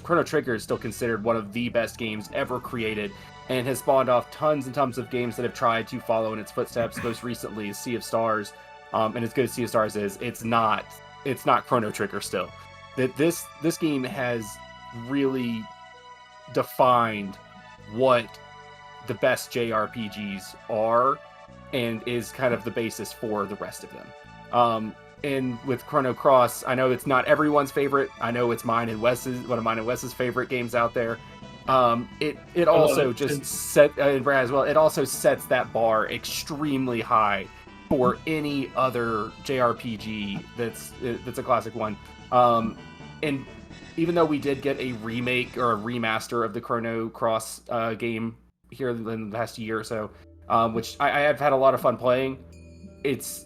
Chrono Trigger is still considered one of the best games ever created, and has spawned off tons and tons of games that have tried to follow in its footsteps. Most recently is Sea of Stars, and as good as Sea of Stars is, it's not Chrono Trigger still. That this game has really defined what the best JRPGs are, and is kind of the basis for the rest of them. And with Chrono Cross, I know it's not everyone's favorite. I know it's one of mine and Wes's favorite games out there. It also just set, and Brad as well, it also sets that bar extremely high for any other JRPG that's a classic one. And even though we did get a remake or a remaster of the Chrono Cross game here in the past year or so, which I have had a lot of fun playing, it's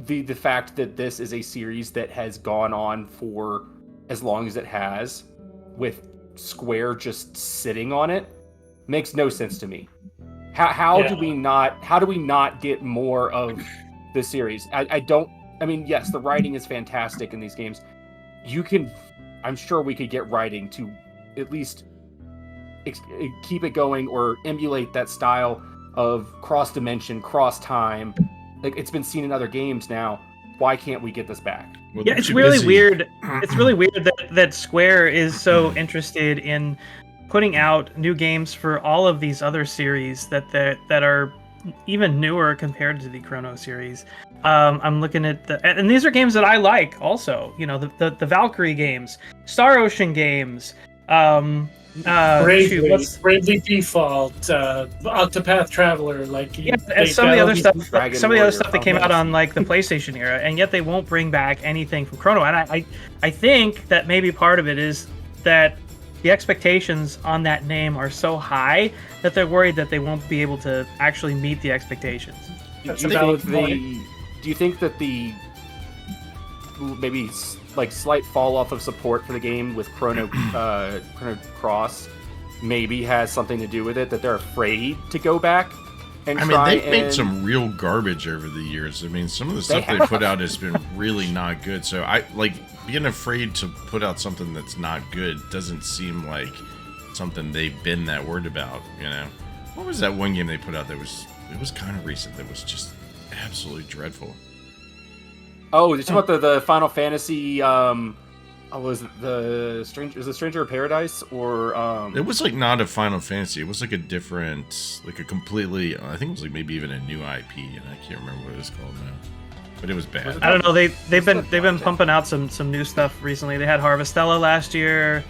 the fact that this is a series that has gone on for as long as it has, with Square just sitting on it, makes no sense to me. How do we not get more of the series? I mean, yes, the writing is fantastic in these games. I'm sure we could get writing to at least keep it going, or emulate that style of cross-dimension, cross-time. Like, it's been seen in other games now. Why can't we get this back? Well, yeah, it's really weird. It's really weird that Square is so interested in putting out new games for all of these other series that are even newer compared to the Chrono series. I'm looking at and these are games that I like also. You know, the Valkyrie games, Star Ocean games, Bravely Default, Octopath Traveler, like, yeah, and some of the other stuff that came out on like the PlayStation era, and yet they won't bring back anything from Chrono. And I think that maybe part of it is that the expectations on that name are so high that they're worried that they won't be able to actually meet the expectations. Do you think that the maybe like slight fall off of support for the game with Chrono Cross maybe has something to do with it, that they're afraid to go back and they've made some real garbage over the years. I mean, some of the stuff they put out has been really not good. So I like being afraid to put out something that's not good doesn't seem like something they've been that worried about, you know. What was that one game they put out that was kind of recent that was just absolutely dreadful? Oh, you're talking about the Final Fantasy, was it the Stranger of Paradise, or It was like not a Final Fantasy. It was like a different, like a completely, I think it was like maybe even a new IP, and I can't remember what it was called now. But it was bad. I don't know. They've been pumping out some new stuff recently. They had Harvestella last year.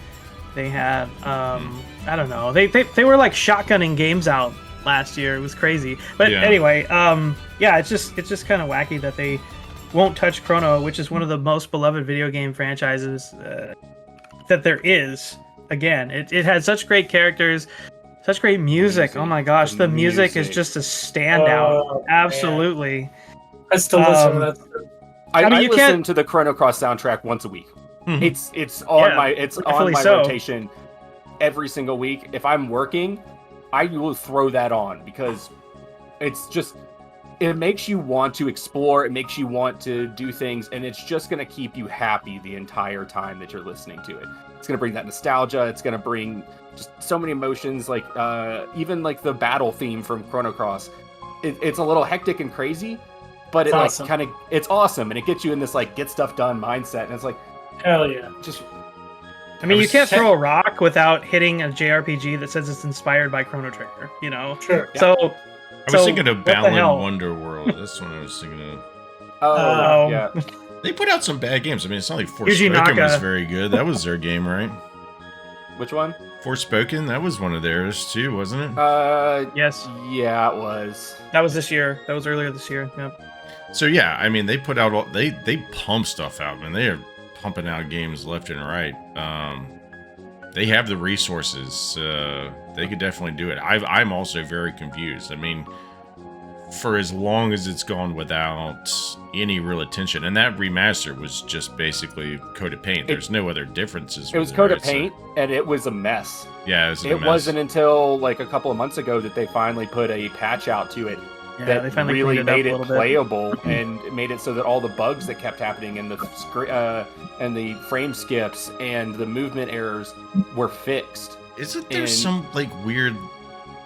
They had I don't know. They were like shotgunning games out last year. It was crazy. But anyway, it's just kind of wacky that they won't touch Chrono, which is one of the most beloved video game franchises that there is. Again, it had such great characters, such great music. Oh my gosh, the music is just a standout. Absolutely. Man. I still listen to that. I listen to the Chrono Cross soundtrack once a week. Mm-hmm. It's on my rotation every single week. If I'm working, I will throw that on because it's just it makes you want to explore. It makes you want to do things, and it's just going to keep you happy the entire time that you're listening to it. It's going to bring that nostalgia. It's going to bring just so many emotions, like even like the battle theme from Chrono Cross. It's a little hectic and crazy, but it's awesome. It's awesome, and it gets you in this like get stuff done mindset, and it's like, hell yeah. Just, I mean, you can't throw a rock without hitting a JRPG that says it's inspired by Chrono Trigger, you know? Sure. So I was thinking of Balan Wonderworld. That's what I was thinking of. Oh, yeah. They put out some bad games. I mean, it's not like Forspoken was very good. That was their game, right? Which one? Forspoken. That was one of theirs too, wasn't it? Yes. Yeah, it was. That was this year. That was earlier this year. Yep. So yeah, I mean, they put out they pump stuff out, man. They are pumping out games left and right. They have the resources. They could definitely do it. I'm also very confused. I mean, for as long as it's gone without any real attention, and that remaster was just basically coat of paint. There's no other differences. It was coat of paint, and it was a mess. Yeah, it wasn't until like a couple of months ago that they finally put a patch out to it. Yeah, that really made it playable and made it so that all the bugs that kept happening and the frame skips and the movement errors were fixed. Isn't there some like weird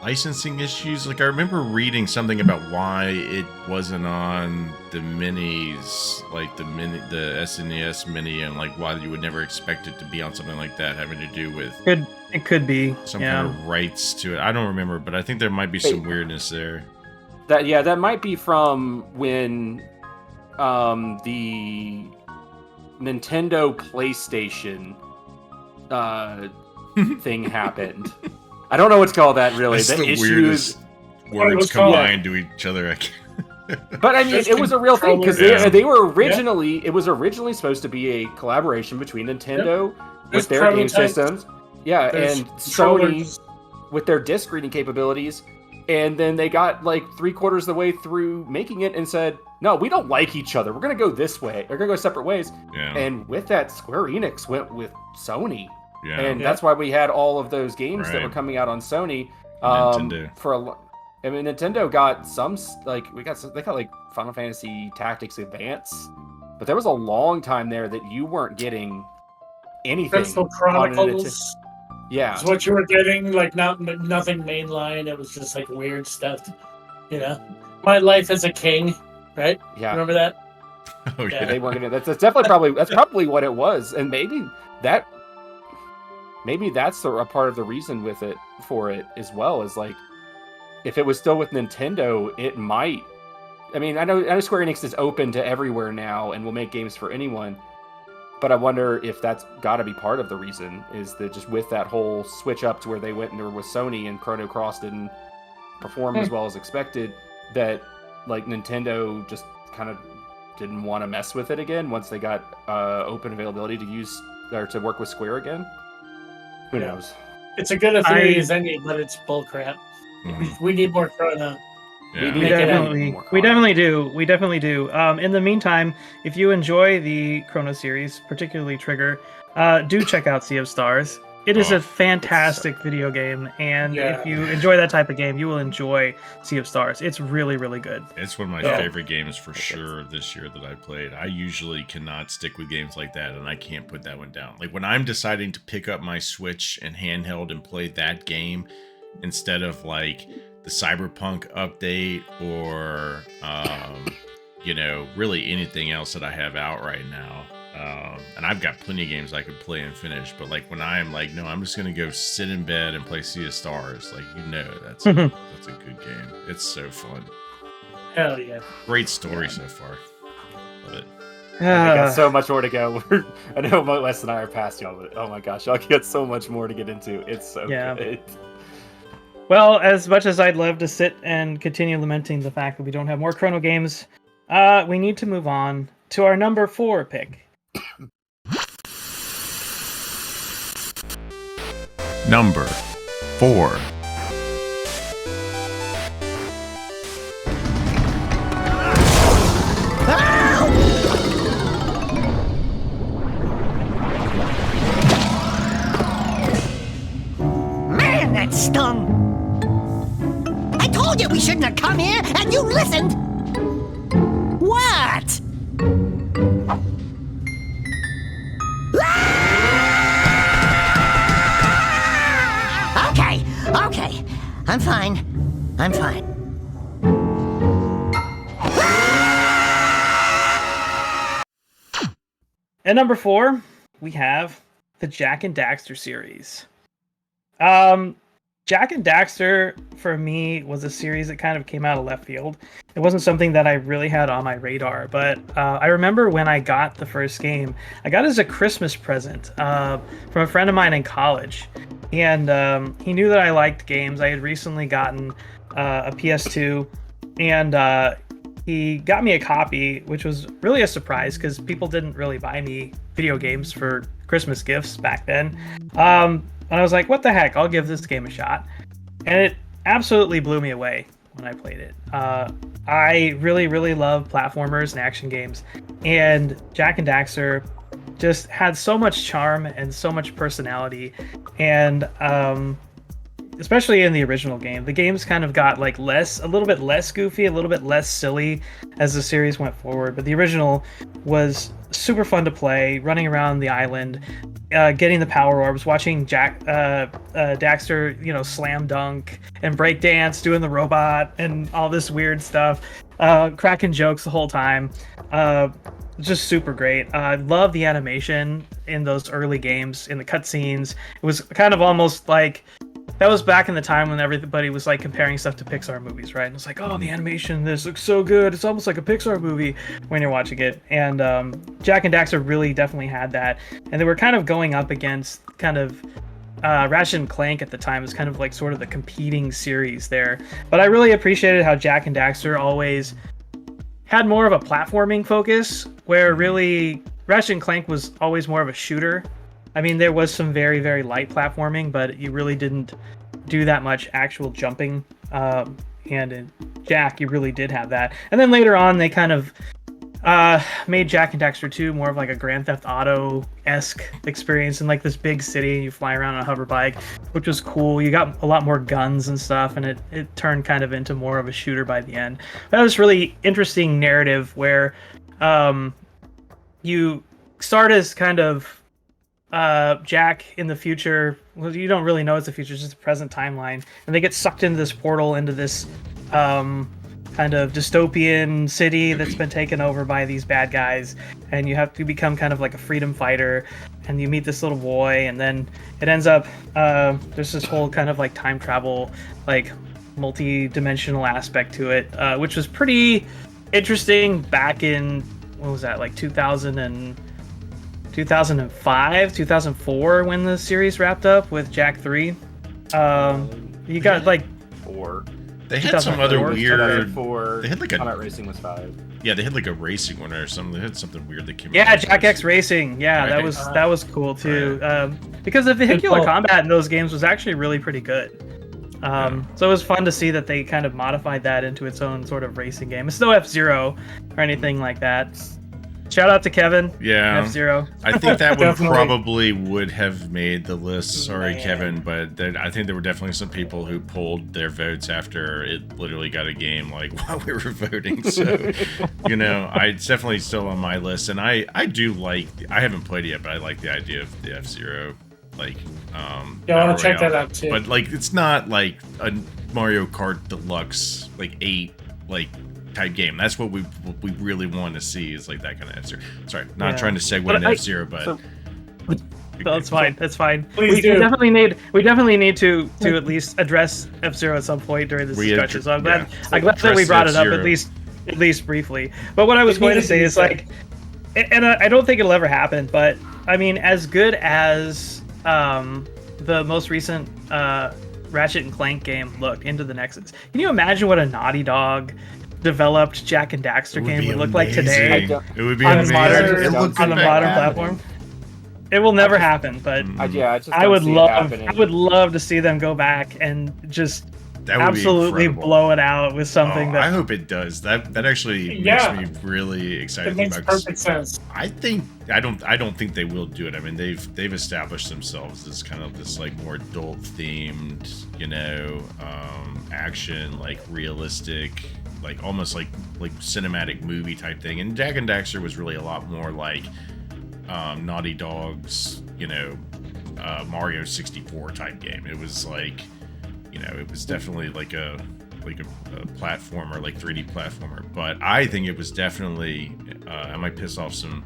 licensing issues? Like I remember reading something about why it wasn't on the minis, like the SNES mini, and like why you would never expect it to be on something like that, having to do with it could be some kind of rights to it. I don't remember, but I think there might be some weirdness there. That might be from when the Nintendo PlayStation thing happened. I don't know what's called that really. That's the weirdest words combined to each other. But I mean, it was a real thing because they were originally. Yeah. It was originally supposed to be a collaboration between Nintendo with their game systems, and Sony with their disc reading capabilities. And then they got like 3/4 of the way through making it and said, "No, we don't like each other. We're gonna go this way. We're gonna go separate ways." Yeah. And with that, Square Enix went with Sony. Yeah. And that's why we had all of those games that were coming out on Sony. Nintendo. Nintendo got some they got like Final Fantasy Tactics Advance, but there was a long time there that you weren't getting anything. Crystal Chronicles. Yeah, it's what you were getting, like nothing mainline. It was just like weird stuff, you know. My Life as a King, right? Yeah, remember that? Oh yeah, they weren't gonna. That's definitely probably what it was, and maybe that's a part of the reason for it as well. Is like if it was still with Nintendo, it might. I mean, I know Square Enix is open to everywhere now and will make games for anyone. But I wonder if that's got to be part of the reason, is that just with that whole switch up to where they went and were with Sony and Chrono Cross didn't perform as well as expected, that like Nintendo just kind of didn't want to mess with it again once they got open availability to use or to work with Square again. Who knows? It's a good theory as any, but it's bullcrap. Mm-hmm. We need more Chrono. Yeah. We definitely do. In the meantime, if you enjoy the Chrono series, particularly Trigger, do check out Sea of Stars. It is a fantastic video game, and if you enjoy that type of game, you will enjoy Sea of Stars. It's really, really good. It's one of my favorite games for sure this year that I played. I usually cannot stick with games like that, and I can't put that one down. Like when I'm deciding to pick up my Switch and handheld and play that game instead of like the Cyberpunk update or really anything else that I have out right now, and I've got plenty of games I could play and finish, but like when I'm like, no, I'm just gonna go sit in bed and play Sea of Stars, like that's a good game. It's so fun. Hell yeah. Great story so far. Love it. We got so much more to go. I know Wes and I are past y'all, but oh my gosh, y'all get so much more to get into. It's so good. Well, as much as I'd love to sit and continue lamenting the fact that we don't have more Chrono games, we need to move on to our number 4 pick. Number 4. Man, that stung! I told you we shouldn't have come here, and you listened! that? Okay. I'm fine. At number 4, we have the Jak and Daxter series. Jak and Daxter, for me, was a series that kind of came out of left field. It wasn't something that I really had on my radar, but I remember when I got the first game, I got it as a Christmas present from a friend of mine in college. And he knew that I liked games. I had recently gotten a PS2, and he got me a copy, which was really a surprise because people didn't really buy me video games for Christmas gifts back then. And I was like, what the heck? I'll give this game a shot. And it absolutely blew me away when I played it. I really, really love platformers and action games. And Jak and Daxter just had so much charm and so much personality. And especially in the original game, the games kind of got like a little bit less goofy, a little bit less silly as the series went forward. But the original was super fun to play, running around the island, getting the power orbs, watching Daxter, slam dunk and break dance, doing the robot and all this weird stuff, cracking jokes the whole time. Just super great. I love the animation in those early games, in the cutscenes. It was kind of almost like, that was back in the time when everybody was like comparing stuff to Pixar movies, right? And it's like, oh, the animation, this looks so good. It's almost like a Pixar movie when you're watching it. And Jak and Daxter really definitely had that. And they were kind of going up against kind of Ratchet and Clank at the time. Was kind of like sort of the competing series there. But I really appreciated how Jak and Daxter always had more of a platforming focus, where really Ratchet and Clank was always more of a shooter. I mean, there was some very, very light platforming, but you really didn't do that much actual jumping. And in Jak, you really did have that. And then later on, they kind of made Jak and Daxter 2 more of like a Grand Theft Auto-esque experience in like this big city, and you fly around on a hover bike, which was cool. You got a lot more guns and stuff, and it turned kind of into more of a shooter by the end. That was really interesting narrative where you start as kind of Jak in the future. Well, you don't really know it's the future, it's just the present timeline, and they get sucked into this portal, into this kind of dystopian city that's been taken over by these bad guys, and you have to become kind of like a freedom fighter, and you meet this little boy, and then it ends up there's this whole kind of like time travel, like multi-dimensional aspect to it, which was pretty interesting back in, what was that, like 2005, 2004, when the series wrapped up with Jak 3. You got like 4. They had some other weird. 4. They had like Combat Racing was 5. Yeah, they had like a racing one or something. They had something weird that came. Yeah, Jak X Racing. Yeah, right. that was cool too. Because the vehicular combat in those games was actually really pretty good. So it was fun to see that they kind of modified that into its own sort of racing game. It's no F-Zero or anything like that. Shout out to Kevin. Yeah, F-Zero. I think that one probably would have made the list. Sorry, Kevin, but I think there were definitely some people who pulled their votes after it literally got a game, like while we were voting. So, it's definitely still on my list, and I do like. I haven't played it yet, but I like the idea of the F-Zero, like. Yeah, I want to check that out too. But like, it's not like a Mario Kart Deluxe, like 8, like. Type game. That's what we really want to see, is like that kind of F-Zero. Sorry, not trying to segue into F-Zero, but no, that's fine. That's fine. Please we definitely need to at least address F-Zero at some point during this discussion. So I'm glad that we brought it up at least briefly. But what I was going to say is like, and I don't think it'll ever happen, but I mean, as good as the most recent Ratchet and Clank game looked, Into the Nexus, can you imagine what a Naughty Dog developed Jak and Daxter game would look like today? It would be amazing. On a modern platform. It will never happen, but I would love to see them go back and just absolutely blow it out with something that I hope it does. That actually makes me really excited. It makes perfect sense. I don't think they will do it. I mean, they've established themselves as kind of this like more adult themed, action, like realistic like almost like cinematic movie type thing. And Jak and Daxter was really a lot more like Naughty Dog's, Mario 64 type game. It was like, it was definitely like a platformer, like 3D platformer. But I think it was definitely, I might piss off some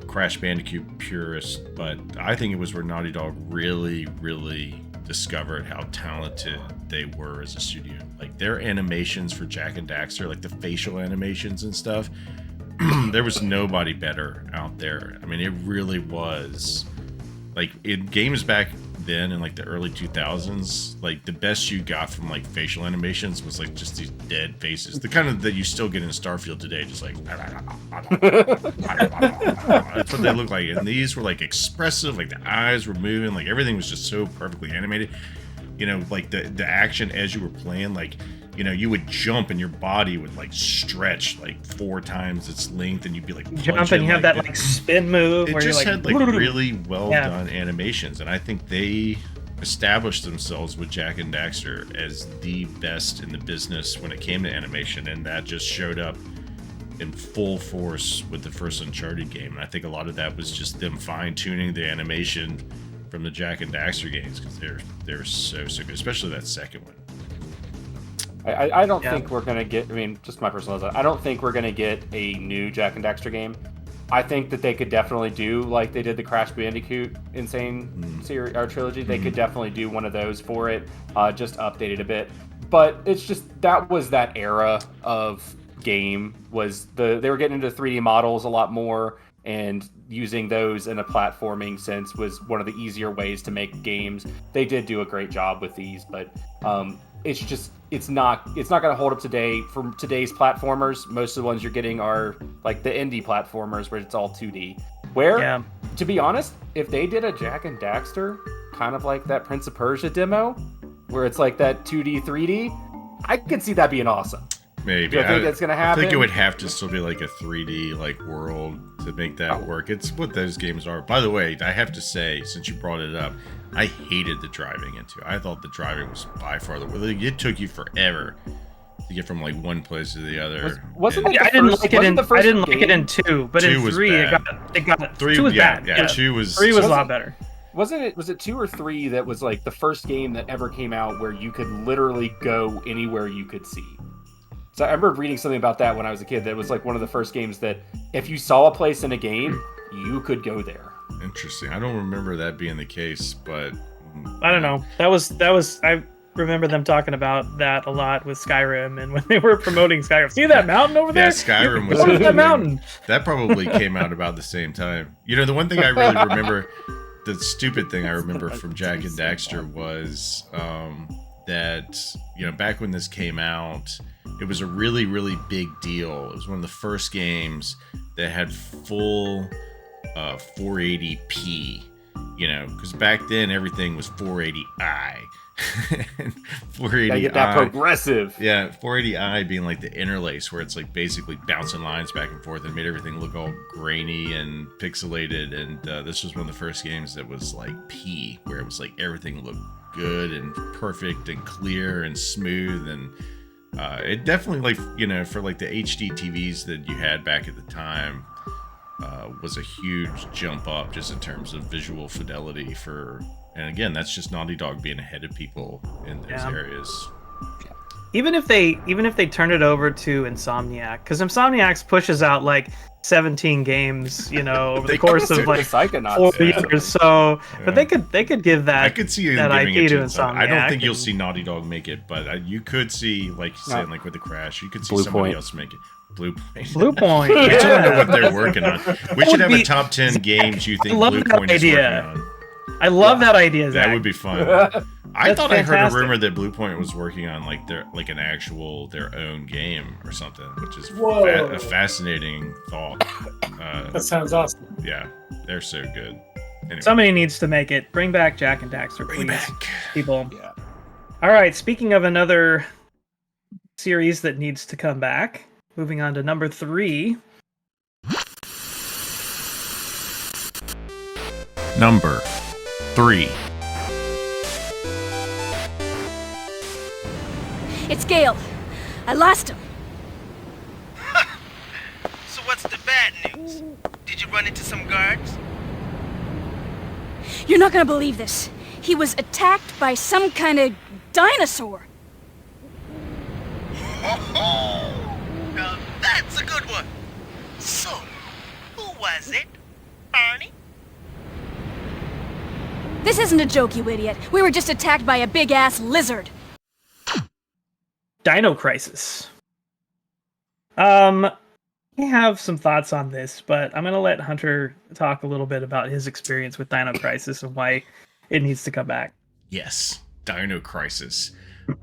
Crash Bandicoot purists, but I think it was where Naughty Dog really, really discovered how talented they were as a studio. Like their animations for Jak and Daxter, like the facial animations and stuff, there was nobody better out there. I mean, it really was like in games back then in like the early 2000s, like the best you got from like facial animations was like just these dead faces, the kind of that you still get in Starfield today, just like that's what they look like. And these were like expressive, like the eyes were moving, like everything was just so perfectly animated. Like the action as you were playing, like you would jump and your body would like stretch like 4 times its length, and you'd be like jump and you have that like spin move. It where just you're had like really well done animations, and I think they established themselves with Jak and Daxter as the best in the business when it came to animation, and that just showed up in full force with the first Uncharted game. And I think a lot of that was just them fine-tuning the animation from the Jak and Daxter games, because they're so good, especially that second one. I don't think we're gonna get. I mean, just my personal. I don't think we're gonna get a new Jak and Daxter game. I think that they could definitely do like they did the Crash Bandicoot Insane series or trilogy. They could definitely do one of those for it, just updated a bit. But it's just that was that era of game. They were getting into 3D models a lot more, and using those in a platforming sense was one of the easier ways to make games. They did do a great job with these, but it's not going to hold up today for today's platformers. Most of the ones you're getting are like the indie platformers where it's all 2D. Where, to be honest, if they did a Jak and Daxter, kind of like that Prince of Persia demo, where it's like that 2D, 3D, I could see that being awesome. Maybe. Do I think that's going to happen? I think it would have to still be like a 3D like world to make that work. It's what those games are. By the way, I have to say, since you brought it up, I hated the driving into it. I thought the driving was by far it took you forever to get from like one place to the other. I didn't like it in 2, but in 3 it got 2 was bad. Yeah, 2 was 3 was a lot better. Was it 2 or 3 that was like the first game that ever came out where you could literally go anywhere you could see? So I remember reading something about that when I was a kid. That was like one of the first games that if you saw a place in a game, you could go there. Interesting. I don't remember that being the case, but I don't know. That was I remember them talking about that a lot with Skyrim, and when they were promoting Skyrim. See that mountain over there? Yeah, Skyrim was that mountain. That probably came out about the same time. The one thing I really remember, the stupid thing I remember from Jak and Daxter was that back when this came out, it was a really, really big deal. It was one of the first games that had full 480p, because back then everything was 480i. 480i. Get that progressive. Yeah, 480i being like the interlace, where it's like basically bouncing lines back and forth and made everything look all grainy and pixelated. And this was one of the first games that was like P, where it was like everything looked good and perfect and clear and smooth, and it definitely, like, for like the HD TVs that you had back at the time, was a huge jump up just in terms of visual fidelity and again, that's just Naughty Dog being ahead of people in those areas. Even if they turn it over to Insomniac, because Insomniac pushes out like 17 games, over the course of like 4 years. So, but they could give that. I could see that giving IP it to Insomniac. I don't think you'll see Naughty Dog make it, but you could see, like you said, like with the Crash, you could see somebody else make it. Blue Point. I don't know what they're working on. We should have a top 10 games you think Blue Point is working on. I love that idea, Zach. That would be fun. I thought I heard a rumor that Blue Point was working on like their own game or something, which is a fascinating thought. That sounds awesome. Yeah, they're so good. Anyway. Somebody needs to make it. Bring back Jak and Daxter, please. Bring back people. Yeah. All right. Speaking of another series that needs to come back, moving on to number 3. Number 3. It's Gale. I lost him. So what's the bad news? Did you run into some guards? You're not gonna believe this. He was attacked by some kind of dinosaur. Now that's a good one. So, who was it? Barney? This isn't a joke, you idiot. We were just attacked by a big-ass lizard. Dino Crisis. I have some thoughts on this, but I'm going to let Hunter talk a little bit about his experience with Dino Crisis and why it needs to come back. Yes, Dino Crisis.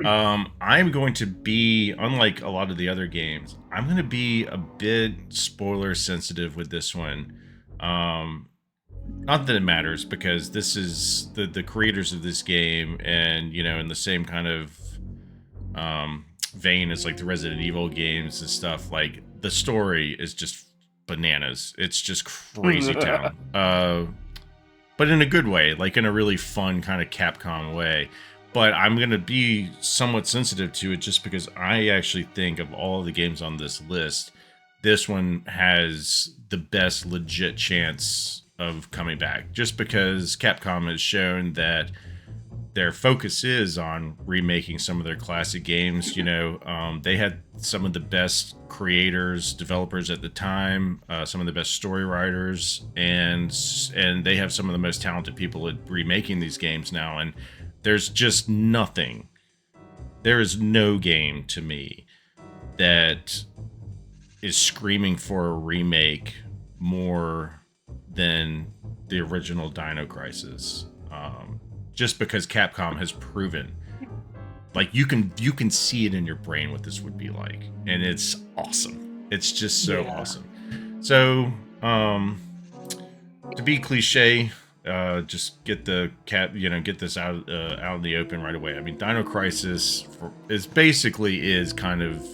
I'm going to be, unlike a lot of the other games, I'm going to be a bit spoiler sensitive with this one. Not that it matters, because this is the creators of this game, and in the same kind of vein as like the Resident Evil games and stuff. Like, the story is just bananas. It's just crazy town. But in a good way, like in a really fun kind of Capcom way. But I'm going to be somewhat sensitive to it just because I actually think of all the games on this list, this one has the best legit chance of coming back. Just because Capcom has shown that their focus is on remaking some of their classic games. They had some of the best creators, developers at the time, some of the best story writers, and they have some of the most talented people at remaking these games now. And there's just nothing. There is no game to me that is screaming for a remake more than the original Dino Crisis. Just because Capcom has proven, like, you can see it in your brain what this would be like, and it's awesome. It's just so awesome. So, to be cliche, just get the get this out in the open right away. I mean, Dino Crisis is kind of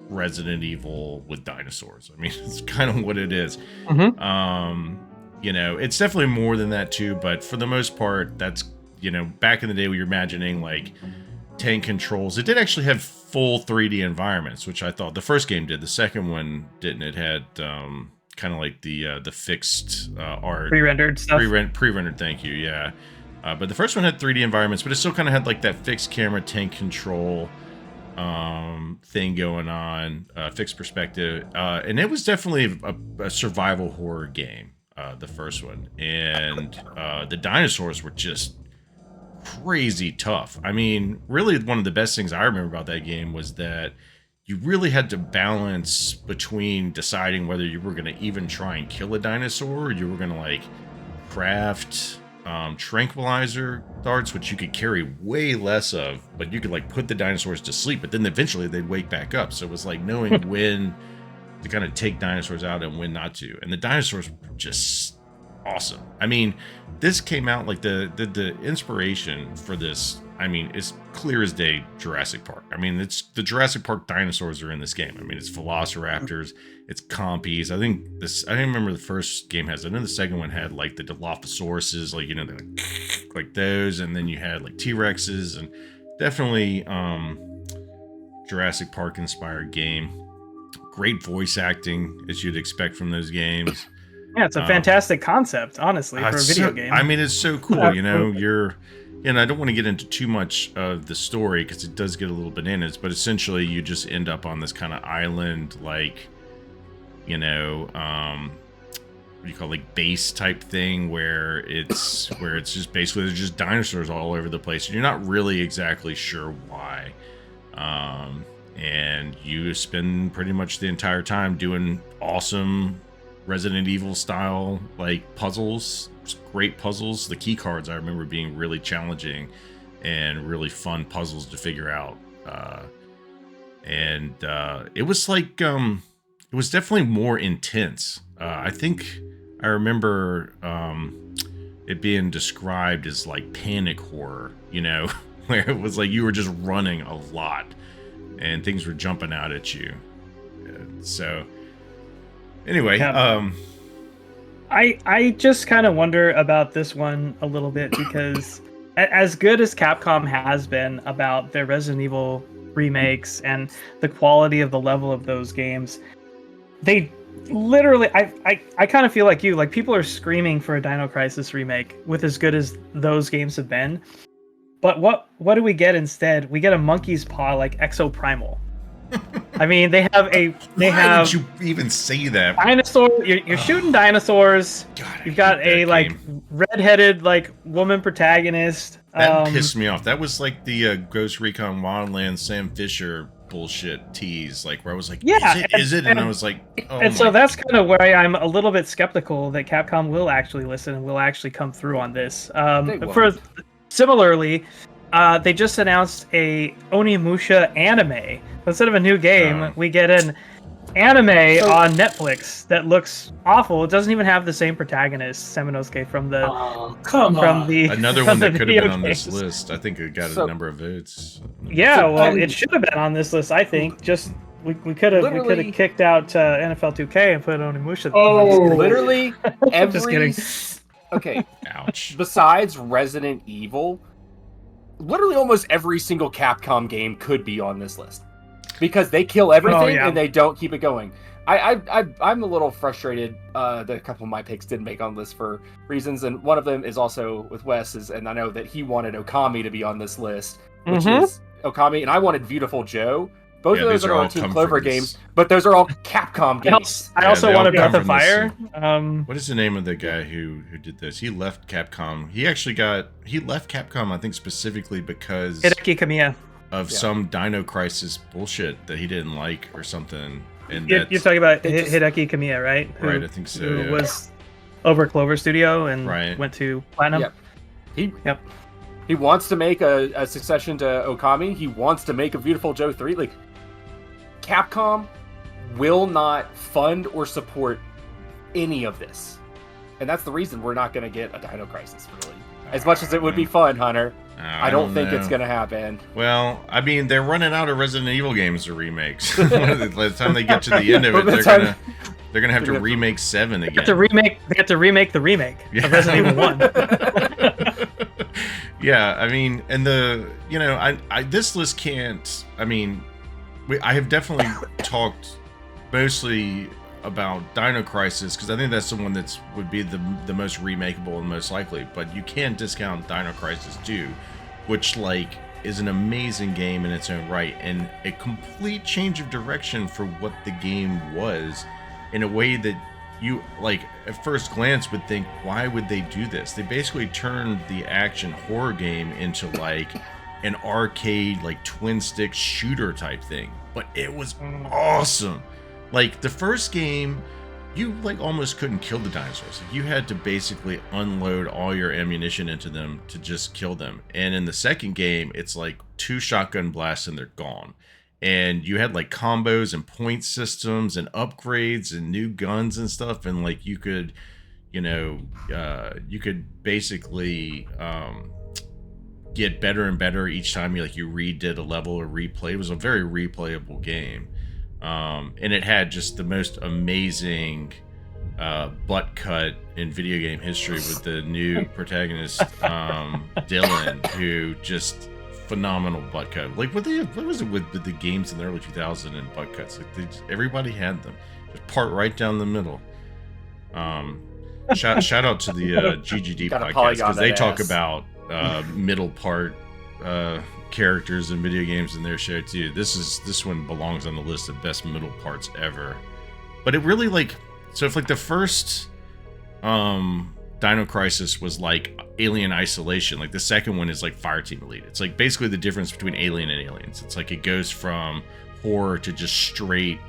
Resident Evil with dinosaurs. I mean, it's kind of what it is. Mm-hmm. It's definitely more than that too, but for the most part, that's, back in the day we were imagining like tank controls. It did actually have full 3D environments, which I thought the first game did. The second one didn't. It had kind of like the fixed art, pre-rendered stuff. Pre-rendered, thank you. Yeah. But the first one had 3D environments, but it still kind of had like that fixed camera tank control thing going on, fixed perspective, and it was definitely a survival horror game, the first one. And the dinosaurs were just crazy tough. I mean, really one of the best things I remember about that game was that you really had to balance between deciding whether you were going to even try and kill a dinosaur, or you were going to like craft tranquilizer darts, which you could carry way less of, but you could like put the dinosaurs to sleep, but then eventually they'd wake back up. So it was like knowing when to kind of take dinosaurs out and when not to. And the dinosaurs were just awesome. I mean, this came out like the inspiration for this, I mean, it's clear as day Jurassic Park. I mean, it's the Jurassic Park dinosaurs are in this game. I mean, it's velociraptors, it's compies. I think I didn't remember the first game has. I know the second one had like the Dilophosaurus, like, like those, and then you had like T-Rexes, and definitely Jurassic Park inspired game. Great voice acting, as you'd expect from those games. Yeah, it's a fantastic concept, honestly, for a video game. I mean, it's so cool. I don't want to get into too much of the story because it does get a little bananas, but essentially you just end up on this kind of island, like, what do you call it, like base type thing, where it's just basically there's just dinosaurs all over the place, and you're not really exactly sure why. And you spend pretty much the entire time doing awesome Resident Evil style like puzzles, great puzzles. The key cards I remember being really challenging and really fun puzzles to figure out. And it was like it was definitely more intense. I think I remember it being described as like panic horror, where it was like you were just running a lot and things were jumping out at you. So anyway, I just kind of wonder about this one a little bit because as good as Capcom has been about their Resident Evil remakes and the quality of the level of those games, they literally, I kind of feel like you, like people are screaming for a Dino Crisis remake with as good as those games have been. But what do we get instead? We get a monkey's paw like Exo Primal. I mean, they have Why would you even say that? Dinosaur. You're shooting dinosaurs. God, you've got a like redheaded like woman protagonist. That pissed me off. That was like the Ghost Recon Wildlands Sam Fisher bullshit tease, like where I was like, yeah, is it? And I was like, oh. And so that's kind of where I'm a little bit skeptical that Capcom will actually listen and will actually come through on this. Similarly, they just announced a Onimusha anime. Instead of a new game, we get an anime on Netflix that looks awful. It doesn't even have the same protagonist, Seminosuke, from the another one that could have been on this list. I think it got a number of votes. Yeah, well, it should have been on this list. I think we could have kicked out NFL 2K and put Onimusha. Literally every. Just kidding. Okay. Ouch. Besides Resident Evil, literally almost every single Capcom game could be on this list because they kill everything and they don't keep it going. I'm a little frustrated that a couple of my picks didn't make on the list for reasons, and one of them is also with Wes, and I know that he wanted Okami to be on this list, which is Okami, and I wanted Beautiful Joe. Both of those are all Team Clover games, but those are all Capcom games. I also wanted Breath of Fire. What is the name of the guy who did this? He left Capcom. He left Capcom, I think, specifically because Hideki Kamiya of some Dino Crisis bullshit that he didn't like or something. And you're talking about Hideki Kamiya, right? Right, I think so. Who was over Clover Studio and went to Platinum. Yep. He wants to make a succession to Okami. He wants to make a Beautiful Joe 3. Like, Capcom will not fund or support any of this. And that's the reason we're not going to get a Dino Crisis, really. As much as it would be fun, Hunter, I don't think it's going to happen. Well, I mean, they're running out of Resident Evil games or remakes. By the time they get to the end of it, they're gonna have to remake 7 again. They have to remake the remake of Resident Evil 1. Yeah, I mean, and this list can't. I mean, I have definitely talked mostly about Dino Crisis because I think that's the one that would be the most remakeable and most likely. But you can't discount Dino Crisis 2, which is an amazing game in its own right and a complete change of direction for what the game was, in a way that you at first glance would think, why would they do this? They basically turned the action horror game into an arcade twin stick shooter type thing, but it was awesome. The first game, you almost couldn't kill the dinosaurs. You had to basically unload all your ammunition into them to just kill them. And in the second game, it's 2 shotgun blasts and they're gone. And you had combos and point systems and upgrades and new guns and stuff, and you could basically get better and better each time you redid a level or replay. It was a very replayable game. And it had just the most amazing butt cut in video game history with the new protagonist, Dylan, who just phenomenal butt cut. What was it with the games in the early 2000s and butt cuts? Everybody had them, just part right down the middle. Shout out to the GGD podcast because they talk about middle part characters in video games in their show too. This one belongs on the list of best middle parts ever. But it really so if the first Dino Crisis was Alien Isolation, the second one is Fireteam Elite. It's basically the difference between Alien and Aliens. It's it goes from horror to just straight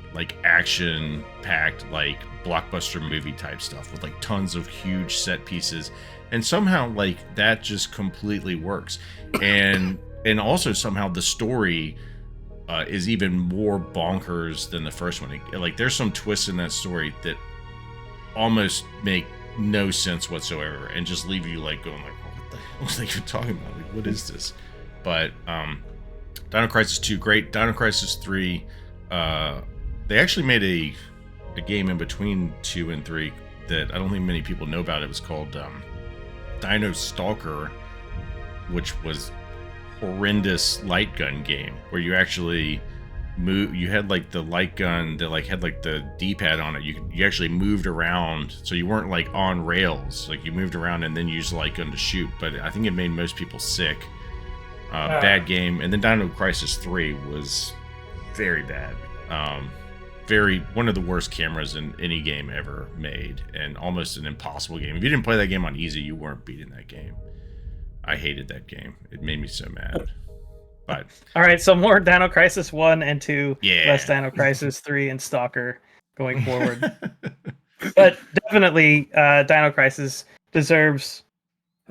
action packed blockbuster movie type stuff with tons of huge set pieces, and somehow that just completely works. And also somehow the story is even more bonkers than the first one. There's some twists in that story that almost make no sense whatsoever and just leave you going what the hell are they talking about? What is this? But Dino Crisis 2, great. Dino Crisis 3, they actually made a game in between 2 and 3 that I don't think many people know about. It was called Dino Stalker, which was horrendous light gun game where you actually you had like the light gun that like had like the D-pad on it. You actually moved around, so you weren't like on rails. Like you moved around and then used the light gun to shoot. But I think it made most people sick. Bad game. And then Dino Crisis 3 was very bad. One of the worst cameras in any game ever made, and almost an impossible game. If you didn't play that game on easy, you weren't beating that game. I hated that game. It made me so mad. But all right, so more Dino Crisis 1 and 2, yeah. less Dino Crisis 3 and Stalker going forward. But definitely Dino Crisis deserves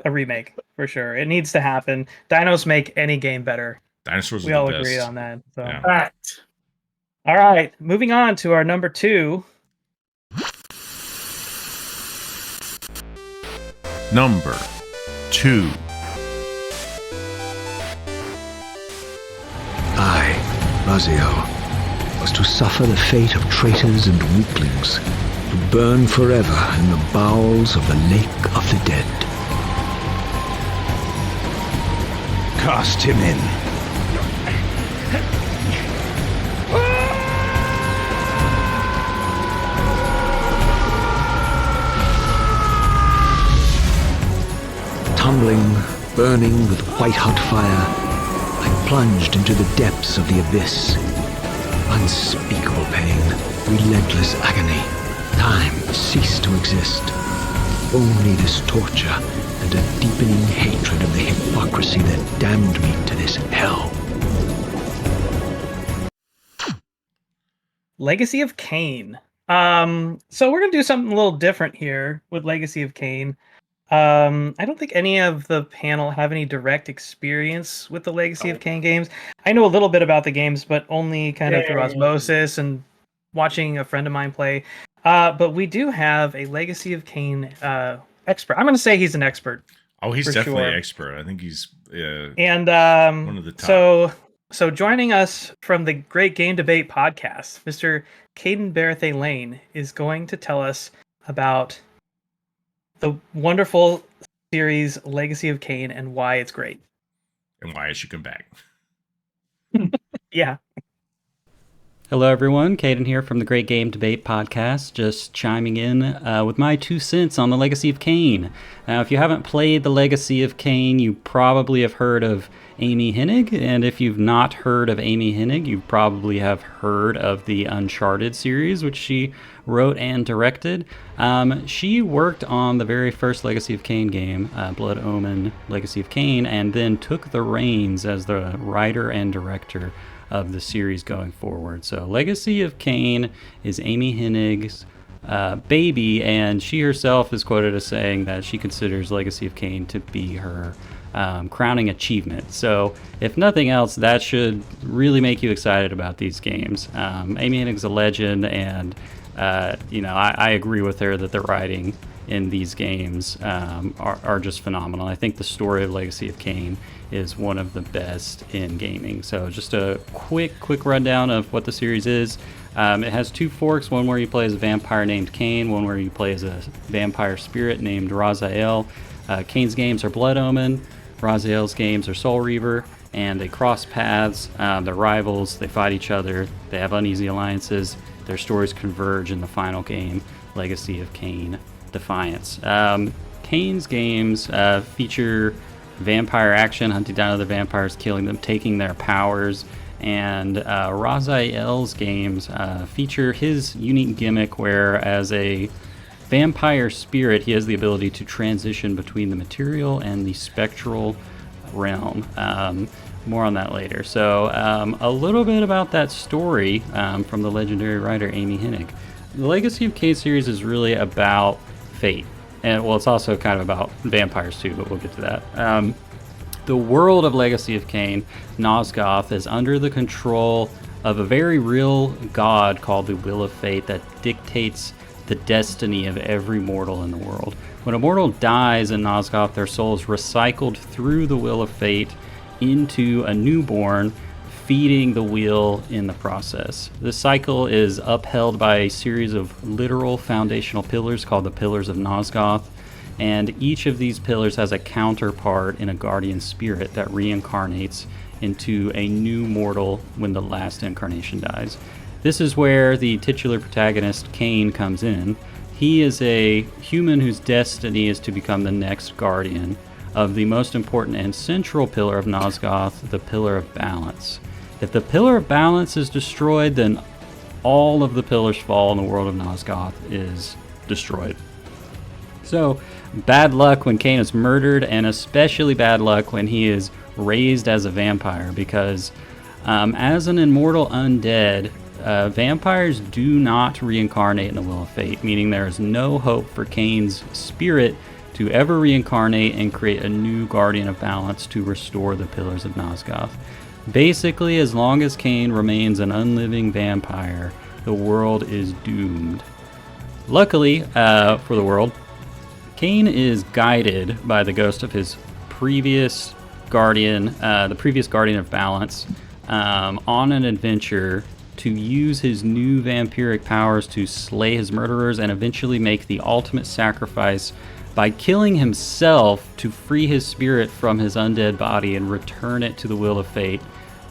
a remake for sure. It needs to happen. Dinos make any game better. Dinosaurs we are all the best. agree on that. So. Yeah. Fact. All right, moving on to our number 2. Number 2. I, Raziel, was to suffer the fate of traitors and weaklings, to burn forever in the bowels of the Lake of the Dead. Cast him in. Tumbling, burning with white-hot fire, I plunged into the depths of the abyss. Unspeakable pain, relentless agony. Time ceased to exist. Only this torture and a deepening hatred of the hypocrisy that damned me to this hell. Legacy of Kain. So we're going to do something a little different here with Legacy of Kain. I don't think any of the panel have any direct experience with the Legacy of Kain games. I know a little bit about the games, but only kind of through osmosis and watching a friend of mine play. But we do have a Legacy of Kain expert. I'm going to say he's an expert. Oh, he's definitely an expert. I think he's and one of the top. So joining us from the Great Game Debate Podcast, Mr. Caden Barathay Lane is going to tell us about the wonderful series Legacy of Kain and why it's great. And why it should come back. Yeah. Hello, everyone. Caden here from the Great Game Debate Podcast, just chiming in with my 2 cents on the Legacy of Kain. Now, if you haven't played the Legacy of Kain, you probably have heard of Amy Hennig, and if you've not heard of Amy Hennig, you probably have heard of the Uncharted series, which she wrote and directed. She worked on the very first Legacy of Kain game, Blood Omen Legacy of Kain, and then took the reins as the writer and director of the series going forward. So Legacy of Kain is Amy Hennig's baby, and she herself is quoted as saying that she considers Legacy of Kain to be her crowning achievement. So if nothing else, that should really make you excited about these games. Amy Hennig's a legend, and I agree with her that the writing in these games are just phenomenal. I think the story of Legacy of Kain is one of the best in gaming. So just a quick rundown of what the series is. It has 2 forks, one where you play as a vampire named Kain, one where you play as a vampire spirit named Raziel. Kain's games are Blood Omen, Raziel's games are Soul Reaver, and they cross paths. They're rivals, they fight each other, they have uneasy alliances, their stories converge in the final game, Legacy of Kain Defiance. Kain's games feature vampire action, hunting down other vampires, killing them, taking their powers, and Raziel's games feature his unique gimmick where as a vampire spirit he has the ability to transition between the material and the spectral realm. More on that later. So a little bit about that story from the legendary writer Amy Hennig. The Legacy of Kain series is really about fate. And well, it's also kind of about vampires too, but we'll get to that. The world of Legacy of Kain, Nosgoth, is under the control of a very real god called the Will of Fate that dictates the destiny of every mortal in the world. When a mortal dies in Nosgoth, their soul is recycled through the Will of Fate into a newborn, feeding the wheel in the process. This cycle is upheld by a series of literal foundational pillars called the Pillars of Nosgoth, and each of these pillars has a counterpart in a guardian spirit that reincarnates into a new mortal when the last incarnation dies. This is where the titular protagonist, Kain, comes in. He is a human whose destiny is to become the next guardian of the most important and central pillar of Nosgoth, the Pillar of Balance. If the Pillar of Balance is destroyed, then all of the pillars fall and the world of Nosgoth is destroyed. So, bad luck when Kain is murdered, and especially bad luck when he is raised as a vampire, because as an immortal undead, vampires do not reincarnate in the Will of Fate, meaning there is no hope for Kain's spirit to ever reincarnate and create a new Guardian of Balance to restore the Pillars of Nosgoth. Basically, as long as Kain remains an unliving vampire, the world is doomed. Luckily for the world, Kain is guided by the ghost of his previous guardian, the previous Guardian of Balance, on an adventure to use his new vampiric powers to slay his murderers and eventually make the ultimate sacrifice by killing himself to free his spirit from his undead body and return it to the Will of Fate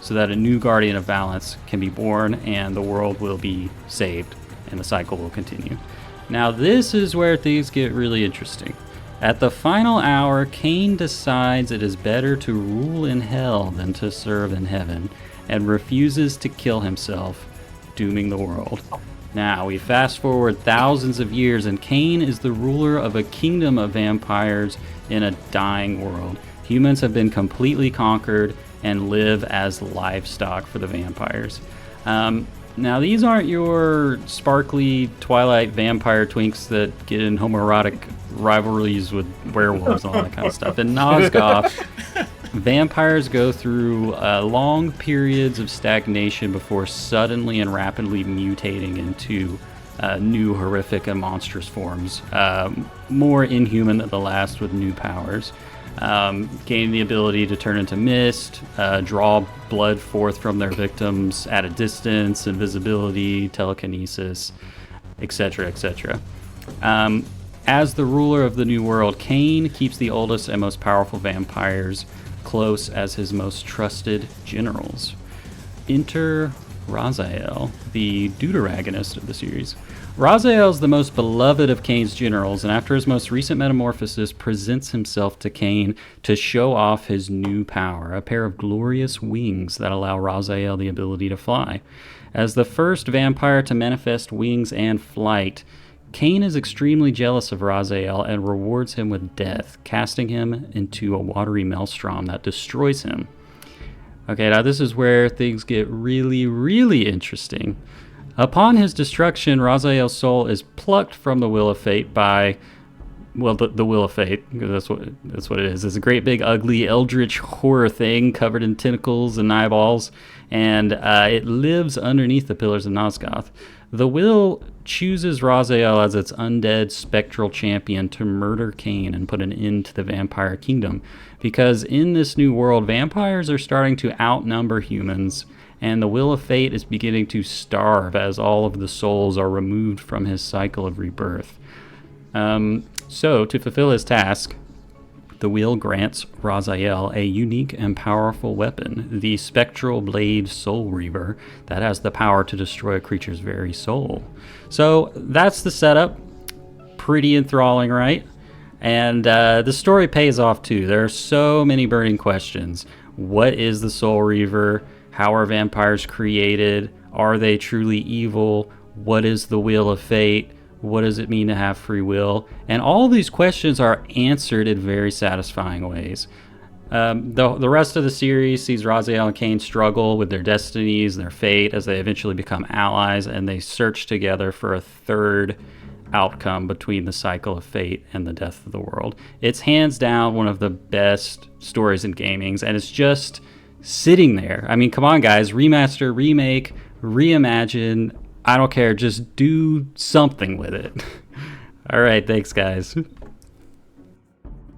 so that a new Guardian of Balance can be born and the world will be saved and the cycle will continue. Now this is where things get really interesting. At the final hour, Kain decides it is better to rule in hell than to serve in heaven, and refuses to kill himself, dooming the world. Now, we fast forward thousands of years, and Kain is the ruler of a kingdom of vampires in a dying world. Humans have been completely conquered and live as livestock for the vampires. Now, these aren't your sparkly Twilight vampire twinks that get in homoerotic rivalries with werewolves and all that kind of stuff. In Nosgoth, vampires go through long periods of stagnation before suddenly and rapidly mutating into new horrific and monstrous forms, more inhuman than the last with new powers. Gaining the ability to turn into mist, draw blood forth from their victims at a distance, invisibility, telekinesis, etc., etc. As the ruler of the New World, Kain keeps the oldest and most powerful vampires close as his most trusted generals. Enter Raziel, the deuteragonist of the series. Raziel is the most beloved of Kain's generals, and after his most recent metamorphosis, presents himself to Kain to show off his new power, a pair of glorious wings that allow Raziel the ability to fly. As the first vampire to manifest wings and flight, Kain is extremely jealous of Raziel and rewards him with death, casting him into a watery maelstrom that destroys him. Okay, now this is where things get really, really interesting. Upon his destruction, Raziel's soul is plucked from the Will of Fate by, well, the Will of Fate, because that's what it is. It's a great big ugly eldritch horror thing covered in tentacles and eyeballs, and it lives underneath the Pillars of Nosgoth. The Will chooses Raziel as its undead spectral champion to murder Kain and put an end to the vampire kingdom, because in this new world, vampires are starting to outnumber humans, and the Will of Fate is beginning to starve as all of the souls are removed from his cycle of rebirth. So, to fulfill his task, the Will grants Raziel a unique and powerful weapon, the Spectral Blade Soul Reaver, that has the power to destroy a creature's very soul. So, that's the setup. Pretty enthralling, right? And the story pays off too. There are so many burning questions. What is the Soul Reaver? How are vampires created? Are they truly evil? What is the Wheel of Fate? What does it mean to have free will? And all these questions are answered in very satisfying ways. The rest of the series sees Raziel and Kain struggle with their destinies and their fate as they eventually become allies, and they search together for a third outcome between the cycle of fate and the death of the world. It's hands down one of the best stories in gaming, and it's just sitting there. I mean, come on, guys. Remaster, remake, reimagine. I don't care. Just do something with it. All right. Thanks, guys.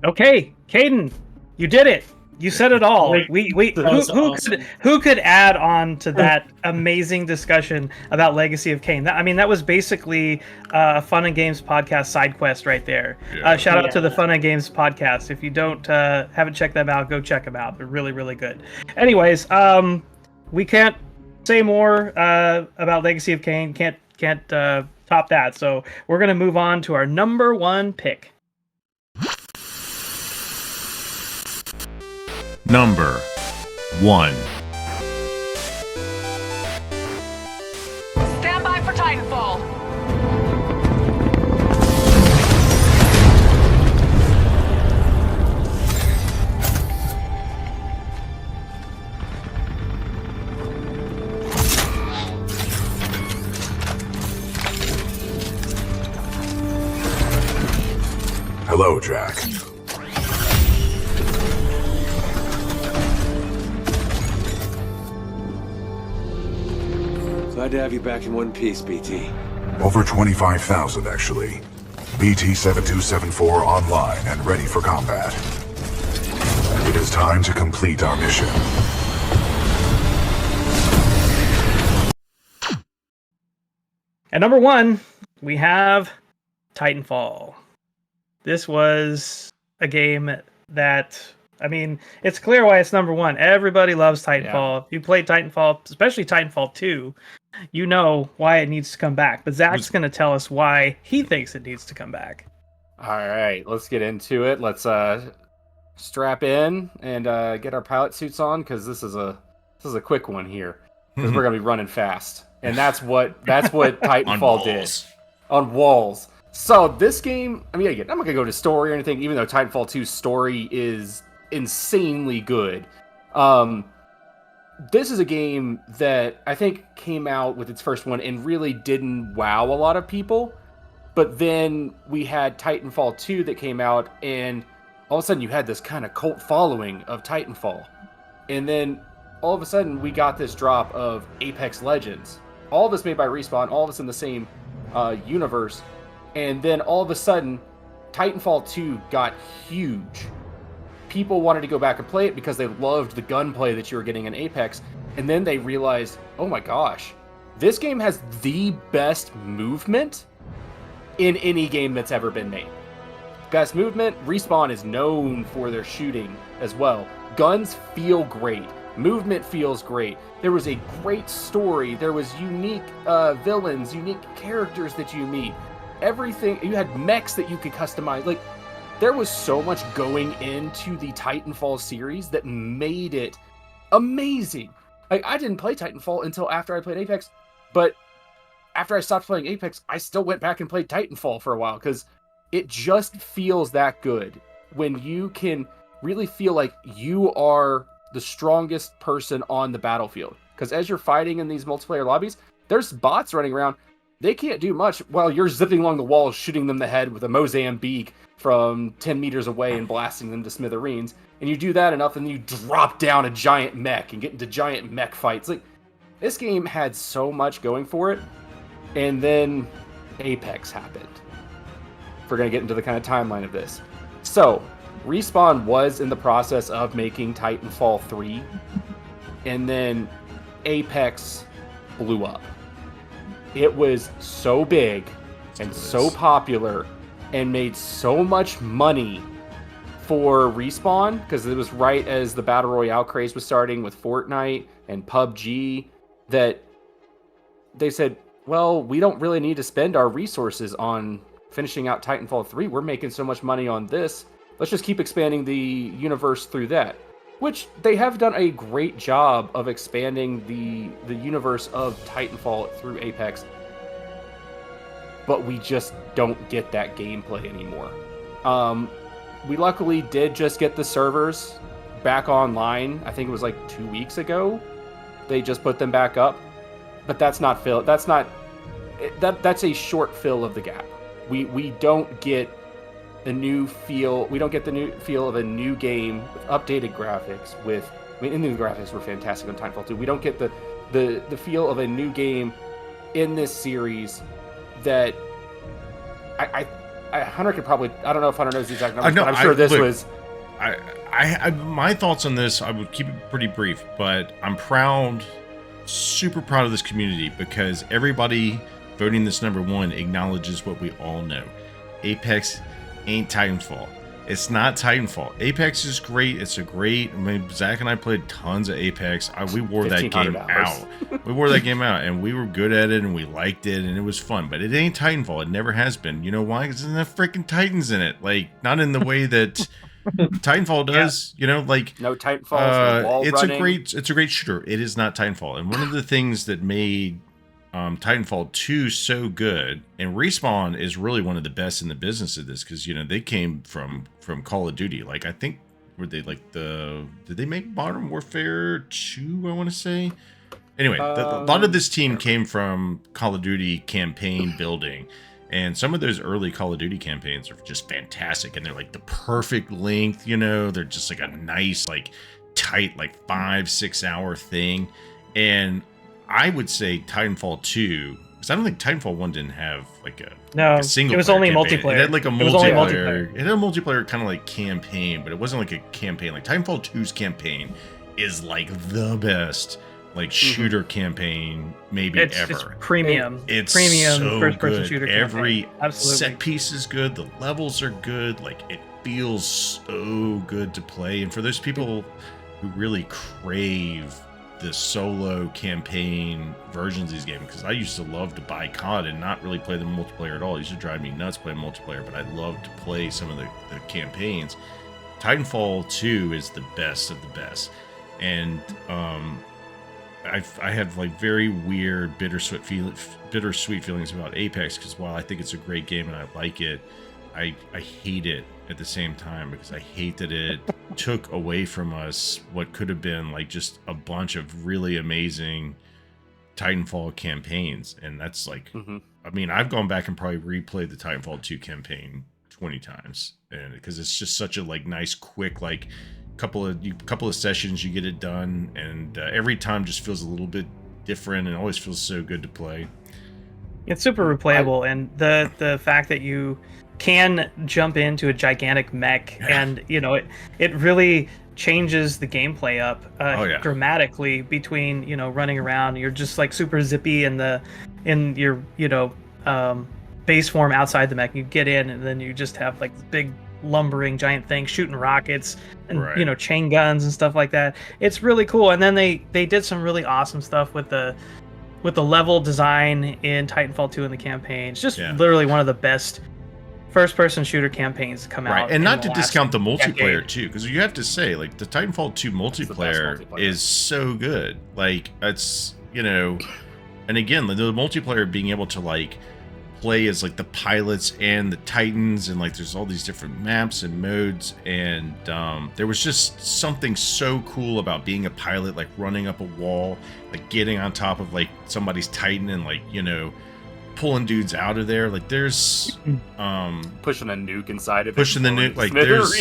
Okay. Caden, you did it. You said it all. Awesome. Who could add on to that amazing discussion about Legacy of Kain? That was basically a Fun and Games podcast side quest right there. Shout out to the Fun and Games podcast. If you haven't checked them out, go check them out. They're really, really good. Anyways, we can't say more about Legacy of Kain. Can't top that. So we're gonna move on to our number one pick. Number 1. Stand by for Titanfall. Hello, Jack. Glad to have you back in one piece, BT. Over 25,000, actually. BT-7274 online and ready for combat. It is time to complete our mission. At number 1, we have Titanfall. This was a game that, it's clear why it's number 1. Everybody loves Titanfall. Yeah. If you played Titanfall, especially Titanfall 2, you know why it needs to come back. But Zach's going to tell us why he thinks it needs to come back. All right, let's get into it. Let's strap in and get our pilot suits on, because this is a quick one here. Because we're going to be running fast. And that's what Titanfall did. On walls. So this game, again, I'm not going to go to story or anything, even though Titanfall 2's story is insanely good. This is a game that I think came out with its first one and really didn't wow a lot of people. But then we had Titanfall 2 that came out, and all of a sudden you had this kind of cult following of Titanfall. And then all of a sudden we got this drop of Apex Legends. All of this made by Respawn, all of this in the same universe. And then all of a sudden, Titanfall 2 got huge. People wanted to go back and play it because they loved the gunplay that you were getting in Apex. And then they realized, oh my gosh, this game has the best movement in any game that's ever been made. Best movement. Respawn is known for their shooting as well. Guns feel great. Movement feels great. There was a great story. There was unique villains, unique characters that you meet. Everything. You had mechs that you could customize. Like, there was so much going into the Titanfall series that made it amazing. Like, I didn't play Titanfall until after I played Apex, but after I stopped playing Apex, I still went back and played Titanfall for a while because it just feels that good when you can really feel like you are the strongest person on the battlefield. Because as you're fighting in these multiplayer lobbies, there's bots running around. They can't do much while you're zipping along the walls, shooting them in the head with a Mozambique from 10 meters away and blasting them to smithereens. And you do that enough and you drop down a giant mech and get into giant mech fights. Like, this game had so much going for it. And then Apex happened. If we're going to get into the kind of timeline of this. So, Respawn was in the process of making Titanfall 3. And then Apex blew up. It was so big and so popular and made so much money for Respawn, because it was right as the Battle Royale craze was starting with Fortnite and PUBG, that they said, well, we don't really need to spend our resources on finishing out Titanfall 3. We're making so much money on this. Let's just keep expanding the universe through that. Which they have done a great job of expanding the universe of Titanfall through Apex. But we just don't get that gameplay anymore. We luckily did just get the servers back online. I think it was like 2 weeks ago. They just put them back up. But that's not fill. That's a short fill of the gap. We don't get a new feel. We don't get the new feel of a new game with updated graphics. And the graphics were fantastic on Titanfall 2. We don't get the feel of a new game in this series that Hunter could probably. I don't know if Hunter knows the exact numbers, but I'm sure this was my thoughts on this, I would keep it pretty brief, but I'm super proud of this community because everybody voting this number 1 acknowledges what we all know. Apex ain't Titanfall. It's not Titanfall. Apex is great. It's a great. I mean, Zach and I played tons of Apex. We wore that game out. We wore that game out, and we were good at it, and we liked it, and it was fun. But it ain't Titanfall. It never has been. You know why? Because there's no freaking Titans in it. Like, not in the way that Titanfall does. You know, like no Titanfall. Wall running. It's a great shooter. It is not Titanfall. And one of the things that made Titanfall 2 so good, and Respawn is really one of the best in the business of this because, you know, they came from Call of Duty. Like, I think, were they like did they make Modern Warfare 2, I want to say? Anyway, a lot of this team came from Call of Duty campaign building, and some of those early Call of Duty campaigns are just fantastic, and they're like the perfect length, you know, they're just like a nice, like tight, like 5-6 hour thing. And I would say Titanfall 2, because I don't think Titanfall 1 didn't have like a single. It was only campaign. multiplayer. It had like a multiplayer. It had a multiplayer kind of like campaign, but it wasn't like a campaign. Like Titanfall 2's campaign is like the best like shooter campaign maybe ever. It's premium. It's premium so first-person good. shooter Every campaign. set piece is good. The levels are good. Like it feels so good to play. And for those people who really crave the solo campaign versions of these games, because I used to love to buy COD and not really play the multiplayer at all. It used to drive me nuts playing multiplayer, but I loved to play some of the campaigns. Titanfall 2 is the best of the best, and I have like very weird bittersweet feelings about Apex, because while I think it's a great game and I like it, I hate it at the same time, because I hate that it took away from us what could have been like just a bunch of really amazing Titanfall campaigns. And that's like, I mean, I've gone back and probably replayed the Titanfall 2 campaign 20 times, and because it's just such a like nice, quick, like couple of sessions, you get it done, and every time just feels a little bit different and always feels so good to play. It's super replayable, and the fact that you can jump into a gigantic mech, and you know it really changes the gameplay up dramatically between, you know, running around. You're just like super zippy in your base form outside the mech. You get in, and then you just have like this big lumbering giant thing shooting rockets and you know, chain guns and stuff like that. It's really cool. And then they did some really awesome stuff with the level design in Titanfall 2 in the campaign. It's just literally one of the best first-person shooter campaigns to come out. And not to discount the multiplayer too, because you have to say, like, the Titanfall 2 multiplayer is so good. Like, it's, you know, and again, the multiplayer being able to like play as like the pilots and the Titans, and like there's all these different maps and modes, and there was just something so cool about being a pilot, like running up a wall, like getting on top of like somebody's Titan and like, you know, pulling dudes out of there. Like there's pushing a nuke inside of it. Pushing the nuke, like there's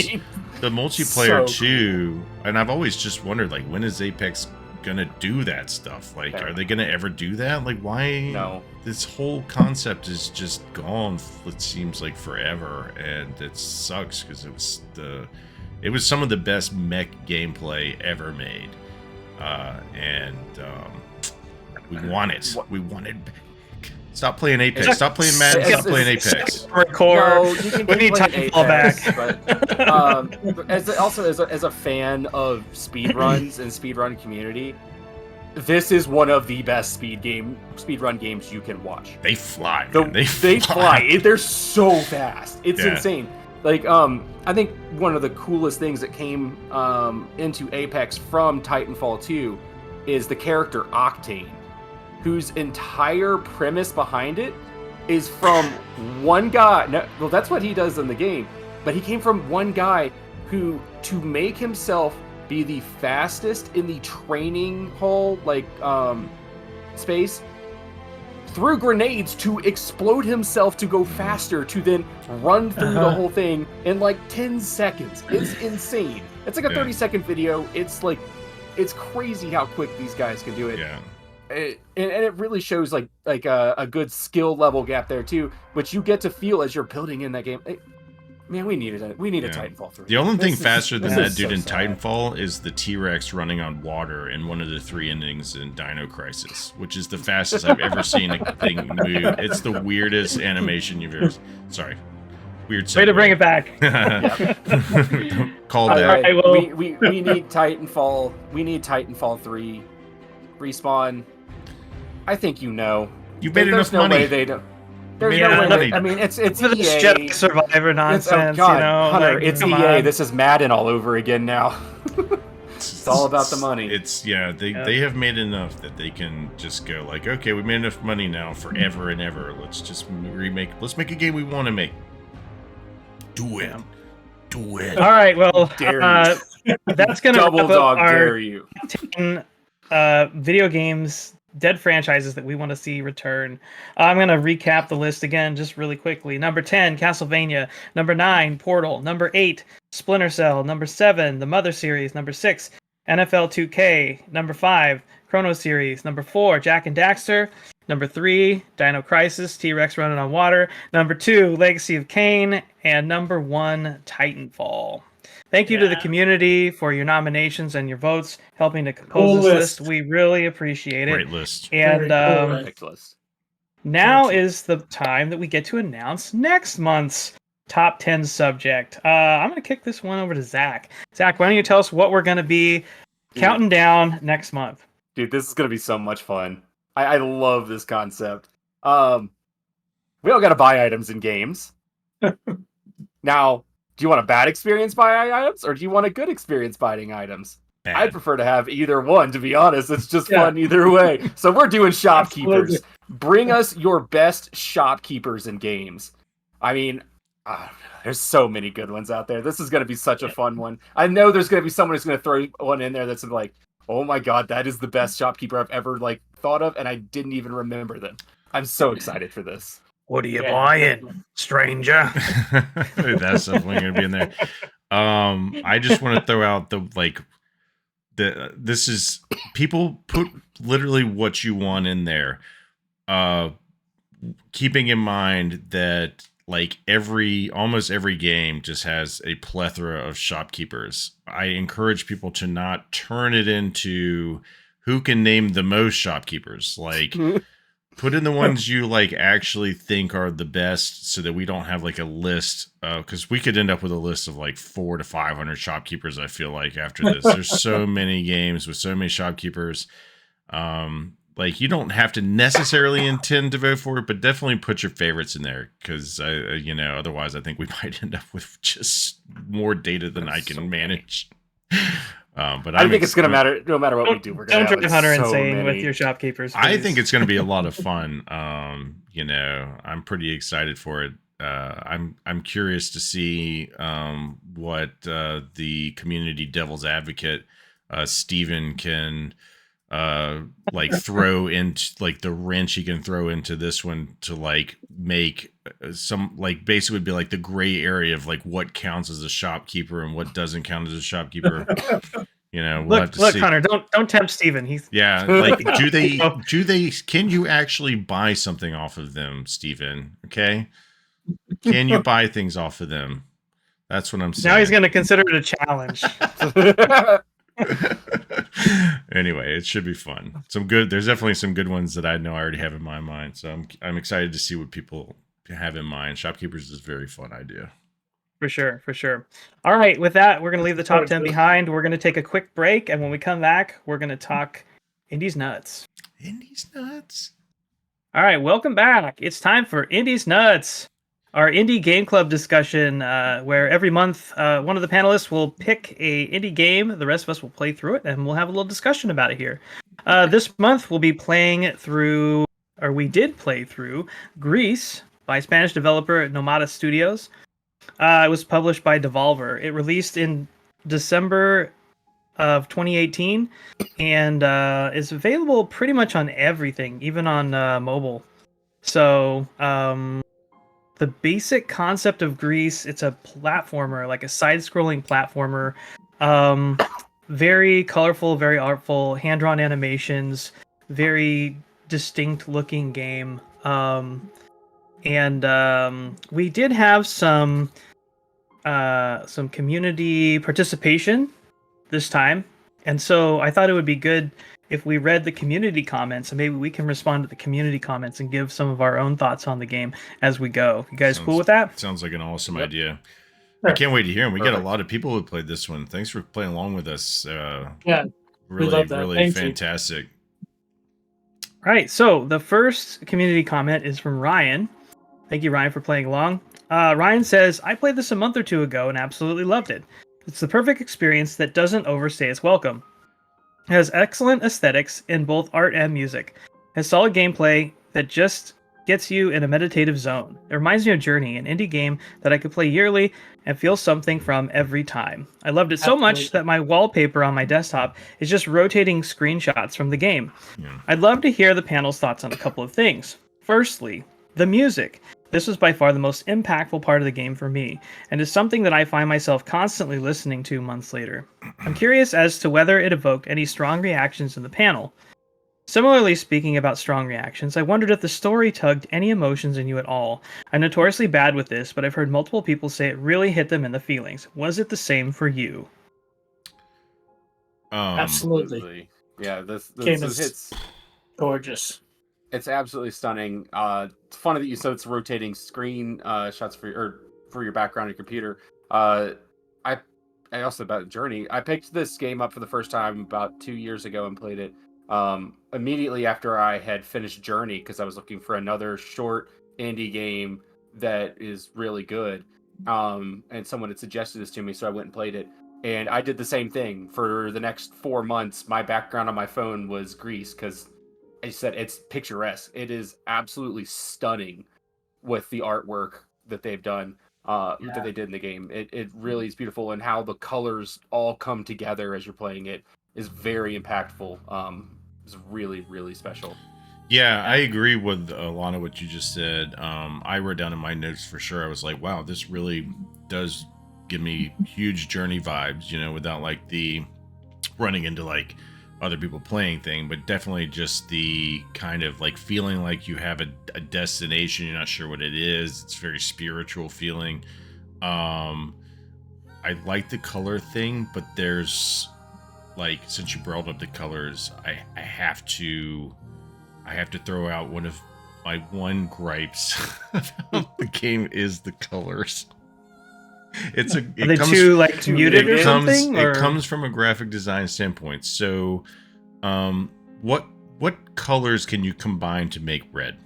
the multiplayer too. And I've always just wondered, like, when is Apex gonna do that stuff? Like, are they gonna ever do that? Like, why? No. This whole concept is just gone, it seems like, forever, and it sucks, because it was some of the best mech gameplay ever made, and we want it. We wanted. Stop playing Apex. Stop playing Madden. Stop playing Apex. Hardcore. We need Titanfall back. But, as a fan of speedruns and speedrun community, this is one of the best speedrun games you can watch. They fly. They fly. They're so fast. It's insane. Like, I think one of the coolest things that came into Apex from Titanfall 2 is the character Octane, whose entire premise behind it is from one guy. Well, that's what he does in the game, but he came from one guy who, to make himself be the fastest in the training hall, like, space, threw grenades to explode himself to go faster, to then run through the whole thing in like 10 seconds. It's insane. It's like a 30-second video. It's like, it's crazy how quick these guys can do it. Yeah. And it really shows like a good skill level gap there too, which you get to feel as you're building in that game. Man, we need a Titanfall 3. The only thing faster than that dude in Titanfall is the T-Rex running on water in one of the 3 endings in Dino Crisis, which is the fastest I've ever seen a thing move. It's the weirdest animation you've ever. Sorry, weird. Segue. Way to bring it back. Called that. Right, well, we need Titanfall. We need Titanfall 3. Respawn. I think you know. You made enough no money. Way they don't. There's no way. I mean, it's for this EA. Jedi Survivor nonsense. God, you know, Hunter, like, it's EA. On. This is Madden all over again now. It's all about the money. They have made enough that they can just go like, okay, we made enough money now forever and ever. Let's just remake. Let's make a game we want to make. Do it. Do it. All right. Well, that's gonna double dog dare you. 10 video games. Dead franchises that we want to see return. I'm going to recap the list again just really quickly. Number 10, Castlevania. Number 9, Portal. Number 8, Splinter Cell. Number 7, the Mother series. Number 6, NFL 2K. Number 5, Chrono series. Number 4, Jak and Daxter. Number 3, Dino Crisis, T-Rex running on water. Number 2, Legacy of Kain. And number 1, Titanfall. Thank you to the community for your nominations and your votes, helping to compose this list. We really appreciate it. Great list. And now is the time that we get to announce next month's top 10 subject. I'm going to kick this one over to Zach. Zach, why don't you tell us what we're going to be counting down next month? Dude, this is going to be so much fun. I love this concept. We all got to buy items in games. Now, do you want a bad experience buying items, or do you want a good experience buying items? Bad. I'd prefer to have either one, to be honest. It's just fun either way. So we're doing shopkeepers. Absolutely. Bring us your best shopkeepers in games. I mean, there's so many good ones out there. This is going to be such a fun one. I know there's going to be someone who's going to throw one in there that's like, oh my god, that is the best shopkeeper I've ever thought of, and I didn't even remember them. I'm so excited for this. What are you buying, stranger? That's definitely going to be in there. I just want to throw out this is people put literally what you want in there. Keeping in mind that almost every game just has a plethora of shopkeepers. I encourage people to not turn it into who can name the most shopkeepers. Put in the ones you actually think are the best, so that we don't have a list, because we could end up with a list of 400 to 500 shopkeepers. I feel like after this, there's so many games with so many shopkeepers. You don't have to necessarily intend to vote for it, but definitely put your favorites in there, because otherwise I think we might end up with just more data than I can manage. But I think it's going to matter no matter what we do. We're going to have Hunter insane with your shopkeepers. Please. I think it's going to be a lot of fun. I'm pretty excited for it. I'm curious to see what the community devil's advocate Steven can throw into the wrench he can throw into this one to make some basically would be the gray area of what counts as a shopkeeper and what doesn't count as a shopkeeper. We'll have to see. Hunter, don't tempt Steven. He's do they can you actually buy something off of them, Steven? Okay, can you buy things off of them? That's what I'm saying. Now he's going to consider it a challenge. Anyway, it should be fun. There's definitely some good ones that I know I already have in my mind. So I'm excited to see what people have in mind. Shopkeepers is a very fun idea. For sure. All right, with that, we're going to leave the top 10 behind. We're going to take a quick break, and when we come back, we're going to talk Indies Nuts. Indies Nuts. All right, welcome back. It's time for Indies Nuts, our indie game club discussion, where every month one of the panelists will pick a indie game. The rest of us will play through it, and we'll have a little discussion about it here. This month, we'll be playing through, or we did play through, Gris by Spanish developer Nomada Studios. It was published by Devolver. It released in December of 2018 and is available pretty much on everything, even on mobile. So the basic concept of Gris, it's a platformer, like a side-scrolling platformer. Very colorful, very artful, hand-drawn animations, very distinct-looking game. And we did have some some community participation this time. And so I thought it would be good if we read the community comments, and maybe we can respond to the community comments and give some of our own thoughts on the game as we go. You guys cool with that? Sounds like an awesome idea. I can't wait to hear them. We got a lot of people who played this one. Thanks for playing along with us. Really fantastic. All right, so the first community comment is from Ryan. Thank you, Ryan, for playing along. Ryan says, I played this a month or two ago and absolutely loved it. It's the perfect experience that doesn't overstay its welcome. It has excellent aesthetics in both art and music. It has solid gameplay that just gets you in a meditative zone. It reminds me of Journey, an indie game that I could play yearly and feel something from every time. I loved it so much that my wallpaper on my desktop is just rotating screenshots from the game. Yeah. I'd love to hear the panel's thoughts on a couple of things. Firstly, the music. This was by far the most impactful part of the game for me, and is something that I find myself constantly listening to months later. I'm curious as to whether it evoked any strong reactions in the panel. Similarly, speaking about strong reactions, I wondered if the story tugged any emotions in you at all. I'm notoriously bad with this, but I've heard multiple people say it really hit them in the feelings. Was it the same for you? Absolutely. Yeah, this game is gorgeous. It's absolutely stunning. It's funny that you said it's rotating screen shots for your background on your computer. I also about Journey. I picked this game up for the first time about 2 years ago and played it immediately after I had finished Journey, because I was looking for another short indie game that is really good. And someone had suggested this to me, so I went and played it. And I did the same thing. For the next 4 months, my background on my phone was Gris, because I said it's picturesque. It is absolutely stunning with the artwork that they've done, that they did in the game. It really is beautiful, and how the colors all come together as you're playing it is very impactful. It's really, really special. Yeah, I agree with a lot of what you just said. I wrote down in my notes for sure. I was like, wow, this really does give me huge Journey vibes, without like the running into like other people playing thing, but definitely just the kind of like feeling like you have a destination, you're not sure what it is. It's very spiritual feeling. I like the color thing, but there's like, since you brought up the colors, I have to throw out one of my gripes about the game is the colors. Are they too muted or something? It comes from a graphic design standpoint. So, what colors can you combine to make red?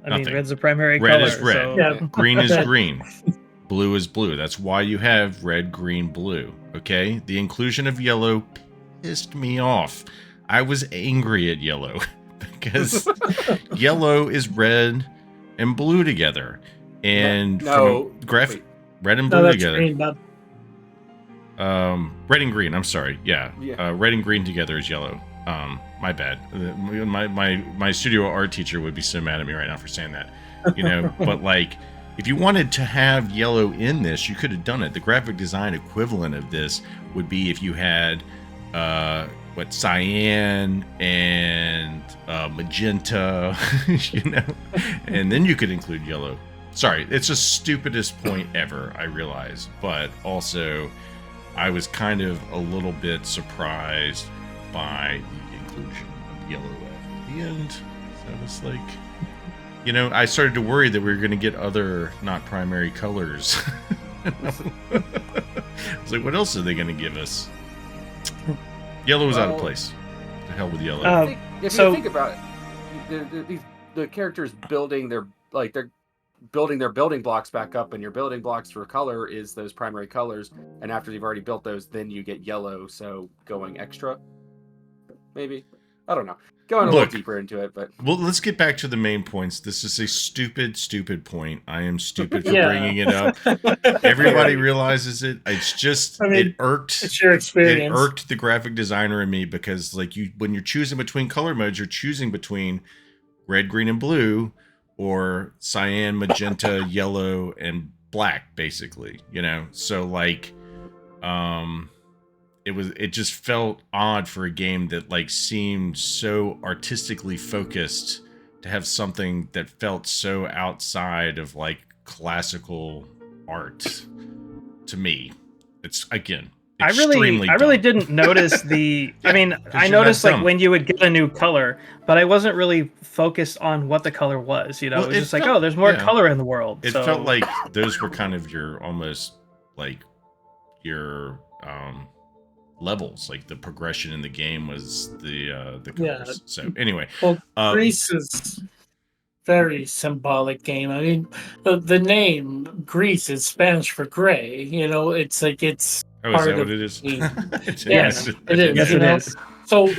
I mean, red's a primary color. Red is red. So... Yeah. Green is green. Blue is blue. That's why you have red, green, blue. Okay? The inclusion of yellow pissed me off. I was angry at yellow because yellow is red and blue together. And graphic red and blue together. Green, red and green. I'm sorry. Yeah. Red and green together is yellow. My bad. My studio art teacher would be so mad at me right now for saying that. But like, if you wanted to have yellow in this, you could have done it. The graphic design equivalent of this would be if you had cyan and magenta, and then you could include yellow. Sorry, it's the stupidest point ever, I realize. But also, I was kind of a little bit surprised by the inclusion of yellow at the end. So I was like, I started to worry that we were going to get other not primary colors. I was like, what else are they going to give us? Yellow was out of place. The hell with yellow. If you think about it, the characters building their building blocks back up, and your building blocks for color is those primary colors, and after you've already built those, then you get yellow. So going extra, maybe, I don't know, going a little deeper into it. But let's get back to the main points. This is a stupid point. I am stupid for bringing it up. Everybody realizes it. It's just it irked. It's your experience. It irked the graphic designer in me, because like when you're choosing between color modes, you're choosing between red, green, and blue, or cyan, magenta, yellow, and black, basically, so like it just felt odd for a game that like seemed so artistically focused to have something that felt so outside of like classical art to me. It's again. I really didn't notice the. I mean, I noticed like when you would get a new color, but I wasn't really focused on what the color was. You know, Well, it was it just like, felt- oh, there's more yeah. color in the world. It so. felt like those were kind of your almost like your levels. Like the progression in the game was the colors. So anyway, Well, Gris is very symbolic game. I mean, the name Gris is Spanish for gray. You know, it's like it's. Oh, is part that of what it is? the game. Yes, it is. Yes, you it know? is.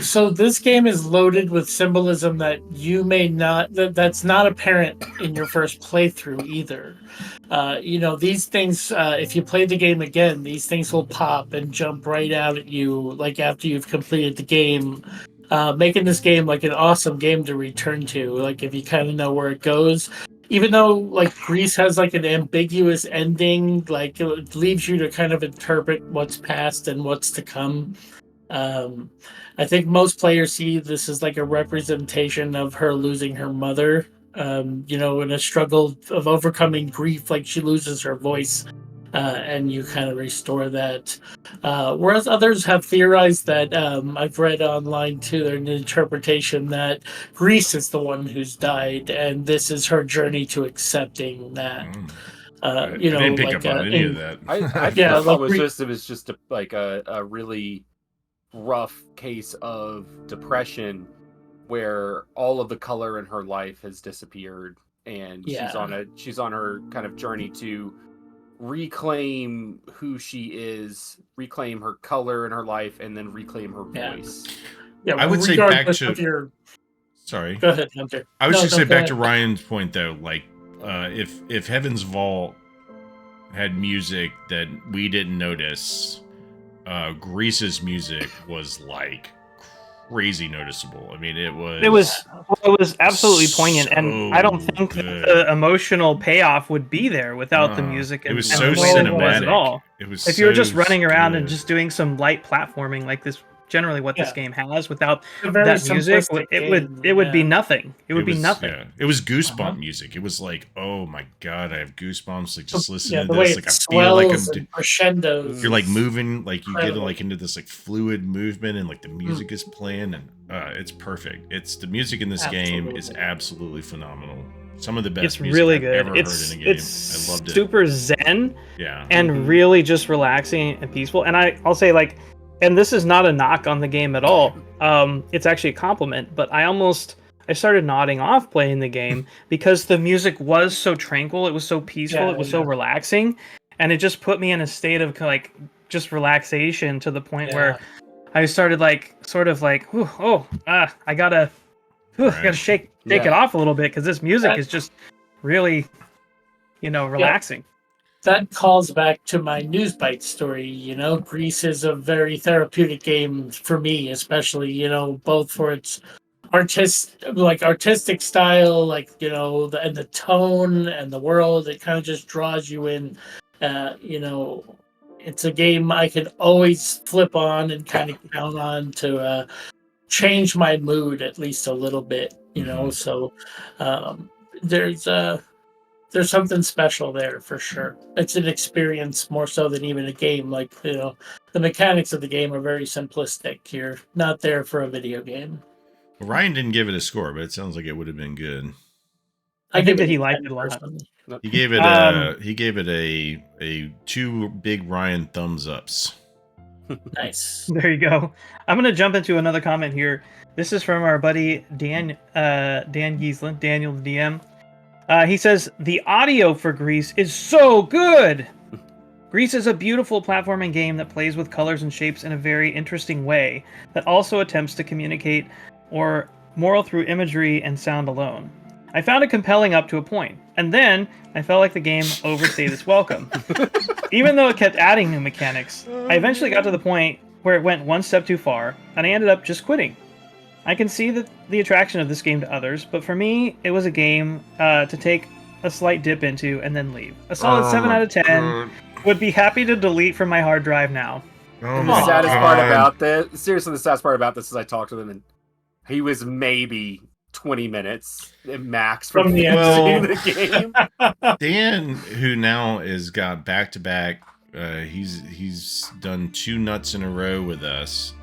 So this game is loaded with symbolism that you may not that's not apparent in your first playthrough either. You know, these things if you play the game again, these things will pop and jump right out at you like after you've completed the game. Making this game like an awesome game to return to, like if you kind of know where it goes. Even though like Gris has like an ambiguous ending, like it leaves you to kind of interpret what's past and what's to come. I think most players see this as like a representation of her losing her mother, you know, in a struggle of overcoming grief, like she loses her voice, and you kind of restore that. Whereas others have theorized that, I've read online too, an interpretation that Gris is the one who's died, and this is her journey to accepting that. You know, I didn't pick like, up on any of that. I yeah, thought like it was just a really rough case of depression where all of the color in her life has disappeared, and she's on her kind of journey to reclaim who she is, reclaim her color in her life, and then reclaim her voice. Yeah, I would say back regardless to. of your... Sorry. Go ahead, Hunter. I was No, just no, say go back ahead. to Ryan's point though, like if Heaven's Vault had music that we didn't notice, Gris's music was like crazy noticeable. I mean, it was absolutely poignant, and I don't think that the emotional payoff would be there without the No, music. it And, was and so the way that it was cinematic. at all. It was if you were so just running around and good. just doing some light platforming like this, generally what this game has, without It's a very that music, simplistic it would be game, nothing. It would be was, nothing. Yeah. It was goosebump music. It was like, oh my god, I have goosebumps. Like just listening the to way this, it like I feel like swells I'm. and crescendos. You're like moving, like you get Incredible. like into this like fluid movement, and like the music is playing, and it's perfect. It's the music in this game is absolutely phenomenal. Some of the best It's music really I've good. ever It's heard in a game. it's I loved it. super zen, Yeah. and really just relaxing and peaceful. And I'll say like, and this is not a knock on the game at all. It's actually a compliment. But I started nodding off playing the game because the music was so tranquil. It was so peaceful. Yeah, it was so relaxing, and it just put me in a state of like just relaxation to the point where I started like sort of like, I gotta shake it off a little bit because this music is just really, relaxing. That calls back to my news Bytes story. You know, Gris is a very therapeutic game for me, especially, both for its artistic style, and the tone and the world. It kind of just draws you in. It's a game I can always flip on and kind of count on to change my mood at least a little bit. So there's something special there for sure. It's an experience more so than even a game. The mechanics of the game are very simplistic. You're not there for a video game. Well, Ryan didn't give it a score, but it sounds like it would have been good. I think that he liked it a lot. He gave it a 2 big Ryan thumbs ups. Nice. There you go. I'm gonna jump into another comment here. This is from our buddy Dan Giesland, Daniel the DM. He says, the audio for Gris is so good! Gris is a beautiful platforming game that plays with colors and shapes in a very interesting way, that also attempts to communicate or moral through imagery and sound alone. I found it compelling up to a point, and then I felt like the game overstayed its welcome. Even though it kept adding new mechanics, I eventually got to the point where it went one step too far, and I ended up just quitting. I can see the attraction of this game to others, but for me, it was a game to take a slight dip into and then leave. A solid 7 out of 10. God. Would be happy to delete from my hard drive now. The saddest part about this is I talked to him, and he was maybe 20 minutes max from the end of the game. Dan, who now has got back-to-back, he's done 2 nuts in a row with us.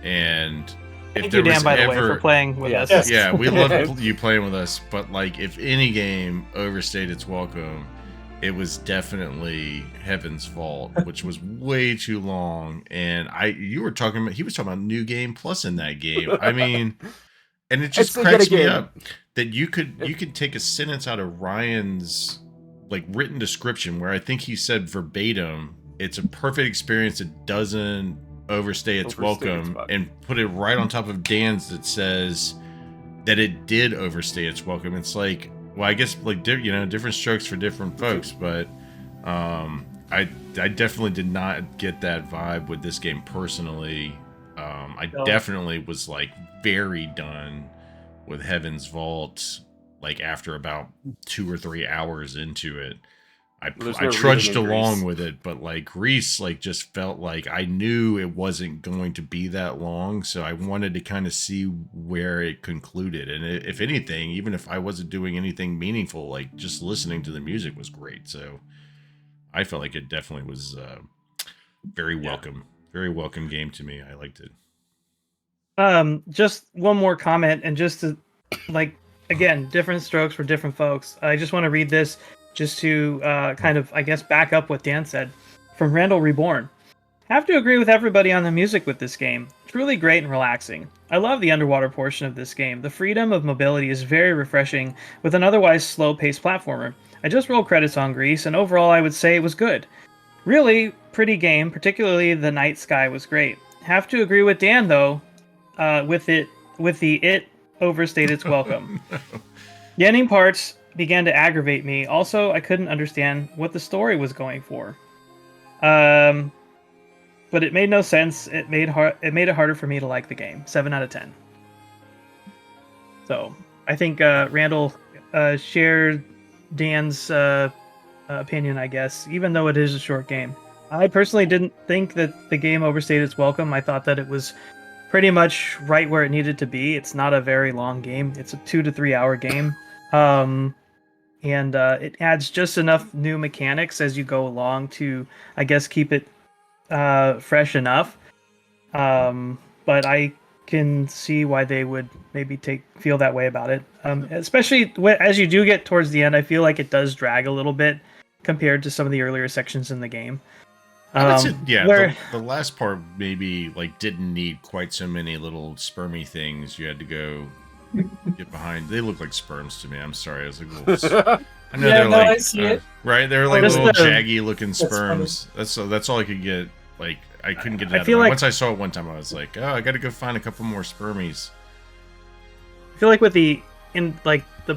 And thank you, Dan, by the way, for playing with us. Yes. Yeah, we love you playing with us. But like, if any game overstayed its welcome, it was definitely Heaven's Vault, which was way too long. And he was talking about New Game Plus in that game. I mean, and it just cracks me up that you could take a sentence out of Ryan's like written description where I think he said verbatim, it's a perfect experience. It doesn't overstay its welcome, and put it right on top of Dan's that says that it did overstay its welcome. It's like, well, I guess like different strokes for different folks, but I definitely did not get that vibe with this game personally. I definitely was like very done with Heaven's Vault like after about 2 or 3 hours into it. I trudged along with it, but like Gris like just felt like I knew it wasn't going to be that long, so I wanted to kind of see where it concluded. And if anything, even if I wasn't doing anything meaningful, like just listening to the music was great. So I felt like it definitely was very welcome game to me. I liked it. Just one more comment, and just to like, again, different strokes for different folks. I just want to read this just to kind of, I guess, back up what Dan said. From Randall Reborn. Have to agree with everybody on the music with this game. Truly great and relaxing. I love the underwater portion of this game. The freedom of mobility is very refreshing with an otherwise slow-paced platformer. I just rolled credits on Gris, and overall I would say it was good. Really pretty game, particularly the night sky was great. Have to agree with Dan, though, with the overstayed its welcome. The ending parts began to aggravate me. Also, I couldn't understand what the story was going for. But it made no sense. It made it harder for me to like the game. 7 out of 10. So I think Randall shared Dan's opinion, I guess, even though it is a short game. I personally didn't think that the game overstayed its welcome. I thought that it was pretty much right where it needed to be. It's not a very long game. It's a 2 to 3 hour game. And it adds just enough new mechanics as you go along to, I guess, keep it fresh enough. But I can see why they would maybe feel that way about it. Especially as you do get towards the end, I feel like it does drag a little bit compared to some of the earlier sections in the game. The last part maybe like didn't need quite so many little spermy things you had to go get behind. They look like sperms to me. I'm sorry. I was like, I know they're like, I see it. Right? They're like little jaggy looking sperms. That's all I could get. Like I couldn't get it out of once I saw it one time, I was like, oh, I got to go find a couple more spermies. I feel like with the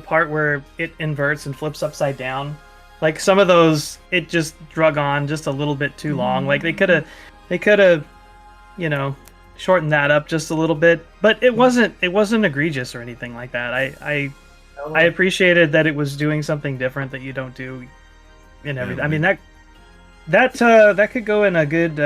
part where it inverts and flips upside down, like some of those, it just drug on just a little bit too long. Like they could have, shortened that up just a little bit, but it wasn't egregious or anything like that. I appreciated that it was doing something different that you don't do in everything. I mean that could go in a good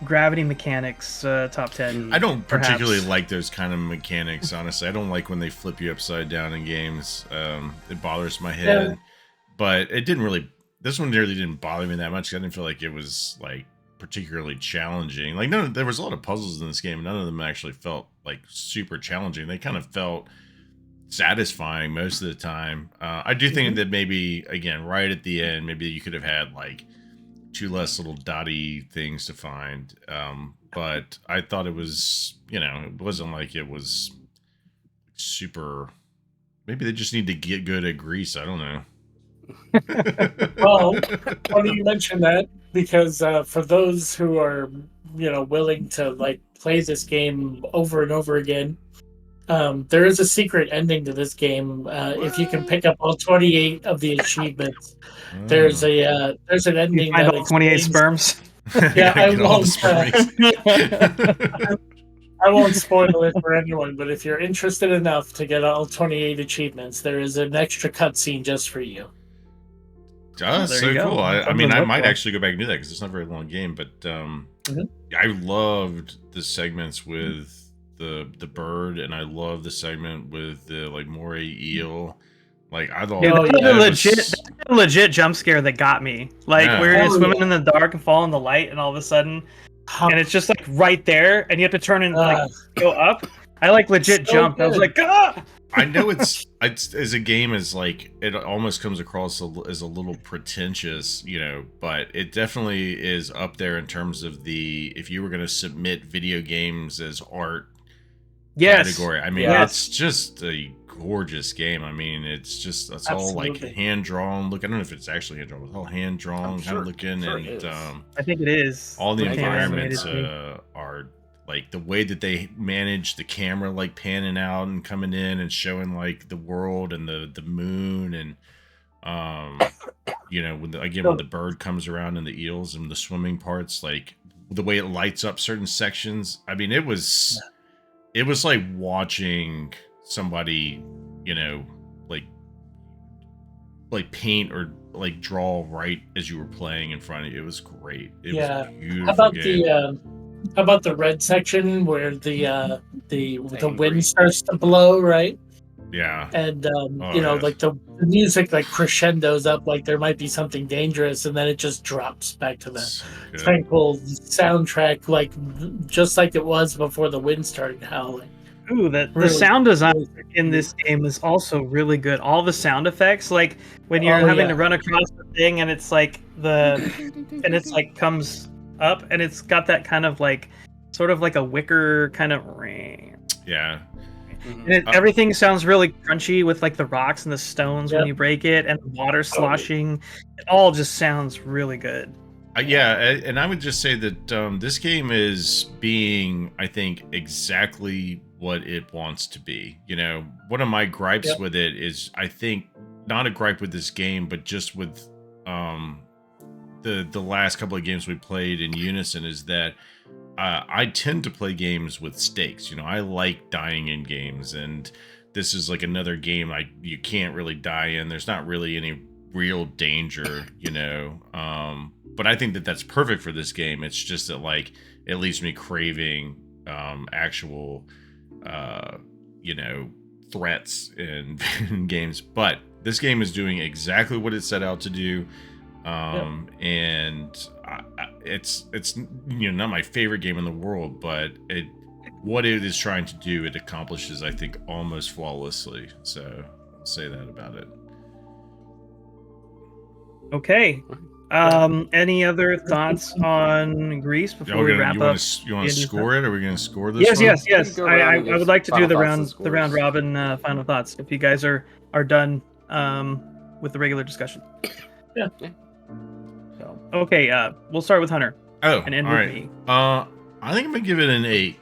gravity mechanics top 10. I don't particularly like those kind of mechanics, honestly. I don't like when they flip you upside down in games. It bothers my head. Yeah. But it didn't really. This one really didn't bother me that much. I didn't feel like it was like particularly challenging. Like there was a lot of puzzles in this game, and none of them actually felt like super challenging. They kind of felt satisfying most of the time. I do think that maybe again, right at the end, maybe you could have had like 2 less little dotty things to find. But I thought it was, it wasn't like it was super. Maybe they just need to get good at Gris. I don't know. Well, funny you mention that, because for those who are willing to like play this game over and over again, there is a secret ending to this game. If you can pick up all 28 of the achievements, there's an ending. You find all 28 sperms. Yeah, I won't spoil it for anyone, but if you're interested enough to get all 28 achievements, there is an extra cutscene just for you. That's so cool. I mean, I might actually go back and do that because it's not a very long game, but I loved the segments with the bird, and I love the segment with the like moray eel. Like I thought, that's a legit jump scare that got me. Like where you're swimming in the dark and fall in the light, and all of a sudden, and it's just like right there, and you have to turn and like go up. I like legit jumped. I was like, ah! I know it's as a game as like it almost comes across as a little pretentious, you know, but it definitely is up there in terms of if you were going to submit video games as art category. I mean, it's just a gorgeous game. I mean, it's all like hand drawn. Look, I don't know if it's actually hand drawn. It's all hand drawn, kind of looking, and I think it is. All the environments are like the way that they manage the camera, like panning out and coming in and showing like the world and the moon, and you know, when the bird comes around and the eels and the swimming parts, like the way it lights up certain sections. I mean, it was like watching somebody, you know, like paint or like draw right as you were playing in front of you. It was great. It was a beautiful game. How about the red section where the wind starts to blow, right? Yeah. And you know, like the music like crescendos up, like there might be something dangerous, and then it just drops back to the tranquil soundtrack, like just like it was before the wind started howling. Ooh, the sound design in this game is also really good. All the sound effects, like when you're having to run across the thing, and it's like comes up, and it's got that kind of like sort of like a wicker kind of ring. Yeah. And everything sounds really crunchy with like the rocks and the stones when you break it, and the water sloshing. It all just sounds really good. Yeah, and I would just say that this game is being, I think, exactly what it wants to be. You know, one of my gripes with it is, I think, not a gripe with this game, but just with the last couple of games we played in Unison, is that I tend to play games with stakes. You know, I like dying in games, and this is like another game you can't really die in. There's not really any real danger, you know. But I think that that's perfect for this game. It's just that like it leaves me craving actual, you know, threats in games. But this game is doing exactly what it set out to do. And it's you know, not my favorite game in the world, but what it is trying to do, it accomplishes, I think, almost flawlessly. So I'll say that about it. Okay. Any other thoughts on Gris before we wrap up? You want to score it? Are we going to score this? Yes. I would like to do the round robin final thoughts if you guys are done with the regular discussion. Yeah. So, okay, we'll start with Hunter. And end with with me. I think I'm gonna give it an 8.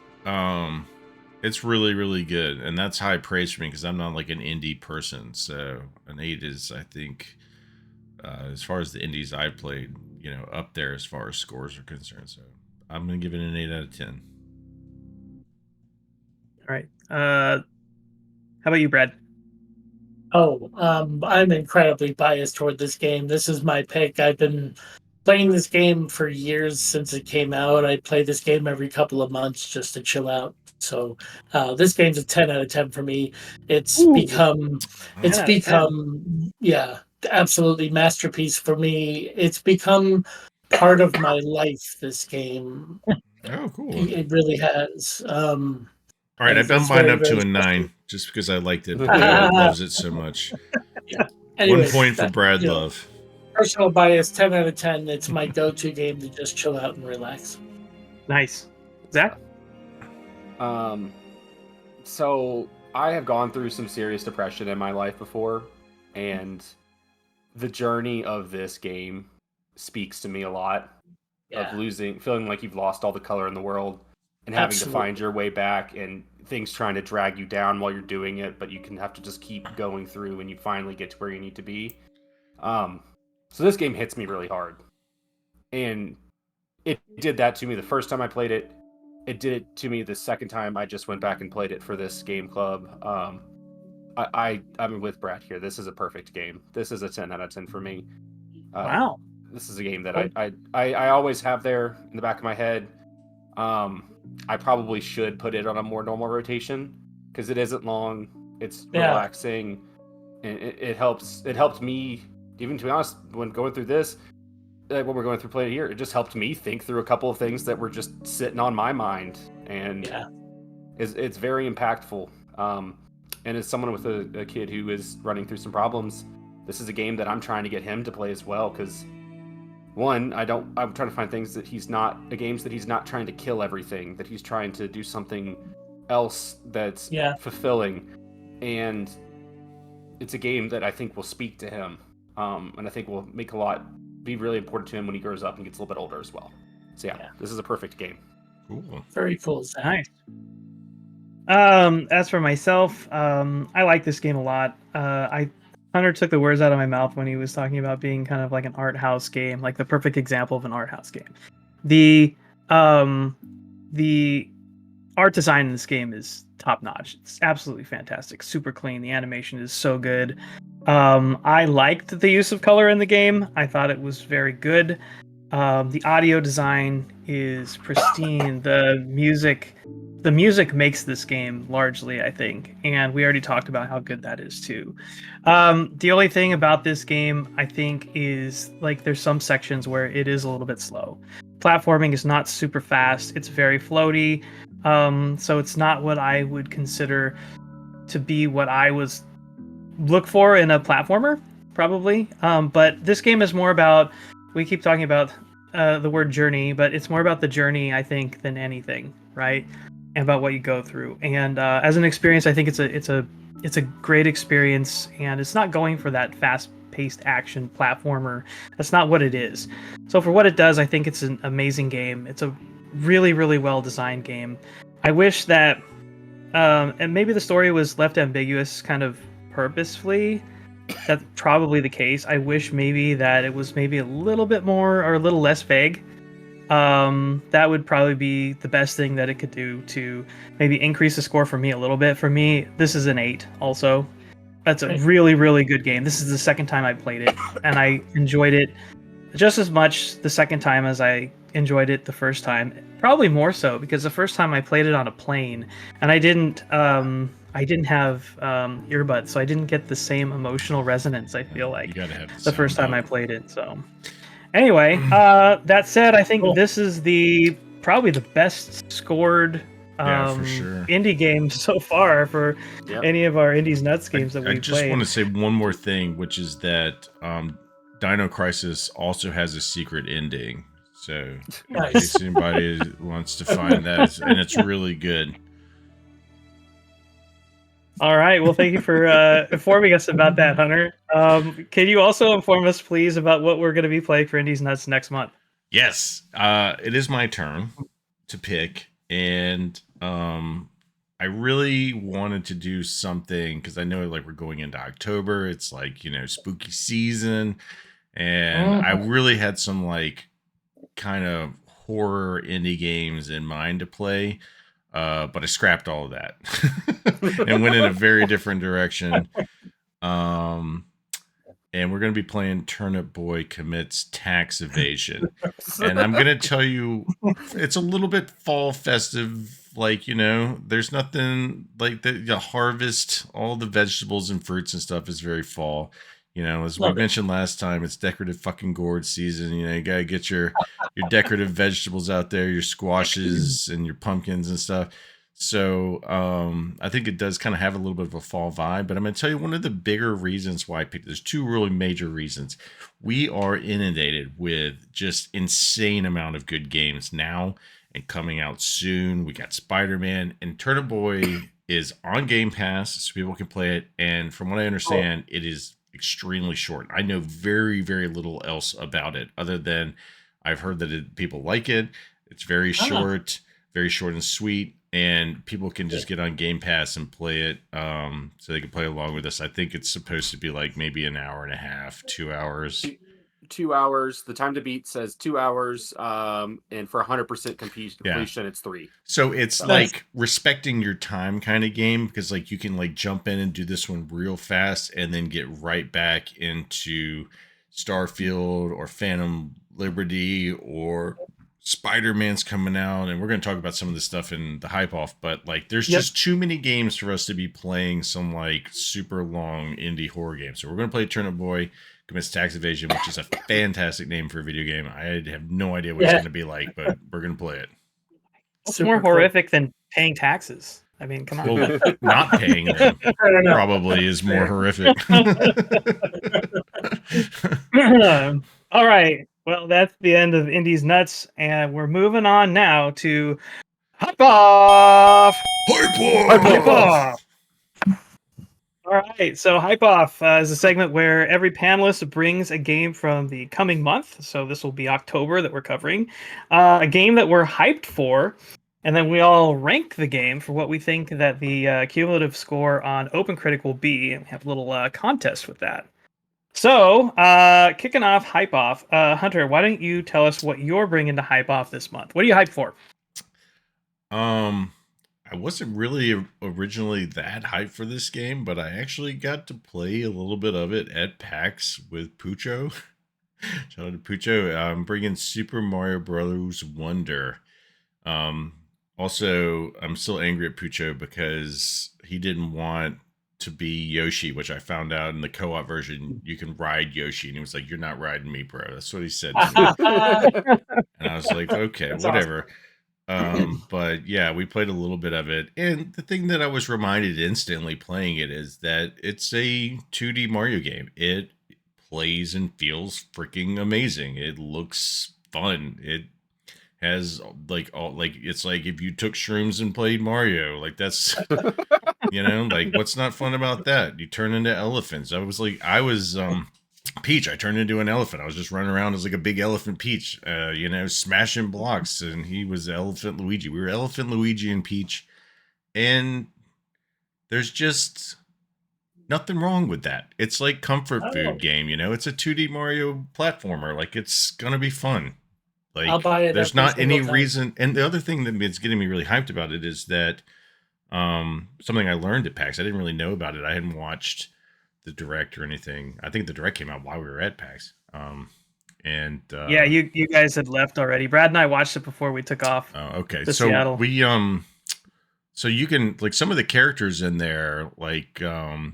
It's really, really good, and that's high praise for me because I'm not like an indie person. So an 8 is, I think, as far as the indies I've played, you know, up there as far as scores are concerned. So I'm gonna give it an 8 out of 10. All right. How about you, Brad? I'm incredibly biased toward this game. This is my pick. I've been playing this game for years since it came out. I play this game every couple of months just to chill out. So this game's a 10 out of 10 for me. It's become absolutely masterpiece for me. It's become part of my life, this game. Oh, cool. It really has. All right, I've done mine up to a 9 just because I liked it. Brad loves it so much. Anyways, 1 point for Brad Love. Personal bias, 10 out of 10. It's my go-to game to just chill out and relax. Nice. Zach? So I have gone through some serious depression in my life before, and the journey of this game speaks to me a lot. Of feeling like you've lost all the color in the world, and having to find your way back, and things trying to drag you down while you're doing it, but you can have to just keep going through and you finally get to where you need to be. So this game hits me really hard. And it did that to me the first time I played it. It did it to me the second time I just went back and played it for this game club. I'm with Brad here. This is a perfect game. This is a 10 out of 10 for me. Wow. This is a game that I always have there in the back of my head. I probably should put it on a more normal rotation because it isn't long. It's relaxing, and it helps. It helped me, even to be honest, when going through this, when we're going through Play It Here, it just helped me think through a couple of things that were just sitting on my mind, and it's very impactful. And as someone with a kid who is running through some problems, this is a game that I'm trying to get him to play as well, because one, I'm trying to find things that games that he's not trying to kill everything, that he's trying to do something else that's fulfilling. And it's a game that I think will speak to him. And I think will be really important to him when he grows up and gets a little bit older as well. So this is a perfect game. Cool. Very cool. Nice. As for myself, I like this game a lot. Hunter took the words out of my mouth when he was talking about being kind of like an art house game, like the perfect example of an art house game. The art design in this game is top notch. It's absolutely fantastic, super clean. The animation is so good. I liked the use of color in the game. I thought it was very good. The audio design is pristine. The music makes this game largely, I think, and we already talked about how good that is too. The only thing about this game, I think, is like there's some sections where it is a little bit slow. Platforming is not super fast. It's very floaty, so it's not what I would consider to be what I was look for in a platformer, probably. But this game is more about, we keep talking about the word journey, but it's more about the journey, I think, than anything, right? And about what you go through. And as an experience, I think it's a great experience, and it's not going for that fast-paced action platformer. That's not what it is. So for what it does, I think it's an amazing game. It's a really, really well-designed game. I wish that, and maybe the story was left ambiguous kind of purposefully. That's probably the case. I wish maybe that it was maybe a little bit more or a little less vague. That would probably be the best thing that it could do to maybe increase the score for me a little bit. For me, this is an 8 also. That's a really, really good game. This is the second time I played it, and I enjoyed it just as much the second time as I enjoyed it the first time. Probably more so, because the first time I played it on a plane, and I didn't have earbuds, so I didn't get the same emotional resonance, I feel like, the first time I played it. So anyway, that said, I think this is probably the best scored for sure. indie game so far for any of our Indies Nuts games that we've played. I just want to say one more thing, which is that Dino Crisis also has a secret ending. So in case anybody wants to find that, and it's really good. All right. Well, thank you for informing us about that, Hunter. Can you also inform us, please, about what we're going to be playing for Indies Nuts next month? Yes. It is my turn to pick, and I really wanted to do something because I know like we're going into October. It's like, spooky season, and I really had some like kind of horror indie games in mind to play. But I scrapped all of that and went in a very different direction. And we're going to be playing Turnip Boy Commits Tax Evasion. And I'm going to tell you, it's a little bit fall festive. Like, there's nothing like the harvest, all the vegetables and fruits and stuff is very fall. As we mentioned last time, it's decorative fucking gourd season. You gotta get your decorative vegetables out there, your squashes and your pumpkins and stuff. So I think it does kind of have a little bit of a fall vibe. But I'm gonna tell you one of the bigger reasons why I picked. There's two really major reasons. We are inundated with just insane amount of good games now and coming out soon. We got Spider-Man, and Turnip Boy is on Game Pass, so people can play it. And from what I understand, it is extremely short. I know very, very little else about it other than I've heard that people like it. It's very short and sweet, and people can just get on Game Pass and play it, so they can play along with us. I think it's supposed to be like maybe an hour and a half, 2 hours. 2 hours. The time to beat says 2 hours, and for 100% completion, it's 3. So it's like respecting your time kind of game, because like you can like jump in and do this one real fast and then get right back into Starfield or Phantom Liberty or Spider-Man's coming out, and we're going to talk about some of this stuff in the hype off, but like there's just too many games for us to be playing some like super long indie horror games. So we're going to play Turnip Boy Commits Tax Evasion, which is a fantastic name for a video game. I have no idea what it's going to be like, but we're going to play it. It's more horrific than paying taxes. I mean, come on. Well, not paying them probably is more horrific. All right. Well, that's the end of Indies Nuts, and we're moving on now to Hype Off! Hype Off! All right, so Hype Off is a segment where every panelist brings a game from the coming month, so this will be October that we're covering, a game that we're hyped for, and then we all rank the game for what we think that the cumulative score on OpenCritic will be, and we have a little contest with that. So, kicking off Hype Off, Hunter, why don't you tell us what you're bringing to Hype Off this month? What are you hyped for? I wasn't really originally that hyped for this game, but I actually got to play a little bit of it at PAX with Pucho. Shout out to Pucho. I'm bringing Super Mario Bros. Wonder. Also, I'm still angry at Pucho because he didn't want to be Yoshi, which I found out in the co-op version you can ride Yoshi, and he was like, "You're not riding me, bro." That's what he said to me. And I was like, okay, that's whatever. Awesome. But yeah, we played a little bit of it, and the thing that I was reminded instantly playing it is that it's a 2D Mario game. It plays and feels freaking amazing. It looks fun. It has it's like if you took shrooms and played Mario, like that's like what's not fun about that? You turn into elephants. I was Peach. I turned into an elephant. I was just running around as like a big elephant Peach, smashing blocks, and he was Elephant Luigi. We were Elephant Luigi and Peach, and there's just nothing wrong with that. It's like comfort food game, it's a 2D Mario platformer. Like it's gonna be fun. Like, I'll buy it. There's not any reason. And the other thing that's getting me really hyped about it is that something I learned at PAX. I didn't really know about it. I hadn't watched the direct or anything. I think the direct came out while we were at PAX. Yeah, you guys had left already. Brad and I watched it before we took off. Oh, okay. To so Seattle. We so you can like some of the characters in there, like I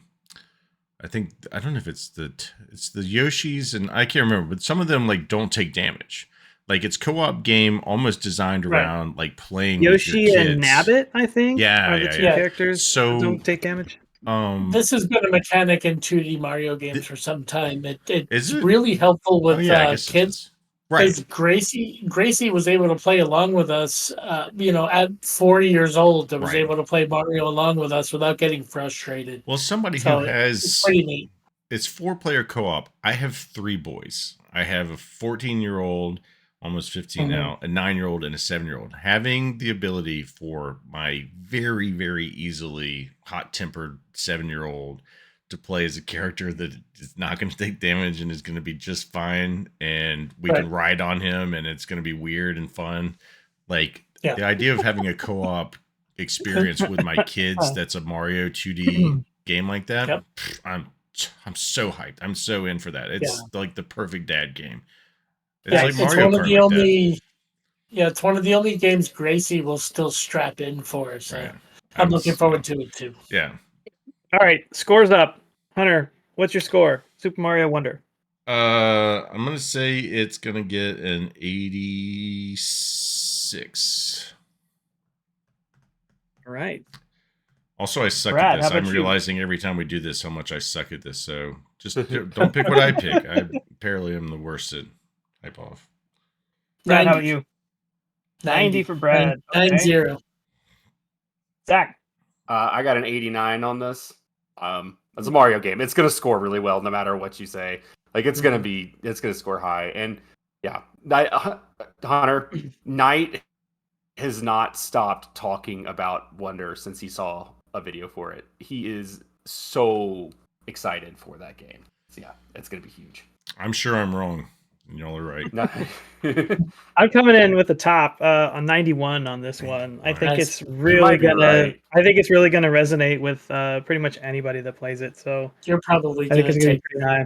don't know if it's the Yoshis, and I can't remember, but some of them like don't take damage. Like it's co-op game almost designed around like playing Yoshi with your kids. And Nabbit, I think. Yeah, are the two characters so don't take damage. This has been a mechanic in 2D Mario games for some time. It's really helpful with kids. Right. Gracie was able to play along with us, at 4 years old, was able to play Mario along with us without getting frustrated. Well, somebody So who has it's pretty neat. It's 4-player co-op. I have 3 boys. I have a 14-year-old, almost 15 now, a 9-year-old, and a 7-year-old. Having the ability for my very, very easily hot-tempered 7-year-old to play as a character that is not going to take damage and is going to be just fine, and we can ride on him, and it's going to be weird and fun. Like the idea of having a co-op experience with my kids that's a Mario 2D game like that, I'm so hyped. I'm so in for that. It's like the perfect dad game. It's like Mario Kart. It's one of the only games Gracie will still strap in for. So I'm looking forward to it too. Yeah. All right, scores up. Hunter, what's your score? Super Mario Wonder. I'm gonna say it's gonna get an 86. All right. Also, I suck at this. I'm realizing every time we do this how much I suck at this. So just don't pick what I pick. I apparently am the worst at hype off. Brad, how about you? 90 for Brad. 9-0. Zach. I got an 89 on this. It's a Mario game. It's gonna score really well no matter what you say. Like it's gonna score high. And yeah, Hunter Knight has not stopped talking about Wonder since he saw a video for it. He is so excited for that game. So yeah, it's gonna be huge. I'm sure I'm wrong. Y'all are right. I'm coming in with the top on 91 on this one. I think it's really gonna resonate with pretty much anybody that plays it. So you're probably I think it's gonna be pretty high.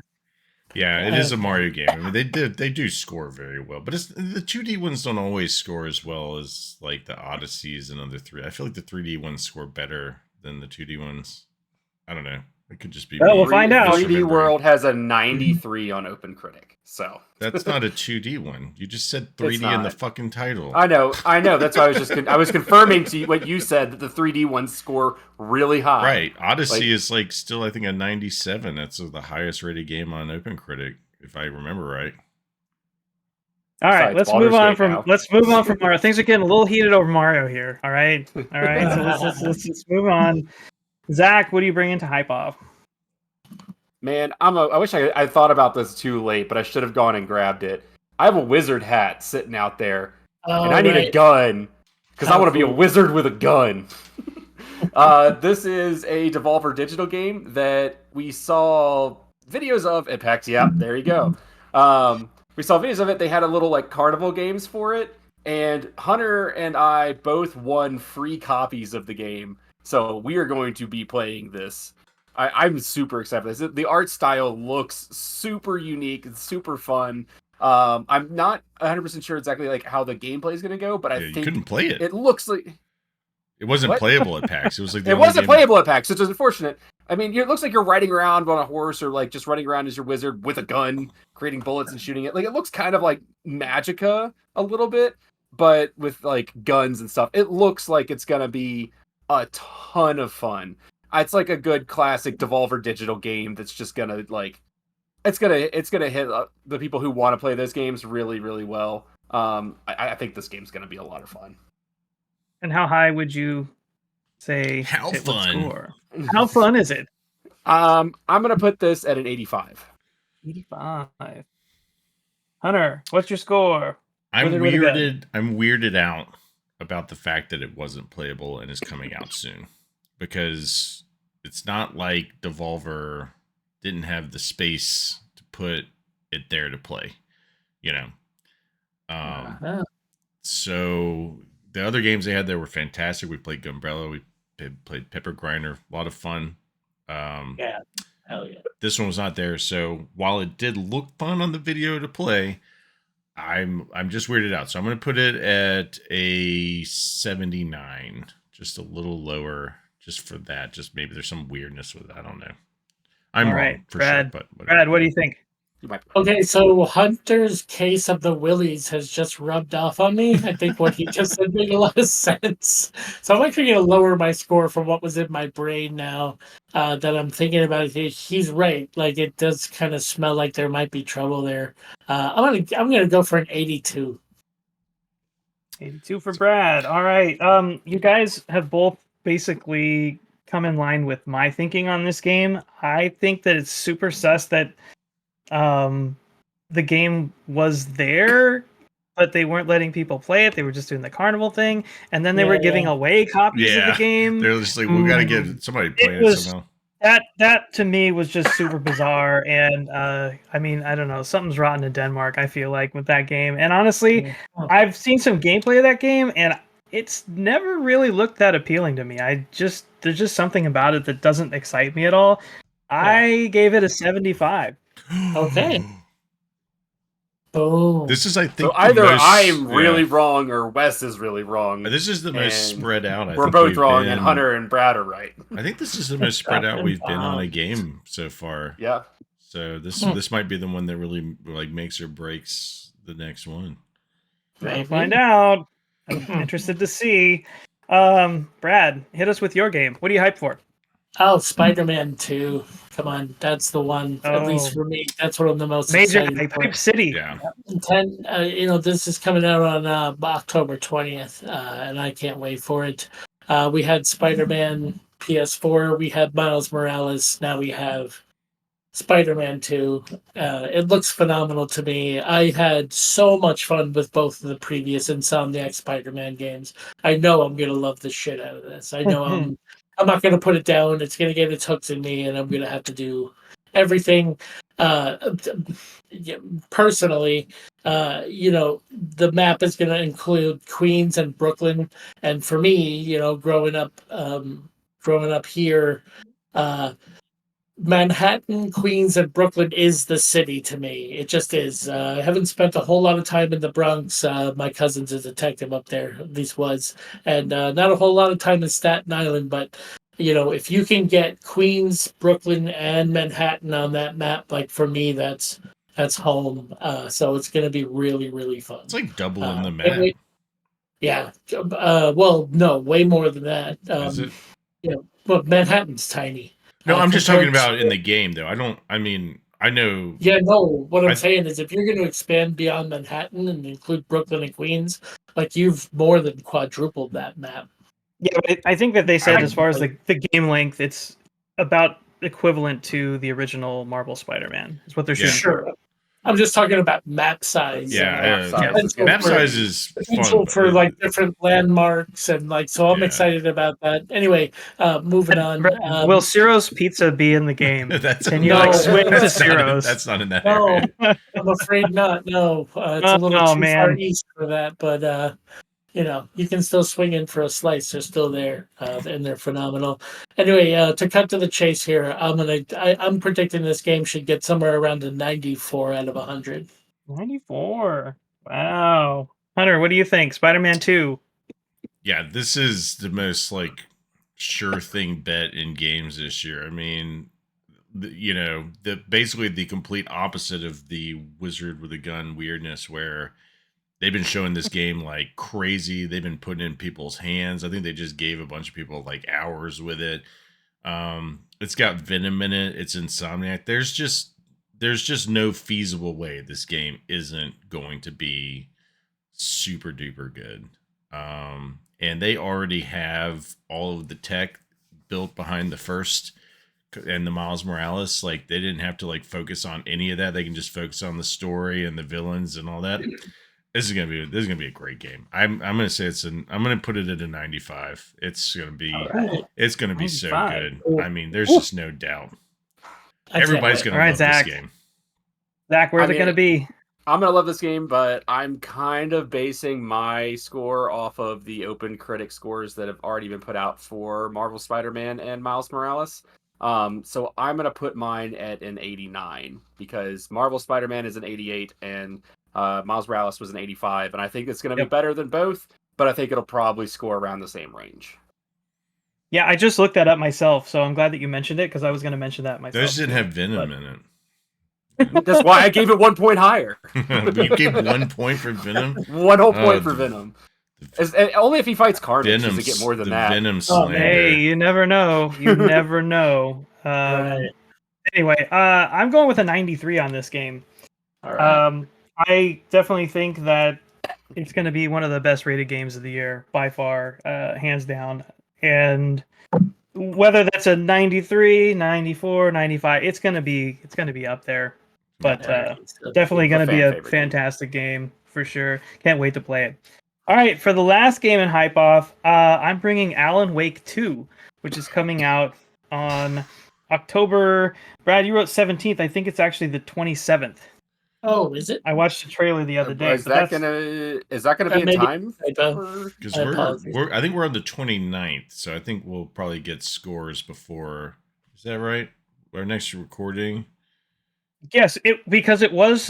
Yeah, it is a Mario game. I mean, they do score very well, but the 2D ones don't always score as well as like the Odysseys and other three. I feel like the 3D ones score better than the 2D ones. I don't know. It could just be. Well, we'll find out. 3D World has a 93 on OpenCritic, so that's not a 2D one. You just said 3D in the fucking title. I know. That's why I was confirming to you what you said, that the 3D ones score really high. Right. Odyssey is like still, I think, a 97. That's the highest rated game on OpenCritic, if I remember right. All right, let's move on from Mario. Things are getting a little heated over Mario here. All right. So let's move on. Zach, what do you bring into Hype Off? Man, I wish I thought about this too late, but I should have gone and grabbed it. I have a wizard hat sitting out there, and I need a gun because I want to be a wizard with a gun. This is a Devolver Digital game that we saw videos of at PAX. Yeah, there you go. We saw videos of it. They had a little like carnival games for it, and Hunter and I both won free copies of the game. So we are going to be playing this. I'm super excited for this. The art style looks super unique and super fun. I'm not 100% sure exactly like how the gameplay is going to go, but I think you couldn't play it. It looks like it wasn't playable at PAX. It was like it wasn't playable at PAX, which is unfortunate. I mean, it looks like you're riding around on a horse or like just running around as your wizard with a gun, creating bullets and shooting it. Like it looks kind of like Magica a little bit, but with like guns and stuff. It looks like it's going to be a ton of fun. It's like a good classic Devolver Digital game that's just gonna like, it's gonna hit the people who want to play those games really, really well. I think this game's gonna be a lot of fun. And how high would you say? How fun? Score? How fun is it? I'm gonna put this at an 85. 85. Hunter, what's your score? I'm weirded out about the fact that it wasn't playable and is coming out soon, because it's not like Devolver didn't have the space to put it there to play, you know. So the other games they had there were fantastic. We played Gumbrella, we played Pepper Grinder, a lot of fun. Yeah, hell yeah. This one was not there, so while it did look fun on the video to play, I'm just weirded out. So I'm going to put it at a 79, just a little lower, just for that. Just maybe there's some weirdness with it. I don't know. I'm all wrong right, for Brad, sure. But Brad, what do you think? Okay, so Hunter's case of the willies has just rubbed off on me. I think what he just said made a lot of sense. So I'm actually going to lower my score from what was in my brain now that I'm thinking about it. He's right. Like, it does kind of smell like there might be trouble there. I'm gonna go for an 82. 82 for Brad. All right. You guys have both basically come in line with my thinking on this game. I think that it's super sus that the game was there, but they weren't letting people play it. They were just doing the carnival thing, and then they were giving away copies of the game. They're just like, we got to get somebody playing it somehow. That to me was just super bizarre, and I mean, I don't know, something's rotten in Denmark, I feel like, with that game. And honestly, I've seen some gameplay of that game, and it's never really looked that appealing to me. There's just something about it that doesn't excite me at all. I gave it a 75. Okay. Boom. This is, I think, so either I'm really wrong or Wes is really wrong. This is the most spread out. We're both wrong, and Hunter and Brad are right. I think this is the most spread out we've been on a game so far. Yeah. So this might be the one that really like makes or breaks the next one. We'll find out. I'm interested to see. Brad, hit us with your game. What are you hyped for? Oh, Spider-Man 2. Come on, that's the one. At least for me, that's what I'm the most excited for. Hype City. Yeah. This is coming out on October 20th, and I can't wait for it. We had Spider-Man PS4. We had Miles Morales. Now we have Spider-Man 2. It looks phenomenal to me. I had so much fun with both of the previous Insomniac Spider-Man games. I know I'm going to love the shit out of this. I know I'm not going to put it down. It's going to get its hooks in me, and I'm going to have to do everything. Personally, the map is going to include Queens and Brooklyn. And for me, growing up here, Manhattan, Queens, and Brooklyn is the city to me. It just is. I haven't spent a whole lot of time in the Bronx. My cousin's a detective up there, at least was, and not a whole lot of time in Staten Island. But if you can get Queens, Brooklyn, and Manhattan on that map, like for me, that's home. So it's going to be really, really fun. It's like doubling the map. Yeah. Well, no, way more than that. Is it? But Manhattan's tiny. No, I'm just talking about in the game, though. I know. Yeah, no, what I'm saying is if you're going to expand beyond Manhattan and include Brooklyn and Queens, like you've more than quadrupled that map. Yeah, but I think that they said as far as the game length, it's about equivalent to the original Marvel Spider-Man. Is what they're shooting. Sure. I'm just talking about map size. Map size is fun for like different landmarks and like. So I'm excited about that. Anyway, moving on. Will Ciro's Pizza be in the game? Can you swing to Ciro's? That's not in that area. I'm afraid not. No, it's a little too far east for that. But you can still swing in for a slice. They're still there, and they're phenomenal. Anyway, to cut to the chase here, I'm predicting this game should get somewhere around a 94 out of 100. 94. Wow. Hunter, what do you think? Spider-Man 2. Yeah, this is the most sure thing bet in games this year. I mean, basically the complete opposite of the wizard with a gun weirdness where they've been showing this game like crazy. They've been putting in people's hands. I think they just gave a bunch of people hours with it. It's got Venom in it. It's Insomniac. There's just no feasible way this game isn't going to be super duper good. And they already have all of the tech built behind the first and the Miles Morales. Like they didn't have to focus on any of that. They can just focus on the story and the villains and all that. This is gonna be a great game. I'm gonna say I'm gonna put it at a 95. It's gonna be it's gonna be 95. So good. I mean, there's just no doubt. Everybody's gonna love this game. Zach, where's it gonna be? I'm gonna love this game, but I'm kind of basing my score off of the open critic scores that have already been put out for Marvel Spider-Man and Miles Morales. So I'm gonna put mine at an 89 because Marvel Spider-Man is an 88 and Miles Morales was an 85, and I think it's going to be better than both, but I think it'll probably score around the same range. Yeah, I just looked that up myself, so I'm glad that you mentioned it because I was going to mention that myself. Those didn't have Venom in it. That's why I gave it 1 point higher. You gave 1 point for Venom? 1 whole point for Venom. Only if he fights Carnage does it get more than that. Venom slander. Hey, you never know. You never know. Anyway, I'm going with a 93 on this game. All right. I definitely think that it's going to be one of the best rated games of the year by far, hands down. And whether that's a 93, 94, 95, it's going to be up there. But definitely going to be a fantastic game for sure. Can't wait to play it. All right, for the last game in Hype Off, I'm bringing Alan Wake 2, which is coming out on October. Brad, you wrote 17th. I think it's actually the 27th. Oh, is it? I watched the trailer the other day. Is that gonna be in time? Because I think we're on the 29th, so I think we'll probably get scores before. Is that right? Our next recording. Yes, because it was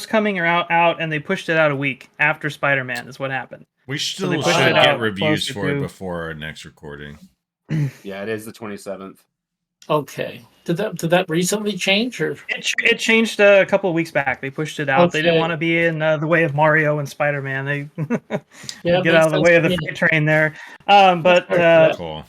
coming out, and they pushed it out a week after Spider-Man. Is what happened. We still should get reviews for it before our next recording. Yeah, it is the 27th. Okay. Did that recently change, or it changed a couple of weeks back? They pushed it out. Okay. They didn't want to be in the way of Mario and Spider-Man. They get out of the way of the freight train there. But cool.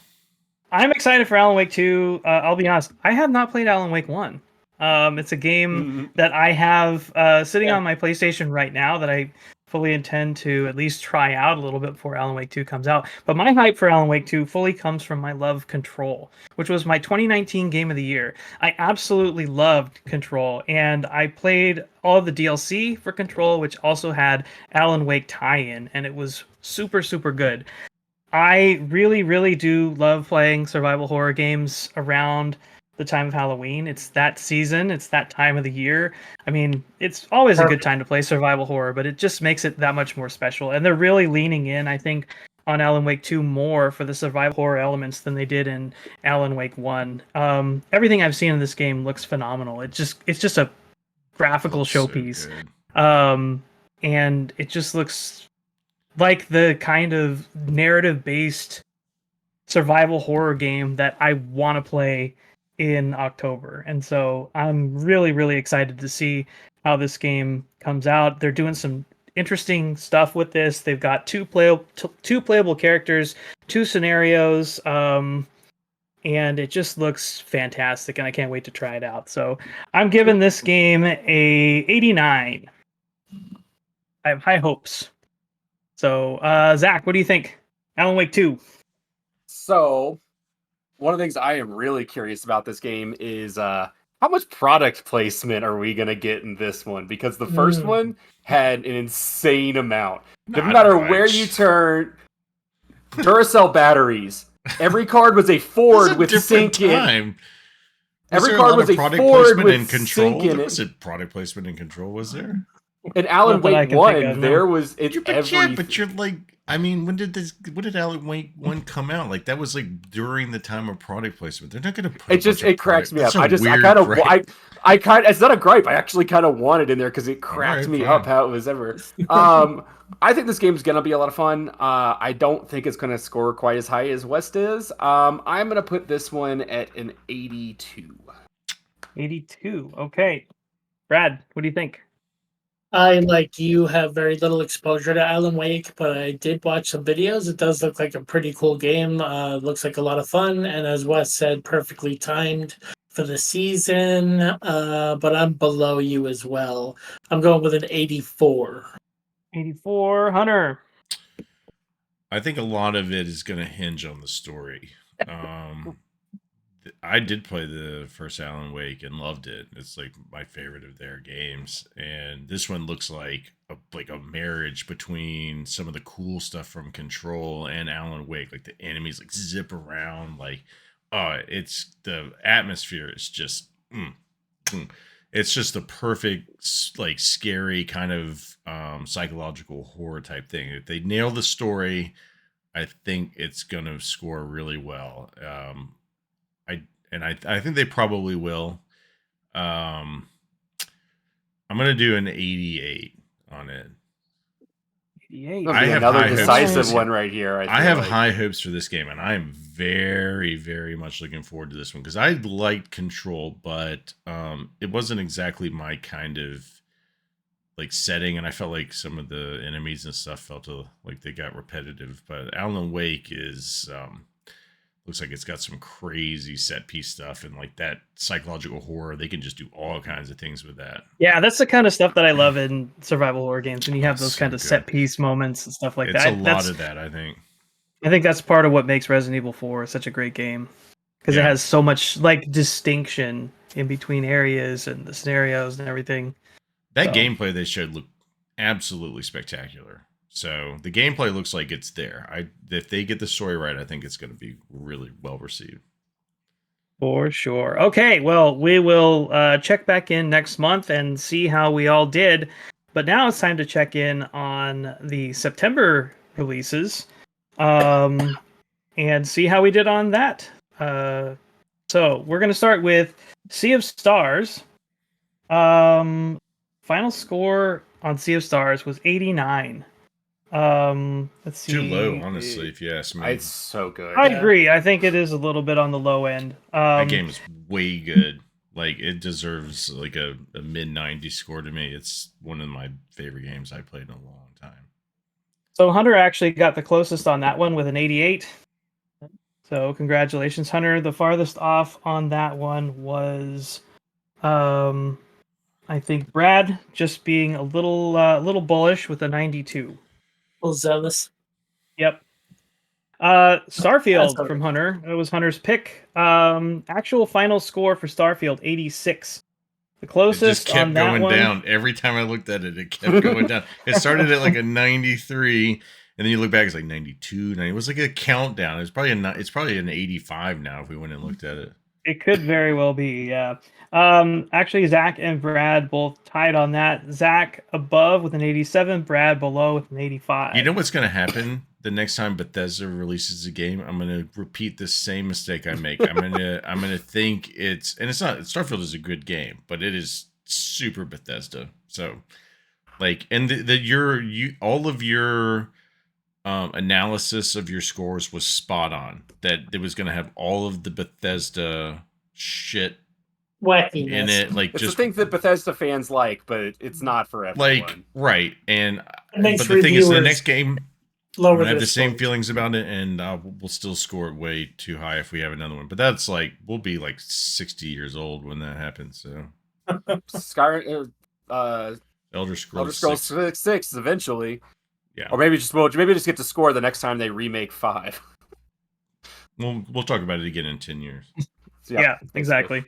I'm excited for Alan Wake 2. I'll be honest, I have not played Alan Wake 1. It's a game that I have sitting on my PlayStation right now that I fully intend to at least try out a little bit before Alan Wake 2 comes out. But my hype for Alan Wake 2 fully comes from my love of Control, which was my 2019 game of the year. I absolutely loved Control, and I played all of the DLC for Control, which also had Alan Wake tie-in, and it was super, super good. I really, really do love playing survival horror games around the time of Halloween. It's that season. It's that time of the year. I mean, it's always a good time to play survival horror, but it just makes it that much more special. And they're really leaning in, I think, on Alan Wake 2 more for the survival horror elements than they did in Alan Wake 1. Everything I've seen in this game looks phenomenal. It's just a graphical showpiece. And it just looks like the kind of narrative-based survival horror game that I want to play in October. And so I'm really, really excited to see how this game comes out. They're doing some interesting stuff with this. They've got two playable characters, 2 scenarios, and it just looks fantastic, and I can't wait to try it out. So I'm giving this game a 89. I have high hopes. So, Zach, what do you think? Alan Wake 2. So, one of the things I am really curious about this game is how much product placement are we going to get in this one? Because the first one had an insane amount. No matter where you turn, Duracell batteries. Every card was a Ford with sync in. Every card was a Ford with sync in it. Was it product placement and control? Was there? In Alan Wake 1, there was but you're like, I mean, when did Alan Wake 1 come out? Like, that was like during the time of product placement. They're not going to put it cracks me up. I kind of it's not a gripe. I actually kind of want it in there because it cracked me up how it was ever. I think this game is going to be a lot of fun. I don't think it's going to score quite as high as West is. I'm going to put this one at an 82. 82. Okay. Brad, what do you think? I, like you, have very little exposure to Alan Wake, but I did watch some videos. It does look like a pretty cool game. Looks like a lot of fun, and as Wes said, perfectly timed for the season. But I'm below you as well. I'm going with an 84. 84, Hunter. I think a lot of it is going to hinge on the story. I did play the first Alan Wake and loved it. It's like my favorite of their games. And this one looks like a marriage between some of the cool stuff from Control and Alan Wake. Like the enemies like zip around. Like, it's the atmosphere is just, it's just the perfect, like scary kind of psychological horror type thing. If they nail the story, I think it's going to score really well. I think they probably will. I'm going to do an 88 on it. 88. I have another decisive one right here. I have high hopes for this game, and I am very, very much looking forward to this one because I liked Control, but it wasn't exactly my kind of like setting, and I felt like some of the enemies and stuff felt like they got repetitive. But Alan Wake is looks like it's got some crazy set piece stuff and like that psychological horror. They can just do all kinds of things with that. Yeah, that's the kind of stuff that I love in survival horror games, and you have those kind of set piece moments and stuff like that. It's a lot of that, I think. I think that's part of what makes Resident Evil 4 such a great game, because it has so much like distinction in between areas and the scenarios and everything. That gameplay they showed looked absolutely spectacular. So the gameplay looks like it's there. If they get the story right, I think it's going to be really well received. For sure. Okay, well, we will check back in next month and see how we all did. But now it's time to check in on the September releases and see how we did on that. So we're going to start with Sea of Stars. Final score on Sea of Stars was 89. Let's see. Too low, honestly, if you ask me. It's so good. I agree. I think it is a little bit on the low end. That game is way good. Like, it deserves like a mid-90 score to me. It's one of my favorite games I played in a long time. So Hunter actually got the closest on that one with an 88. So congratulations, Hunter. The farthest off on that one was, I think Brad just being a little bullish with a 92. Zealous. Yep. Starfield from Hunter. It was Hunter's pick. Actual final score for Starfield, 86. The closest it just kept on that going one, down. Every time I looked at it, it kept going down. It started at like a 93, and then you look back, it's like 92. It was like a countdown. It's probably an 85 now if we went and looked at it. It could very well be, yeah. Actually, Zach and Brad both tied on that. Zach above with an 87, Brad below with an 85. You know what's going to happen? the next time Bethesda releases a game, I'm gonna repeat the same mistake I make. I'm gonna think it's not. Starfield is a good game, but it is super Bethesda. So, like, and all of your analysis of your scores was spot on. That it was gonna have all of the Bethesda shit wackiness in it, like it's just the thing that Bethesda fans like, but it's not for everyone. like right. And makes but the thing is, the reviewers next game, lower I have their the same scores. feelings about it, and we'll still score it way too high if we have another one. But that's like we'll be like 60 years old when that happens. So Skyrim, Elder Scrolls 6 eventually. Yeah. Or maybe just get to score the next time they remake 5. We'll talk about it again in 10 years. Yeah, exactly.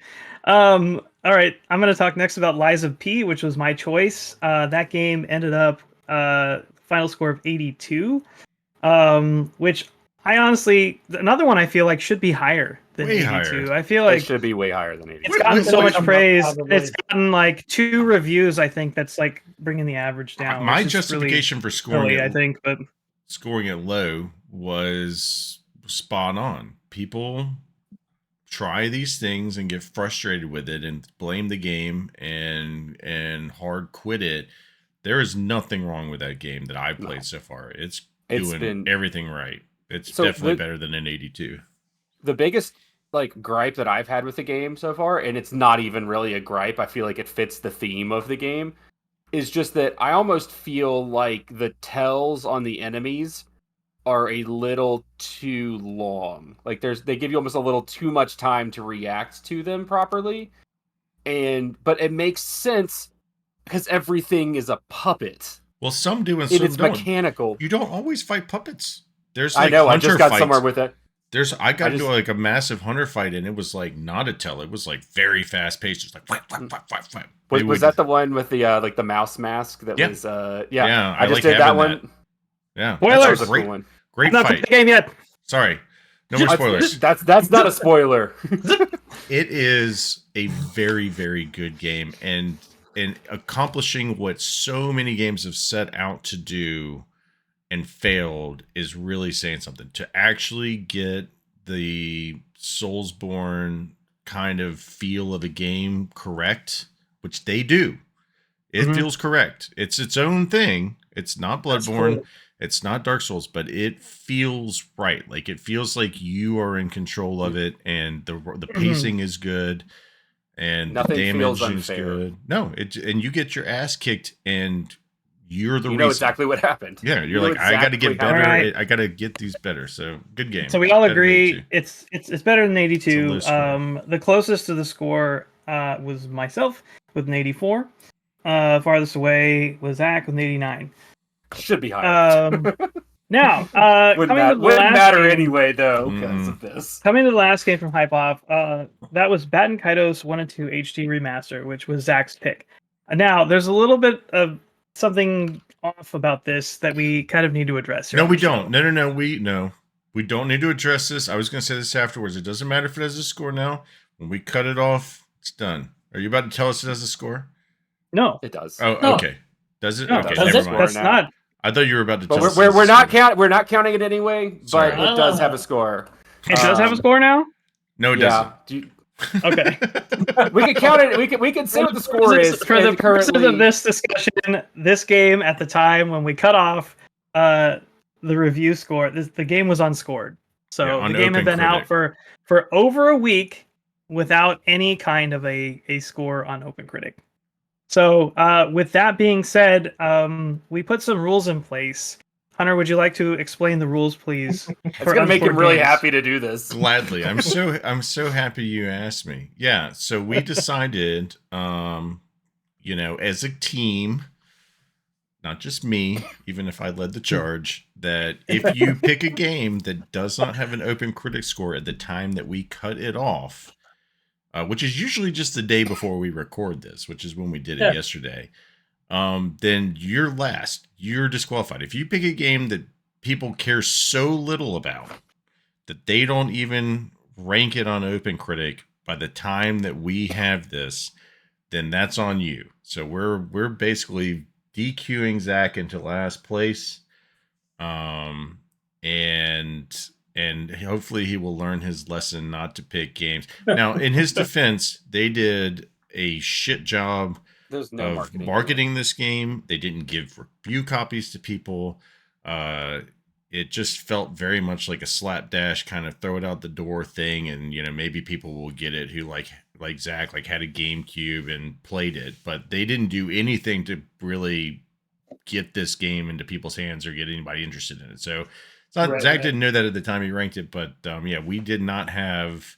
All right, I'm going to talk next about Lies of P, which was my choice. That game ended up final score of 82, which I honestly, another one I feel like should be higher than Way 82. higher. I feel like It should be way higher than 82. it's gotten so much praise. Probably. It's gotten like 2 reviews, I think, that's like bringing the average down. My which is justification for scoring really, it, I think, but scoring it low was spot on. People try these things and get frustrated with it and blame the game and hard quit it. There is nothing wrong with that game that I've played so far. It's doing everything right. It's definitely better than an 82. The biggest gripe that I've had with the game so far, and it's not even really a gripe, I feel like it fits the theme of the game, is just that I almost feel like the tells on the enemies are a little too long. Like they give you almost a little too much time to react to them properly. But it makes sense because everything is a puppet. Well, some do and some it's don't. Mechanical. You don't always fight puppets. There's I know, I hunter just got fights. somewhere with it. I got into like a massive hunter fight, and it was like not a tell. It was like very fast paced. It's like fight. Was that the one with the the mouse mask that was yeah, I just did that one. Yeah. Spoilers. That's a great, one. great I've not fight. played the game yet. Sorry. No more spoilers. That's not a spoiler. It is a very, very good game, and accomplishing what so many games have set out to do and failed is really saying something. To actually get the Soulsborne kind of feel of a game correct, which they do. It feels correct. It's its own thing. It's not Bloodborne. Cool. It's not Dark Souls, but it feels right. Like it feels like you are in control of it, and the pacing is good, and nothing the damage feels is unfair. good. No, and you get your ass kicked, and you're the you reason. know exactly what happened. Yeah, you're like, I got to get better. Right. I got to get these better. So good game. So we all agree it's better than 82. The closest to the score was myself with an 84. Farthest away was Zach with an 89. Should be higher. Now, wouldn't matter anyway, though, because of this. Coming to the last game from Hype Off, that was Batten Kaitos 1 and 2 HD Remaster, which was Zach's pick. Now, there's a little bit of something off about this that we kind of need to address here. No, we don't. No. We don't need to address this. I was going to say this afterwards. It doesn't matter if it has a score now. When we cut it off, it's done. Are you about to tell us it has a score? No. It does. Oh, no. Okay. Does it? No, okay, does never it? mind. That's not. I thought you were about to tell us. We're not counting it anyway, but it does have a score. It does have a score now? No, it doesn't. Okay. We can count it. We can say what the score is. For the purposes of this discussion, this game at the time when we cut off the review score, the game was unscored. So the game had been out for over a week without any kind of a score on OpenCritic. So with that being said, we put some rules in place. Hunter, would you like to explain the rules, please? It's going to make him really happy to do this. Gladly. I'm so happy you asked me. Yeah, so we decided, as a team, not just me, even if I led the charge, that if you pick a game that does not have an OpenCritic score at the time that we cut it off, which is usually just the day before we record this, which is when we did it yesterday, then you're last. You're disqualified. If you pick a game that people care so little about that they don't even rank it on OpenCritic by the time that we have this, then that's on you. So we're basically DQing Zach into last place. and hopefully he will learn his lesson not to pick games. Now, in his defense, they did a shit job There's no of marketing this game. They didn't give review copies to people. It just felt very much like a slapdash kind of throw it out the door thing, and maybe people will get it who like Zach had a GameCube and played it, but they didn't do anything to really get this game into people's hands or get anybody interested in it. So it's not Zach didn't know that at the time he ranked it, but we did not have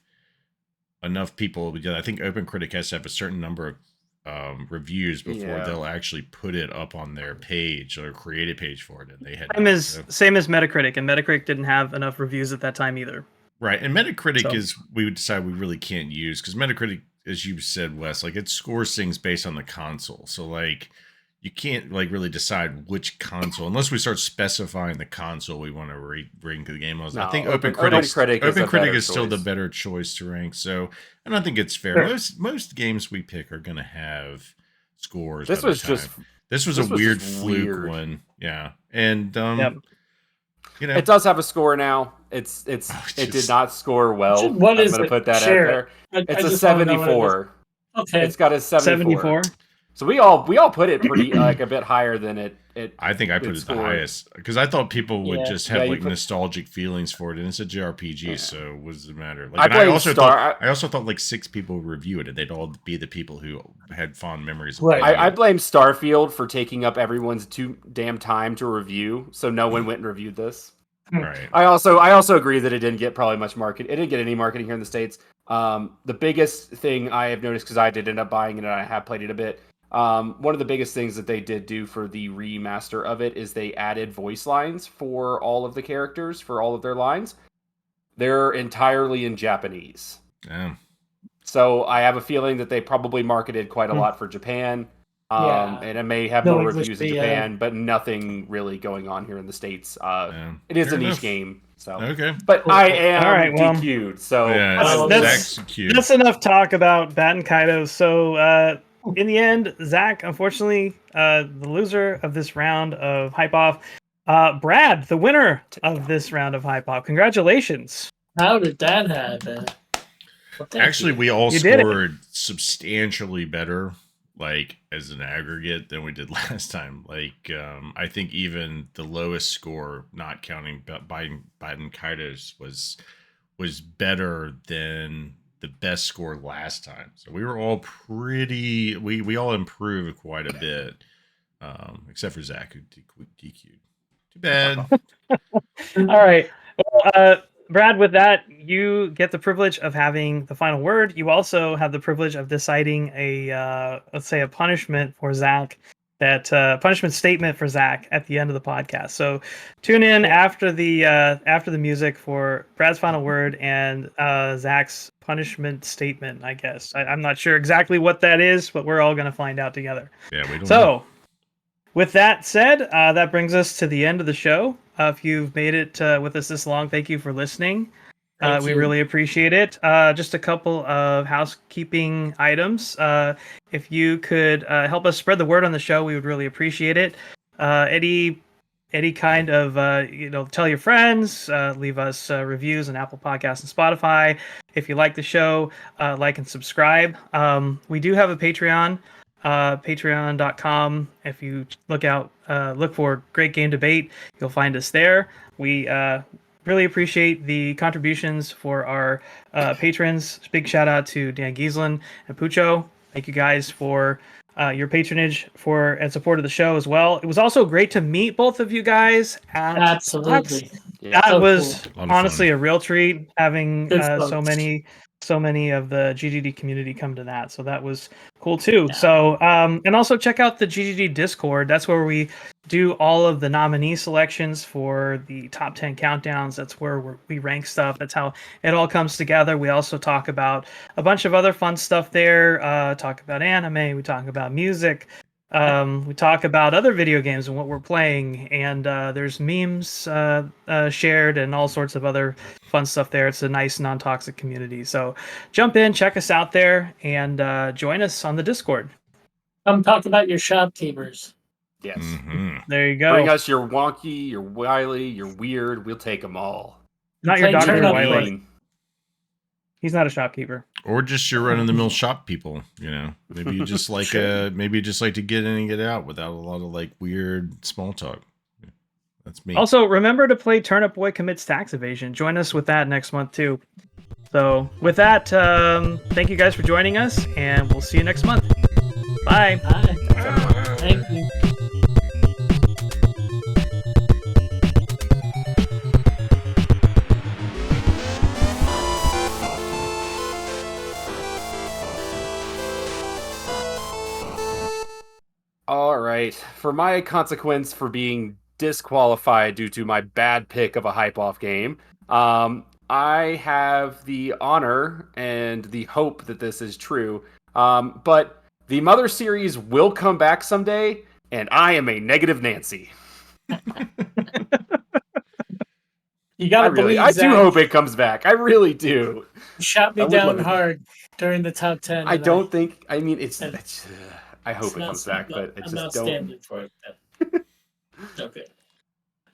enough people. I think OpenCritic has to have a certain number of reviews before they'll actually put it up on their page or create a page for it, and they had same as Metacritic, and Metacritic didn't have enough reviews at that time either. Right, and Metacritic is we would decide we really can't use because Metacritic, as you said, Wes, it scores things based on the console. So you can't really decide which console unless we start specifying the console we want to bring to the game. I think OpenCritic is still the better choice to rank. So I don't think it's fair. Sure. Most games we pick are going to have scores. This was a weird fluke one. Yeah, and it does have a score now. It did not score well. What is I'm going to put that out there. It's a 74. Okay, it's got a 74. So we all put it pretty a bit higher than it. I think I put it the highest because I thought people would just have nostalgic feelings for it, and it's a JRPG, so what does it matter? I also thought 6 people would review it, and they'd all be the people who had fond memories. Right. I blame Starfield for taking up everyone's too damn time to review, so no one went and reviewed this. Right. I also agree that it didn't get probably much market. It didn't get any marketing here in the States. The biggest thing I have noticed, because I did end up buying it and I have played it a bit. One of the biggest things that they did do for the remaster of it is they added voice lines for all of the characters, for all of their lines. They're entirely in Japanese. Yeah. So I have a feeling that they probably marketed quite a lot for Japan. And it may have more reviews in Japan, but nothing really going on here in the States. It is a niche game. So okay, but I am DQ'd. So that's enough talk about Bat and Kaido. So in the end, Zach, unfortunately, the loser of this round of Hype Off. Brad, the winner of this round of Hype Off. Congratulations. How did that happen? Actually, we all scored substantially better, as an aggregate, than we did last time. I think even the lowest score, not counting Biden Kaido's, was better than the best score last time. So we were all we all improved quite a bit, except for Zach, who DQ'd. Too bad. All right. Well, Brad, with that, you get the privilege of having the final word. You also have the privilege of deciding a punishment for Zach, that punishment statement for Zach at the end of the podcast. So tune in after the music for Brad's final word and Zach's punishment statement, I guess. I'm not sure exactly what that is, but we're all going to find out together. Yeah, we don't know. With that said, that brings us to the end of the show. If you've made it with us this long, thank you for listening. We really appreciate it. Just a couple of housekeeping items. If you could help us spread the word on the show, we would really appreciate it. Any kind of, tell your friends, leave us reviews on Apple Podcasts and Spotify. If you like the show, like and subscribe. We do have a Patreon. Patreon.com. If you look for Great Game Debate, you'll find us there. We really appreciate the contributions for our patrons. Big shout out to Dan Giesland and Pucho. Thank you guys for your patronage and support of the show as well. It was also great to meet both of you guys. Absolutely. That was honestly a real treat, having so many of the GGD community come to that. So that was cool too. Yeah. So, and also check out the GGD Discord. That's where we do all of the nominee selections for the top 10 countdowns. That's where we rank stuff. That's how it all comes together. We also talk about a bunch of other fun stuff there. Talk about anime. We talk about music. We talk about other video games and what we're playing, and there's memes shared and all sorts of other fun stuff there. It's a nice non-toxic community. So jump in, check us out there, and join us on the Discord. Come talk about your shopkeepers. Yes. There you go. Bring us your wonky, your wily, your weird. We'll take them all. Not your Dr. Wily. Mean. He's not a shopkeeper. Or just your run-of-the-mill shop people, you know. Maybe you just like maybe you just like to get in and get out without a lot of like weird small talk. That's me. Also, remember to play Turnip Boy Commits Tax Evasion. Join us with that next month too. So with that, thank you guys for joining us, and we'll see you next month. Bye. Bye. Thank you. All right. For my consequence for being disqualified due to my bad pick of a hype-off game, I have the honor and the hope that this is true. But the Mother series will come back someday, and I am a negative Nancy. You gotta believe. I do hope it comes back. I really do. Shot me down hard during the top 10. I don't think. I mean, it's I hope it comes back, but I just not don't. Standing for it. Okay.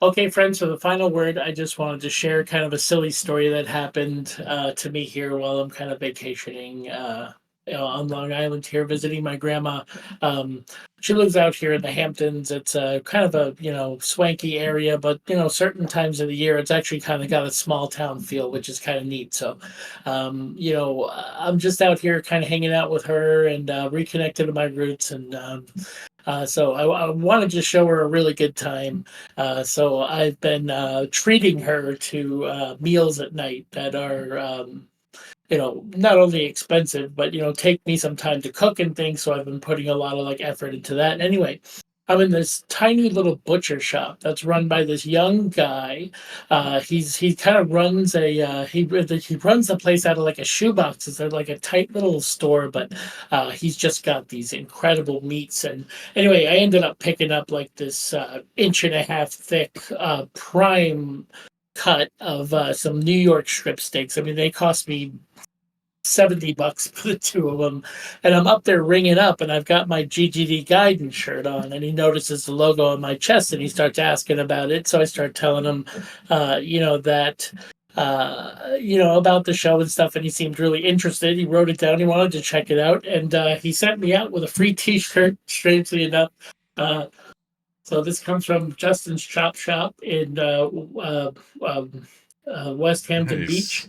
Okay, friends, for the final word, I just wanted to share kind of a silly story that happened to me here while I'm kind of vacationing on Long Island here, visiting my grandma. She lives out here in the Hamptons. It's kind of a, swanky area, but, certain times of the year, it's actually kind of got a small town feel, which is kind of neat. So, I'm just out here kind of hanging out with her and reconnected to my roots. And so I wanted to show her a really good time. So I've been treating her to meals at night that are not only expensive, but, take me some time to cook and things. So I've been putting a lot of effort into that. Anyway, I'm in this tiny little butcher shop that's run by this young guy. He kind of runs he runs the place out of a shoebox. It's like a tight little store, but he's just got these incredible meats. And anyway, I ended up picking up this 1.5 inch thick prime cut of some New York strip steaks. I mean, they cost me $70 for the two of them, and I'm up there ringing up, and I've got my GGD Gaiden shirt on, and he notices the logo on my chest, and he starts asking about it. So I start telling him, that about the show and stuff, and he seemed really interested. He wrote it down. He wanted to check it out, and he sent me out with a free T-shirt. Strangely enough. So this comes from Justin's Chop Shop in West Hampton Beach.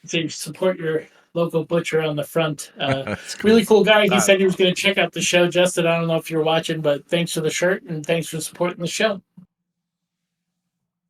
So you support your local butcher on the front. Cool. Really cool guy. He said he was going to check out the show. Justin, I don't know if you're watching, but thanks for the shirt and thanks for supporting the show.